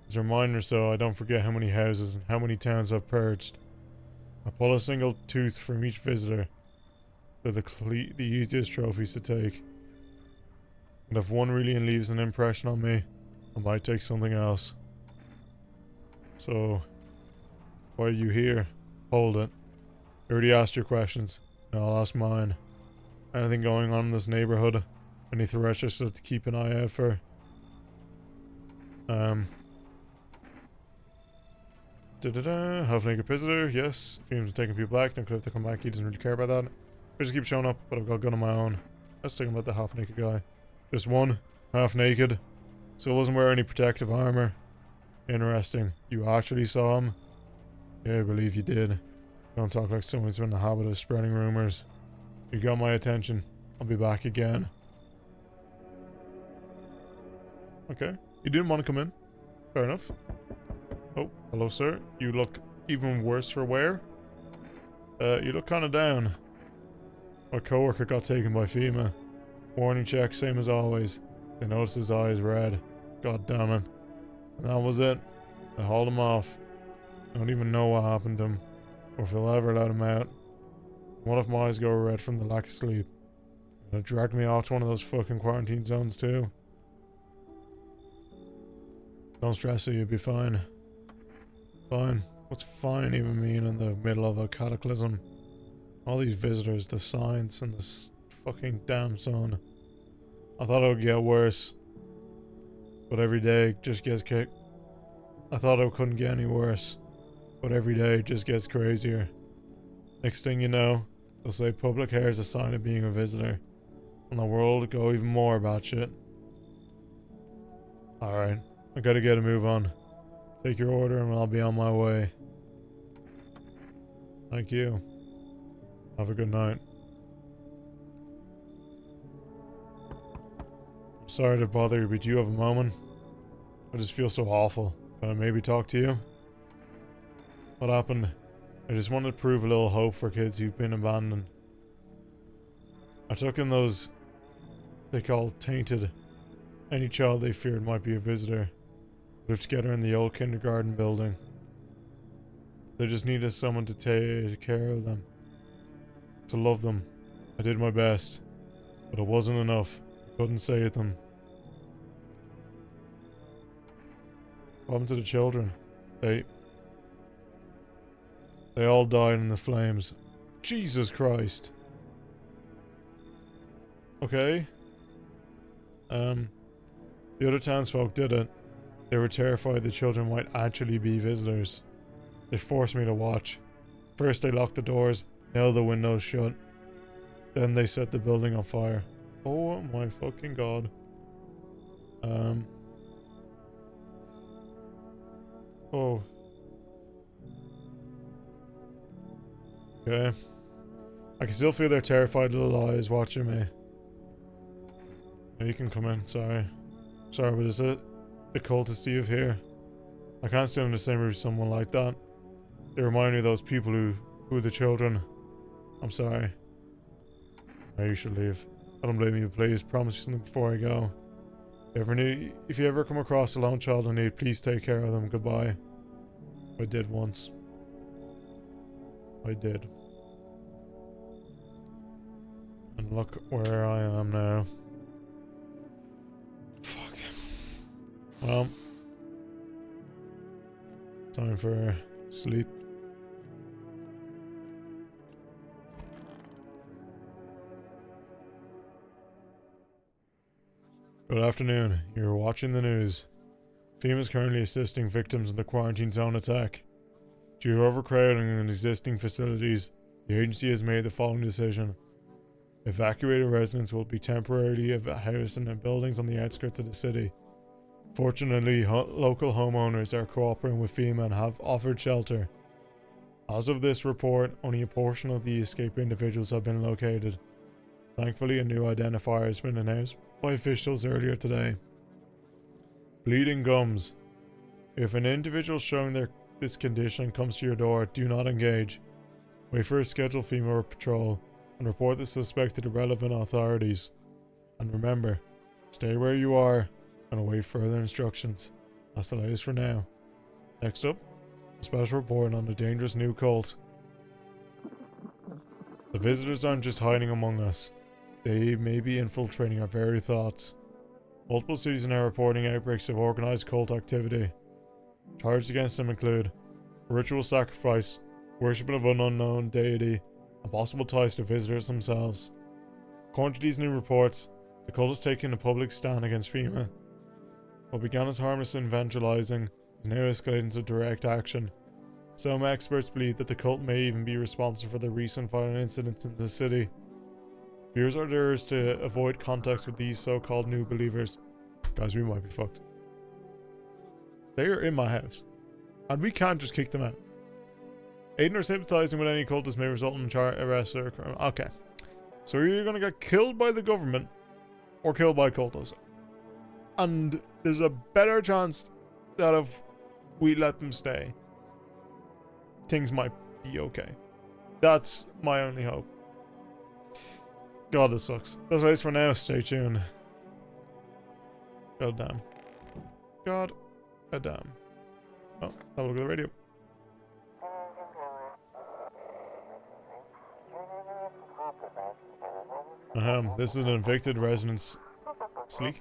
As a reminder so I don't forget how many houses and how many towns I've purged. I pull a single tooth from each visitor. They're the easiest trophies to take. And if one really leaves an impression on me, I might take something else. So, why are you here? Hold it. You already asked your questions. Now I'll ask mine. Anything going on in this neighborhood? Any threats I should have to keep an eye out for? Half-naked visitor, yes. Fumes are taking people back. Don't care if they come back, he doesn't really care about that. I just keep showing up, but I've got a gun of my own. Let's talk about the half-naked guy. Just one, half-naked. So wasn't wearing any protective armor. Interesting. You actually saw him? Yeah, I believe you did. Don't talk like someone's in the habit of spreading rumors. You got my attention. I'll be back again. Okay. You didn't want to come in. Fair enough. Oh, hello sir. You look even worse for wear. You look kind of down. My coworker got taken by FEMA. Warning check, same as always. They noticed his eyes red. God damn it. And that was it. They hauled him off. I don't even know what happened to him. Or if they'll ever let him out. What if my eyes go red from the lack of sleep? They'll drag me off to one of those fucking quarantine zones too. Don't stress it, you'll be fine. Fine. What's fine even mean in the middle of a cataclysm? All these visitors, the signs, and this fucking damn sun. I thought it would get worse. But every day it just gets kicked. I thought it couldn't get any worse. But every day it just gets crazier. Next thing you know, they'll say public hair is a sign of being a visitor. And the world will go even more batshit. Alright, I gotta get a move on. Take your order and I'll be on my way. Thank you. Have a good night. I'm sorry to bother you, but do you have a moment? I just feel so awful. Can I maybe talk to you? What happened? I just wanted to prove a little hope for kids who've been abandoned. I took in those they call tainted. Any child they feared might be a visitor. Lived together in the old kindergarten building. They just needed someone to take care of them. To love them. I did my best. But it wasn't enough. I couldn't save them. What happened to the children? They all died in the flames. Jesus Christ. Okay. The other townsfolk did it. They were terrified the children might actually be visitors. They forced me to watch. First they locked the doors, nailed the windows shut. Then they set the building on fire. Oh my fucking god. Oh. Okay. I can still feel their terrified little eyes watching me. Yeah, you can come in, sorry. Sorry, but is it the cultist you have here? I can't stand in the same room with someone like that. They remind me of those people who are the children. I'm sorry. No, you should leave. I don't blame you, please. Promise you something before I go. If you ever come across a lone child in need, please take care of them. Goodbye. I did once. I did. And look where I am now. Fuck. Well. Time for sleep. Good afternoon. You're watching the news. FEMA is currently assisting victims in the quarantine zone attack. Due to overcrowding in existing facilities, the agency has made the following decision. Evacuated residents will be temporarily housed in buildings on the outskirts of the city. Fortunately, local homeowners are cooperating with FEMA and have offered shelter. As of this report, only a portion of the escaped individuals have been located. Thankfully, a new identifier has been announced by officials earlier today. Bleeding gums. If an individual showing this condition comes to your door, do not engage. Wait for a scheduled female patrol and report the suspect to the relevant authorities. And remember, stay where you are and await further instructions. That's the latest for now. Next up, a special report on a dangerous new cult. The visitors aren't just hiding among us. They may be infiltrating our very thoughts. Multiple cities are now reporting outbreaks of organized cult activity. Charges against them include ritual sacrifice, worship of an unknown deity, and possible ties to visitors themselves. According to these new reports, the cult is taking a public stand against FEMA. What began as harmless evangelizing is now escalating to direct action. Some experts believe that the cult may even be responsible for the recent violent incidents in the city. Viewers are urged to avoid contacts with these so-called new believers. Guys, we might be fucked. They are in my house, and we can't just kick them out. Aiding or sympathizing with any cultist may result in arrest or crime. Okay. So you're going to get killed by the government or killed by cultists. And there's a better chance that if we let them stay, things might be okay. That's my only hope. God, this sucks. That's what it is for now. Stay tuned. God damn. God damn. Oh, have a look at the radio. This is an evicted residence. Sleek.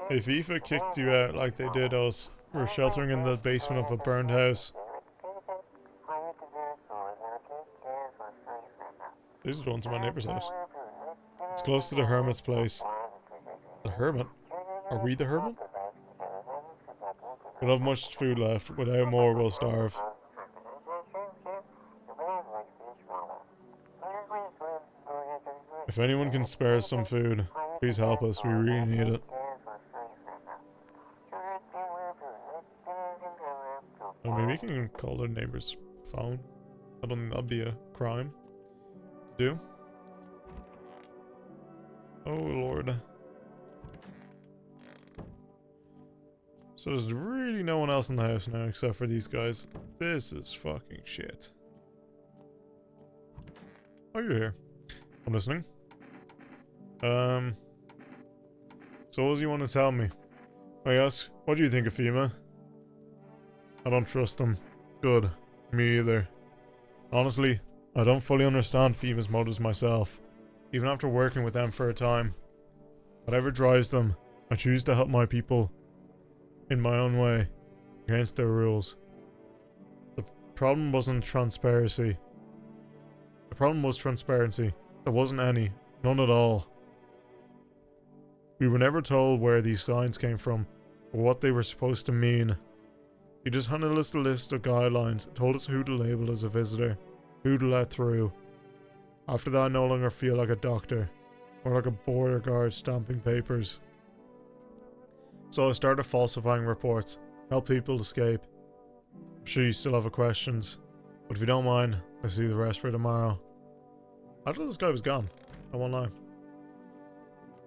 If FIFA kicked you out like they did us, we're sheltering in the basement of a burned house. These are the ones in my neighbor's house. It's close to the hermit's place. The hermit? Are we the hermit? We don't have much food left. Without more, we'll starve. If anyone can spare some food, please help us. We really need it. Oh, maybe we can call their neighbor's phone. I don't think that'd be a crime to do. Oh lord. So there's really no one else in the house now except for these guys. This is fucking shit. Oh, you're here. I'm listening. So what do you want to tell me? I ask, what do you think of FEMA? I don't trust them. Good. Me either. Honestly, I don't fully understand FEMA's motives myself, even after working with them for a time. Whatever drives them, I choose to help my people in my own way, against their rules. The problem wasn't transparency. The problem was transparency. There wasn't any. None at all. We were never told where these signs came from, or what they were supposed to mean. He just handed us a list of guidelines, told us who to label as a visitor, who to let through. After that, I no longer feel like a doctor, or like a border guard stamping papers. So I started falsifying reports, help people escape. I'm sure you still have questions, but if you don't mind, I'll see the rest for tomorrow. I thought this guy was gone. I won't lie.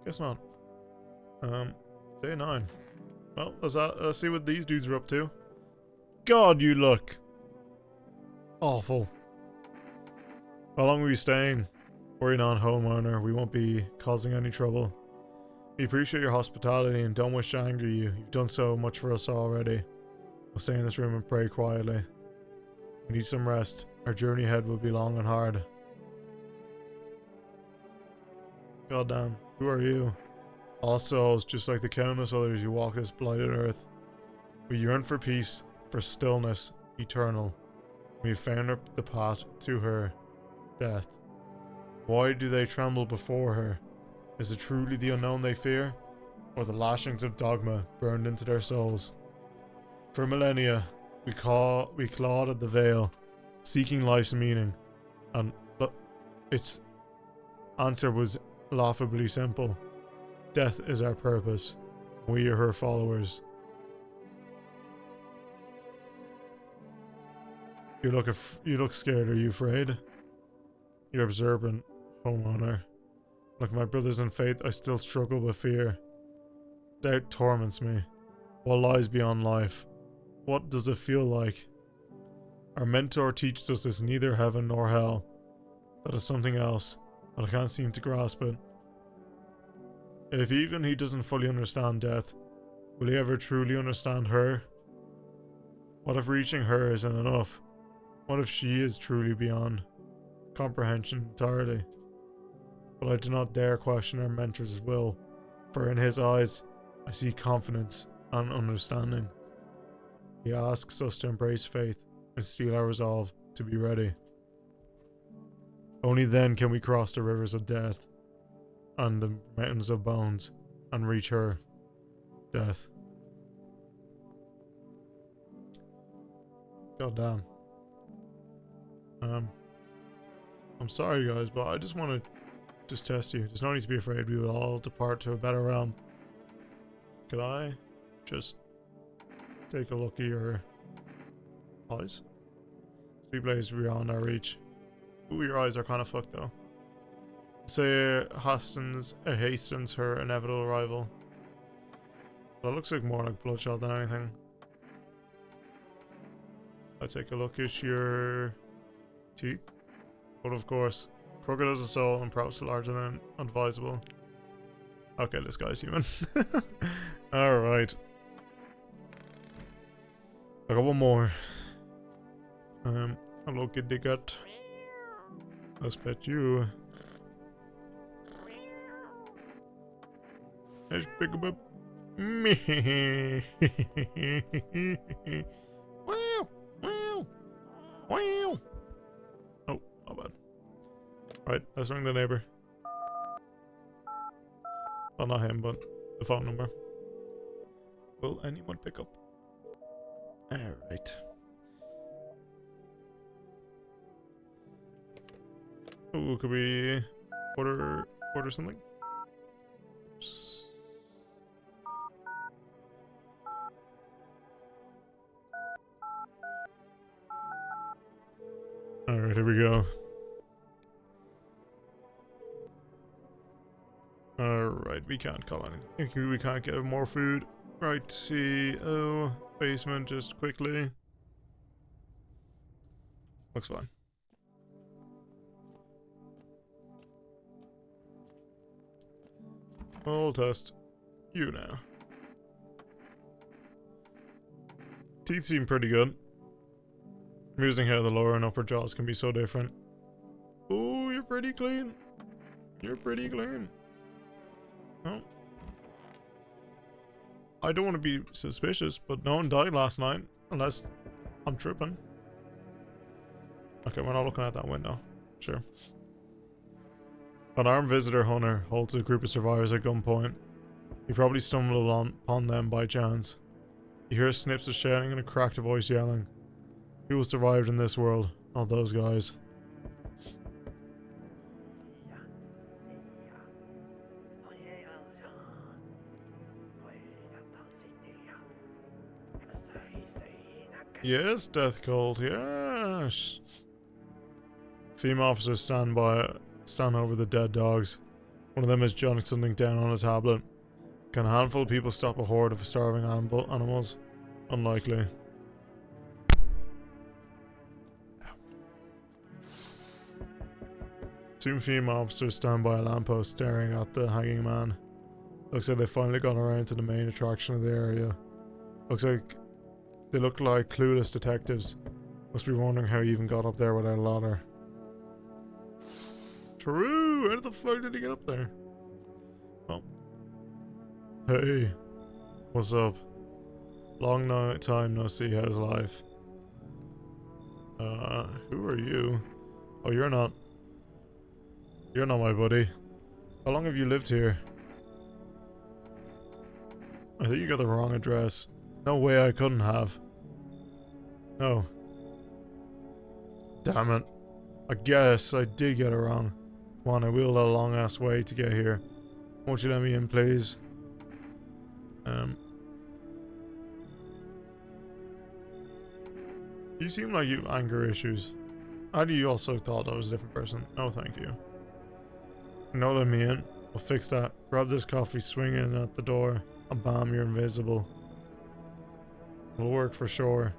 Guess not. Day 9. Well, let's see what these dudes are up to. God, you look awful. How long are you staying? Worry not, homeowner. We won't be causing any trouble. We appreciate your hospitality and don't wish to anger you. You've done so much for us already. We'll stay in this room and pray quietly. We need some rest. Our journey ahead will be long and hard. God damn. Who are you? All souls, just like the countless others who walk this blighted earth. We yearn for peace, for stillness, eternal. We have found the path to her death. Why do they tremble before her? Is it truly the unknown they fear? Or the lashings of dogma burned into their souls? For millennia, we clawed at the veil, seeking life's meaning, and its answer was laughably simple. Death is our purpose. We are her followers. You look scared. Are you afraid? You're observant. Homeowner. Like my brothers in faith, I still struggle with fear. Doubt torments me. What lies beyond life? What does it feel like? Our mentor teaches us it's neither heaven nor hell. That is something else, but I can't seem to grasp it. If even he doesn't fully understand death, will he ever truly understand her? What if reaching her isn't enough? What if she is truly beyond comprehension entirely? But I do not dare question our mentor's will, for in his eyes I see confidence and understanding. He asks us to embrace faith and steel our resolve to be ready. Only then can we cross the rivers of death and the mountains of bones and reach her, death. God damn. I'm sorry guys, but I just want to test you. There's no need to be afraid. We will all depart to a better realm. Could I just take a look at your eyes? Three blades beyond our reach. Ooh, your eyes are kind of fucked though. Say hastens her inevitable arrival. That looks like more like bloodshot than anything. I take a look at your teeth. But of course, crooked as a soul and perhaps larger than advisable. Okay, this guy's human. Alright. I got one more. Hello kitty cat. Let's pet you. Let's pick up me. Wow, wow, wow. Oh, not bad. Right, let's ring the neighbor. Well, not him, but the phone number. Will anyone pick up? Alright. Oh, could we order something? Oops. Alright, here we go. Alright, we can't call anything. We can't get more food. Right, see. Oh, basement, just quickly. Looks fine. I'll test you now. Teeth seem pretty good. Amusing how the lower and upper jaws can be so different. Oh, you're pretty clean. You're pretty clean. Oh. I don't want to be suspicious, but no one died last night. Unless I'm tripping. Okay, we're not looking at that window. Sure. An armed visitor hunter holds a group of survivors at gunpoint. He probably stumbled upon them by chance. You hear snips of shouting and a cracked voice yelling. People survived in this world, not those guys. Yes, Death Cult, yes. Female officers stand over the dead dogs. One of them is jotting something down on a tablet. Can a handful of people stop a horde of starving animals? Unlikely. Two female officers stand by a lamppost staring at the hanging man. Looks like they finally got around to the main attraction of the area. Looks like they look like clueless detectives. Must be wondering how he even got up there without a ladder. True! How the fuck did he get up there? Oh. Hey. What's up? Long time no see, how's life? Who are you? Oh, you're not my buddy. How long have you lived here? I think you got the wrong address. No way I couldn't have. No. Damn it. I guess I did get it wrong. Come on, I wheeled a long ass way to get here. Won't you let me in, please? You seem like you have anger issues. How do you also thought I was a different person? No, thank you. No, let me in. We'll fix that. Grab this coffee, swing in at the door, and bam, you're invisible. It'll work for sure.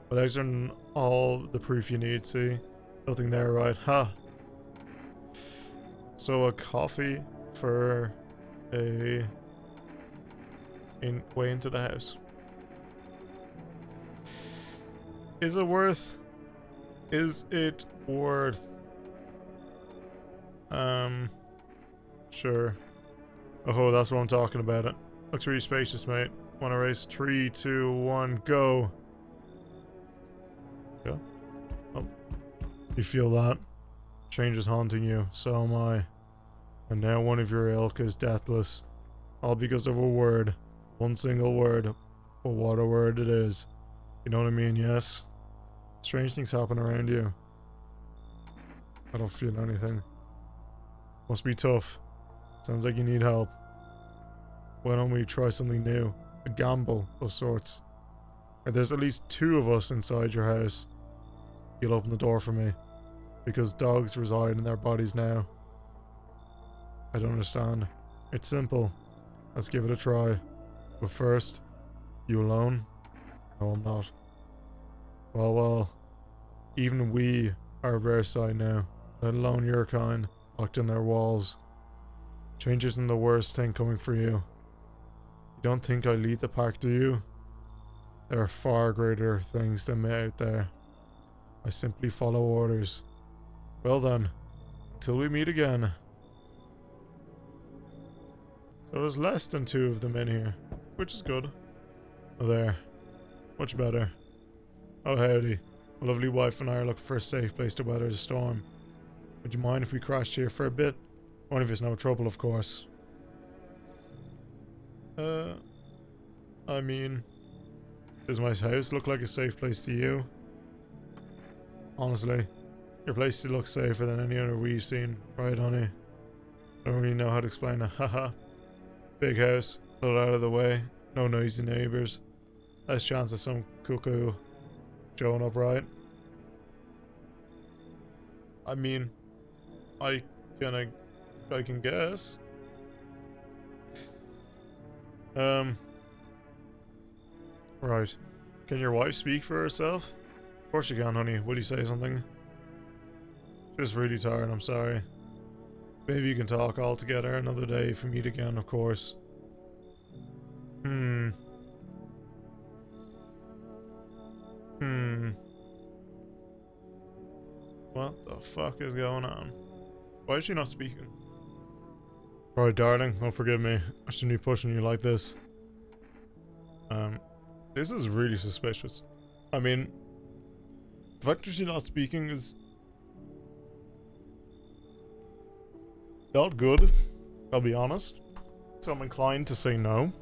But eggs are all the proof you need, see? Nothing there, right? Ha! So a coffee for a way into the house. Is it worth? Is it worth? Sure. Oh, that's what I'm talking about. It looks really spacious, mate. Wanna race? 3, 2, 1, go. Yeah. Oh. You feel that? Change is haunting you. So am I. And now one of your ilk is deathless. All because of a word. One single word. But what a word it is. You know what I mean? Yes? Strange things happen around you. I don't feel anything. Must be tough. Sounds like you need help. Why don't we try something new? A gamble of sorts. If there's at least 2 of us inside your house, you'll open the door for me. Because dogs reside in their bodies now. I don't understand. It's simple. Let's give it a try. But first, you alone? No, I'm not. Well, even we are a rare sight now. Let alone your kind, locked in their walls. Change isn't the worst thing coming for you. You don't think I lead the pack, do you? There are far greater things than me out there. I simply follow orders. Well then, until we meet again. So there's less than 2 of them in here, which is good. Oh, there. Much better. Oh, howdy. My lovely wife and I are looking for a safe place to weather the storm. Would you mind if we crashed here for a bit? Only if it's no trouble, of course. I mean, does my house look like a safe place to you? Honestly, your place still looks safer than any other we've seen, right, honey? I don't really know how to explain it. Haha. Big house, a little out of the way, no noisy neighbours. Less chance of some cuckoo showing up, right? I mean, I can guess. Right. Can your wife speak for herself? Of course you can, honey. Will you say something? Just really tired, I'm sorry. Maybe you can talk all together another day if we meet again, of course. What the fuck is going on? Why is she not speaking? Right, darling, oh forgive me. I shouldn't be pushing you like this. This is really suspicious. I mean, the fact that she's not speaking is not good, I'll be honest. So I'm inclined to say no.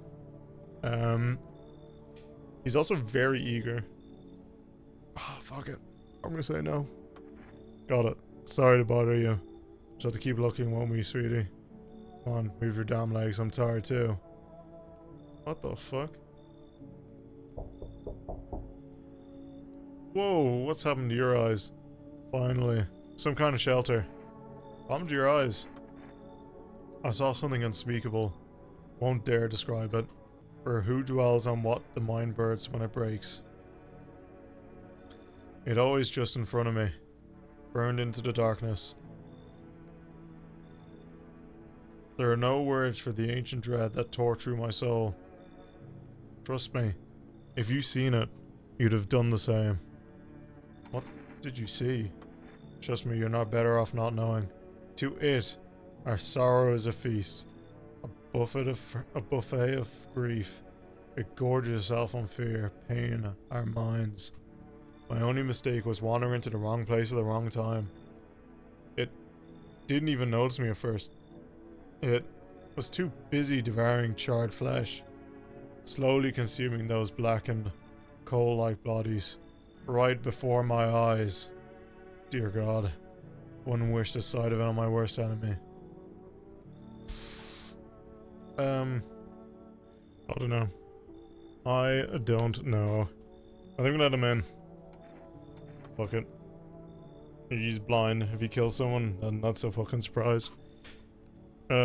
He's also very eager. Ah, fuck it. I'm gonna say no. Got it. Sorry to bother you. Just have to keep looking, won't we, sweetie? Come on, move your damn legs. I'm tired too. What the fuck? Whoa, what's happened to your eyes? Finally. Some kind of shelter. What happened to your eyes? I saw something unspeakable. Won't dare describe it. For who dwells on what the mind bursts when it breaks? It always just in front of me. Burned into the darkness. There are no words for the ancient dread that tore through my soul. Trust me, if you've seen it, you'd have done the same. What did you see? Trust me, you're not better off not knowing. To it, our sorrow is a feast. A buffet of grief. It gorges itself on fear, pain, our minds. My only mistake was wandering into the wrong place at the wrong time. It didn't even notice me at first. It was too busy devouring charred flesh, slowly consuming those blackened, coal-like bodies, right before my eyes. Dear God, wouldn't wish the sight of it on my worst enemy. I don't know. I don't know. I think we let him in. Fuck it. He's blind. If he kills someone, then that's a fucking surprise.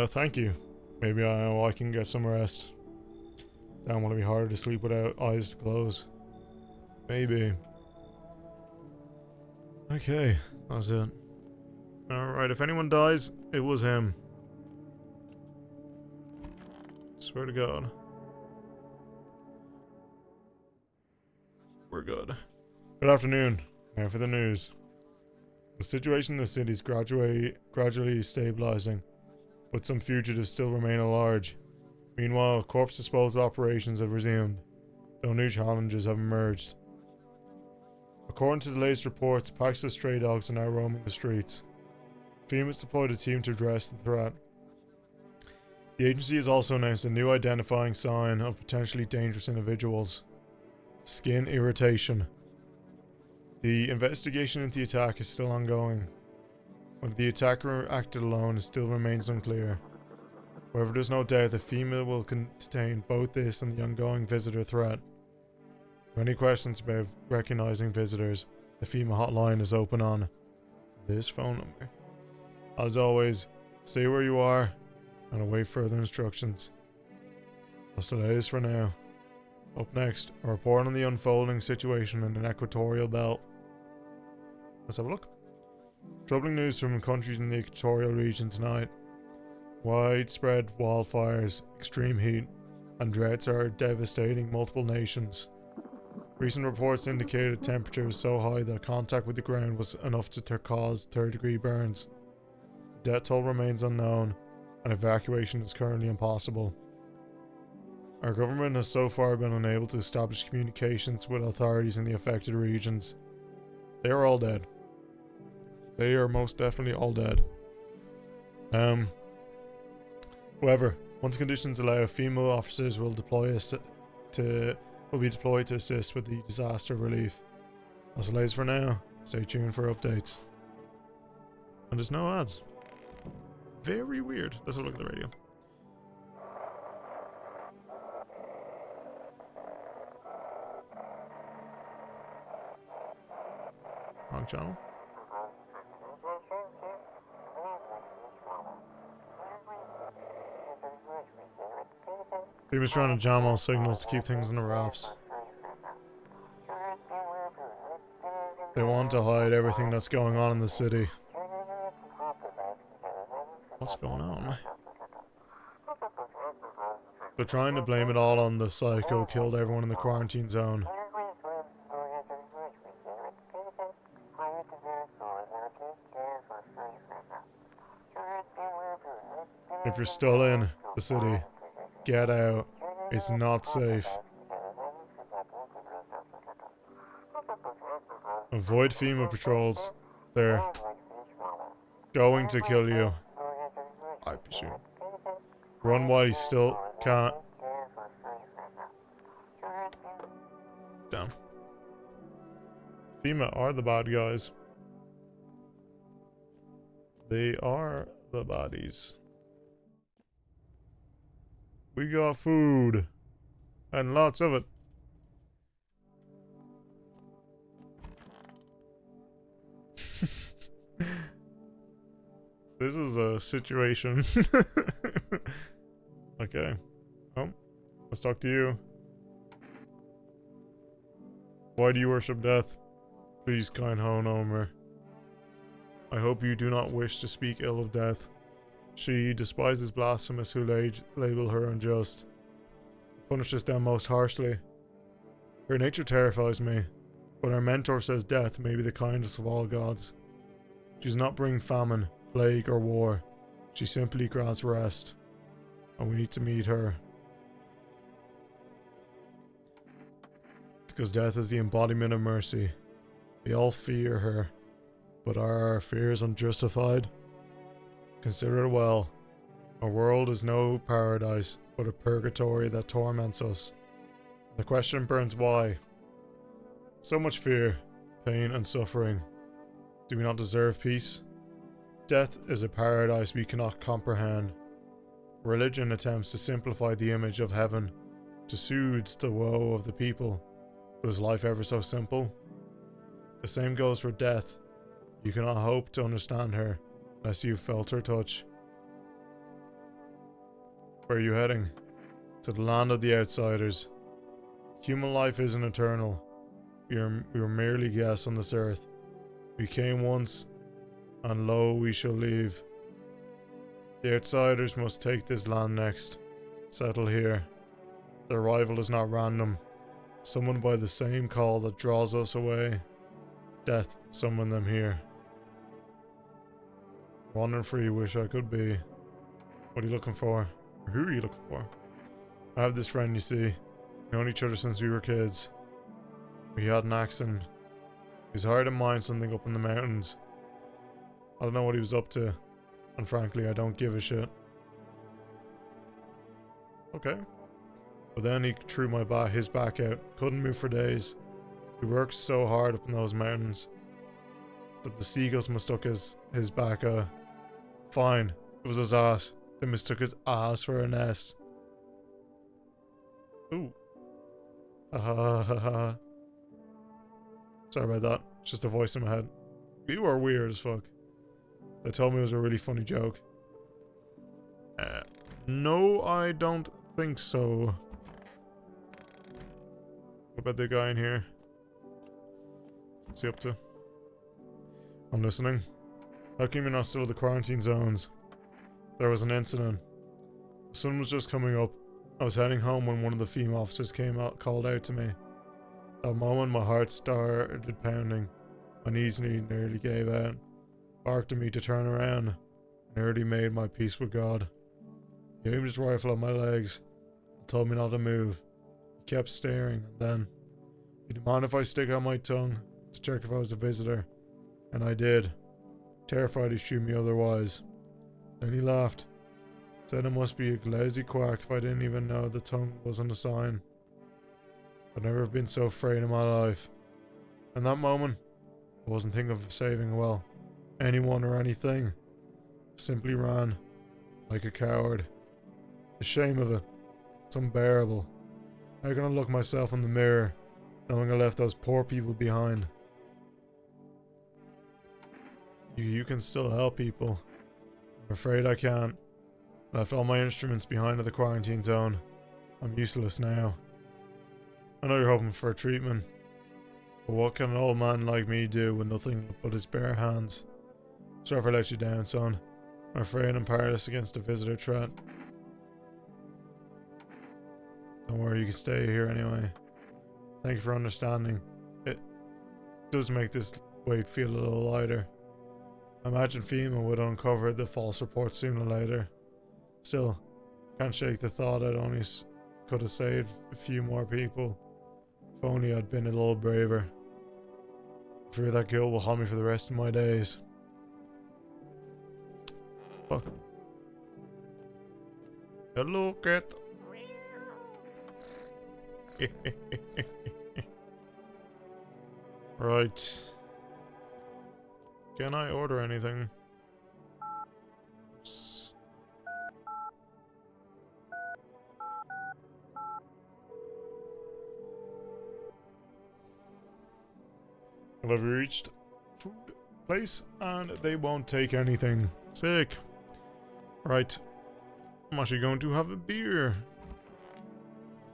Thank you. Maybe I can get some rest. Damn, will it be harder to sleep without eyes to close? Maybe. Okay, that's it. Alright, if anyone dies, it was him. Swear to God. We're good. Good afternoon. Now for the news. The situation in the city is gradually stabilizing, but some fugitives still remain at large. Meanwhile, corpse disposal operations have resumed, though new challenges have emerged. According to the latest reports, packs of stray dogs are now roaming the streets. FEMA has deployed a team to address the threat. The agency has also announced a new identifying sign of potentially dangerous individuals: skin irritation. The investigation into the attack is still ongoing. Whether the attacker acted alone still remains unclear. However, there's no doubt that FEMA will contain both this and the ongoing visitor threat. For any questions about recognizing visitors, the FEMA hotline is open on this phone number. As always, stay where you are and await further instructions. That's the latest for now. Up next, a report on the unfolding situation in an equatorial belt. Let's have a look. Troubling news from countries in the equatorial region tonight. Widespread wildfires, extreme heat, and droughts are devastating multiple nations. Recent reports indicated temperatures so high that contact with the ground was enough to cause third-degree burns. The death toll remains unknown, and evacuation is currently impossible. Our government has so far been unable to establish communications with authorities in the affected regions. They are all dead. They are most definitely all dead. However, once conditions allow, FEMA officers will be deployed to assist with the disaster relief. That's the latest for now. Stay tuned for updates. And there's no ads. Very weird. Let's have a look at the radio. Wrong channel. FEMA's trying to jam all signals to keep things in the wraps. They want to hide everything that's going on in the city. What's going on? They're trying to blame it all on the psycho who killed everyone in the quarantine zone. If you're still in the city, get out. It's not safe. Avoid FEMA patrols. They're going to kill you, I presume. Run while you still can't. Damn. FEMA are the bad guys. They are the baddies. We got food. And lots of it. This is a situation. Okay. Oh, let's talk to you. Why do you worship death? Please, kind Honomer. I hope you do not wish to speak ill of death. She despises blasphemous who label her unjust. Punishes them most harshly. Her nature terrifies me, but our mentor says death may be the kindest of all gods. She does not bring famine, plague, or war. She simply grants rest. And we need to meet her. Because death is the embodiment of mercy. We all fear her. But are our fears unjustified? Consider it well. Our world is no paradise, but a purgatory that torments us. The question burns why. So much fear, pain, and suffering. Do we not deserve peace? Death is a paradise we cannot comprehend. Religion attempts to simplify the image of heaven, to soothe the woe of the people. But is life ever so simple? The same goes for death. You cannot hope to understand her unless you've felt her touch. Where are you heading? To the land of the outsiders. Human life isn't eternal. We were merely guests on this earth. We came once, and lo, we shall leave. The outsiders must take this land next. Settle here. Their arrival is not random. Summoned by the same call that draws us away. Death summoned them here. Wandering free, wish I could be. What are you looking for? Or who are you looking for? I have this friend, you see. We've known each other since we were kids. We had an accident. He was hired to mine something up in the mountains. I don't know what he was up to. And frankly, I don't give a shit. Okay. But then he threw his back out. Couldn't move for days. He worked so hard up in those mountains that the seagulls mistook his back. Fine. It was his ass. They mistook his ass for a nest. Ooh. Sorry about that. It's just a voice in my head. You are weird as fuck. They told me it was a really funny joke. No, I don't think so. What about the guy in here? What's he up to? I'm listening. How come you're not still at the quarantine zones? There was an incident. The sun was just coming up. I was heading home when one of the female officers called out to me. That moment my heart started pounding. My knees nearly gave out. Barked at me to turn around. I nearly made my peace with God. He aimed his rifle at my legs and told me not to move. He kept staring, and then he demanded if I stick out my tongue to check if I was a visitor, and I did. Terrified he'd shoot me otherwise. Then he laughed. Said I must be a lazy quack if I didn't even know the tongue wasn't a sign. I'd never been so afraid in my life. In that moment, I wasn't thinking of saving, well, anyone or anything. I simply ran, like a coward. The shame of it, it's unbearable. How can I look myself in the mirror, knowing I left those poor people behind? You can still help people. I'm afraid I can't. I left all my instruments behind at the quarantine zone. I'm useless now. I know you're hoping for a treatment, but what can an old man like me do with nothing but his bare hands? Sorry if I let you down, son. I'm afraid I'm powerless against a visitor threat. Don't worry, you can stay here anyway. Thank you for understanding. It does make this weight feel a little lighter. I imagine FEMA would uncover the false report sooner or later. Still, can't shake the thought I'd only could have saved a few more people. If only I'd been a little braver. I fear that guilt will haunt me for the rest of my days. Fuck. Hello, cat. Right. Can I order anything? Oops. Well, I've reached food place and they won't take anything. Sick. Right. I'm actually going to have a beer.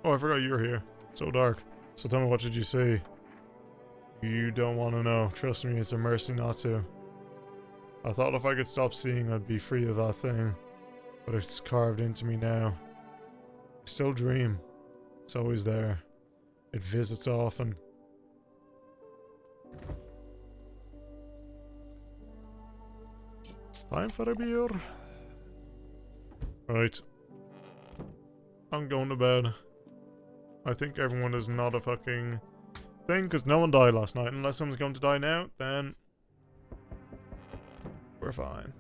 Oh, I forgot you were here. So dark. So tell me, what did you say? You don't want to know. Trust me, it's a mercy not to. I thought if I could stop seeing, I'd be free of that thing. But it's carved into me now. I still dream. It's always there. It visits often. Time for a beer. Right. I'm going to bed. I think everyone is not a fucking thing, because no one died last night. Unless someone's going to die now, then we're fine.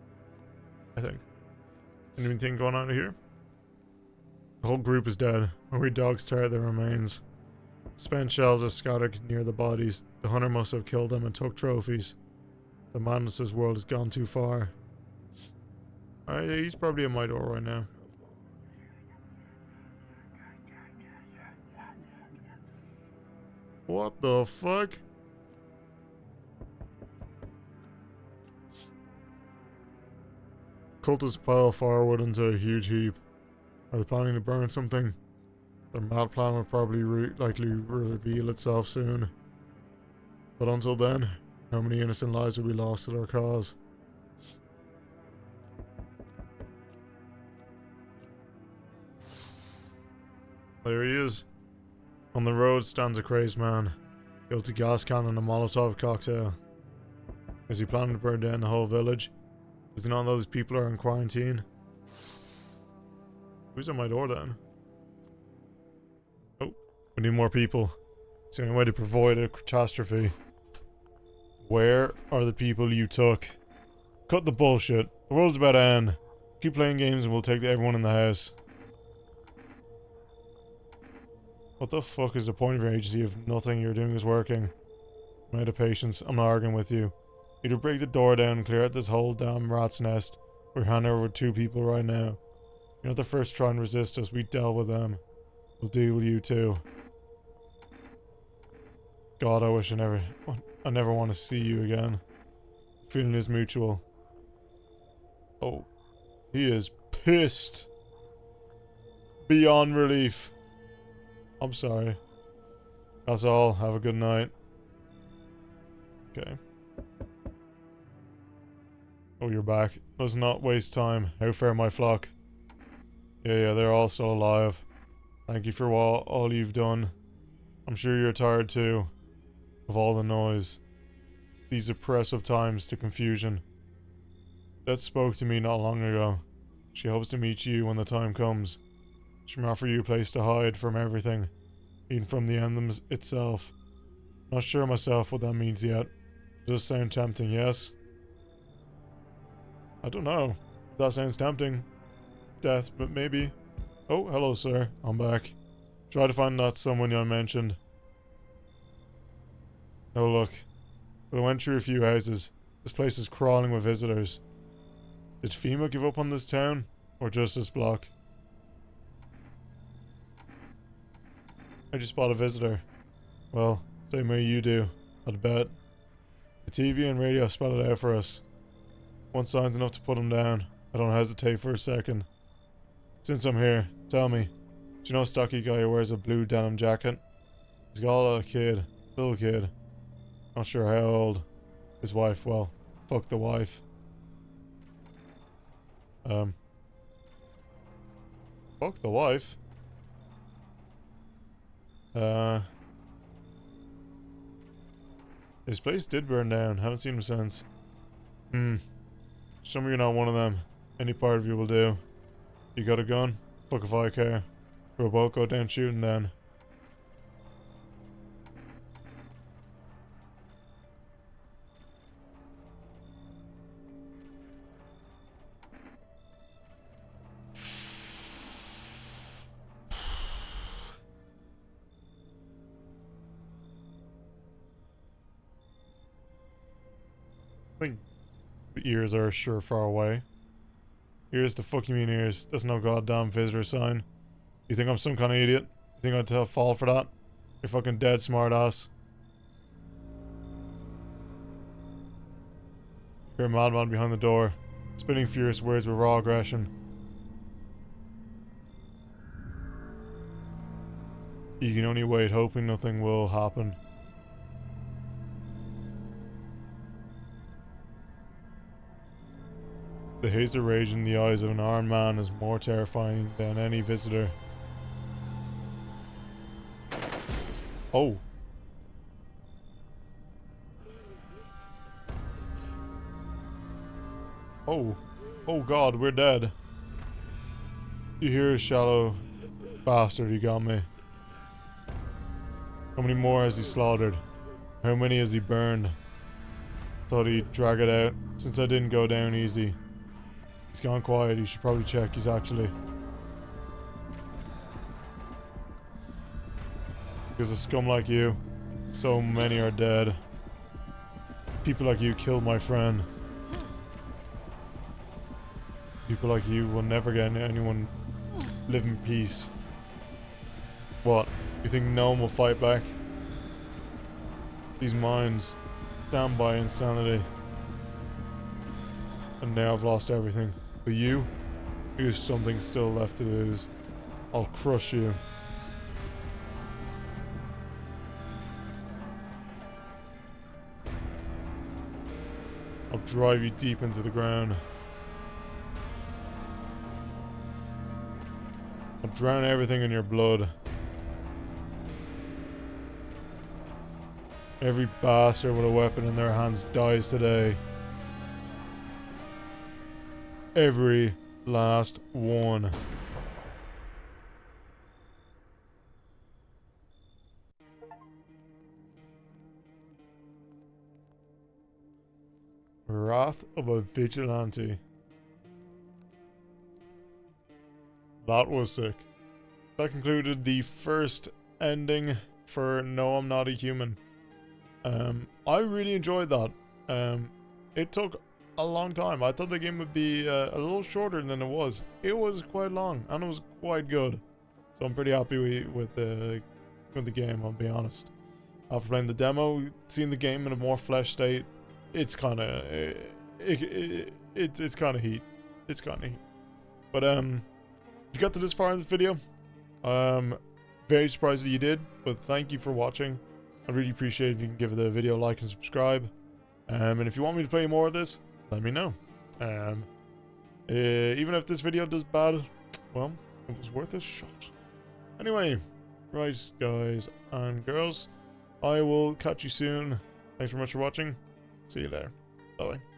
I think. Anything going on here? The whole group is dead. Hungry dogs tear at their remains. Spent shells are scattered near the bodies. The hunter must have killed them and took trophies. The madness's world has gone too far. He's probably at my door right now. What the fuck? Cultists pile firewood into a huge heap. Are they planning to burn something? Their mad plan will probably likely reveal itself soon. But until then, how many innocent lives will be lost to their cause? There he is. On the road stands a crazed man. Guilty gas can and a Molotov cocktail. Is he planning to burn down the whole village? Does he not know these people are in quarantine? Who's at my door then? Oh, we need more people. It's the only way to avoid a catastrophe. Where are the people you took? Cut the bullshit. The world's about to end. Keep playing games and we'll take everyone in the house. What the fuck is the point of your agency if nothing you're doing is working? I'm out of patience. I'm not arguing with you. Either break the door down and clear out this whole damn rat's nest, or hand over with 2 people right now. You're not the first to try and resist us. We dealt with them. We'll deal with you too. God, I wish I never want to see you again. The feeling is mutual. Oh, he is pissed. Beyond relief. I'm sorry. That's all. Have a good night. Okay. Oh, you're back. Let's not waste time. How fare my flock? Yeah, they're all still alive. Thank you for all you've done. I'm sure you're tired too. Of all the noise. These oppressive times to confusion. That spoke to me not long ago. She hopes to meet you when the time comes. She may offer you a place to hide from everything. Even from the Enthams itself. Not sure myself what that means yet. It does sound tempting, yes? I don't know. That sounds tempting. Death, but maybe. Oh, hello sir. I'm back. Try to find that someone I mentioned. No look. But I went through a few houses. This place is crawling with visitors. Did FEMA give up on this town? Or just this block? I just spot a visitor. Well, same way you do. I'd bet. The TV and radio spell it out for us. One sign's enough to put him down. I don't hesitate for a second. Since I'm here, tell me. Do you know a stocky guy who wears a blue denim jacket? He's got a kid. Little kid. Not sure how old. His wife, well, fuck the wife. Fuck the wife? His place did burn down. Haven't seen him since. Show me you're not one of them. Any part of you will do. You got a gun? Fuck if I care. We'll both go down shooting then. I think the ears are sure far away. Ears, the fuck you mean ears? That's no goddamn visitor sign. You think I'm some kind of idiot? You think I'd fall for that? You're fucking dead smart ass. You're a madman behind the door, spitting furious words with raw aggression. You can only wait, hoping nothing will happen. The haze of rage in the eyes of an armed man is more terrifying than any visitor. Oh. Oh. Oh god, we're dead. You hear, shallow bastard, he got me. How many more has he slaughtered? How many has he burned? Thought he'd drag it out, since I didn't go down easy. He's gone quiet, you should probably check he's actually. Because a scum like you, so many are dead. People like you killed my friend. People like you will never get anyone live in peace. What? You think no one will fight back? These minds stand by insanity. And now I've lost everything. But you have something still left to lose. I'll crush you. I'll drive you deep into the ground. I'll drown everything in your blood. Every bastard with a weapon in their hands dies today. Every last one. Wrath of a Vigilante. That was sick. That concluded the first ending for No, I'm Not a Human. I really enjoyed that. It took a long time. I thought the game would be a little shorter than it was. It was quite long and it was quite good. So I'm pretty happy with the game, I'll be honest. After playing the demo, seeing the game in a more fleshed state, it's kind of it's kind of heat. It's kind of heat. But if you got to this far in the video, very surprised that you did. But thank you for watching. I really appreciate it if you can give the video a like and subscribe. And if you want me to play more of this, let me know. Even if this video does bad, well, it was worth a shot. Anyway, right, guys and girls, I will catch you soon. Thanks very much for watching. See you later. Bye-bye.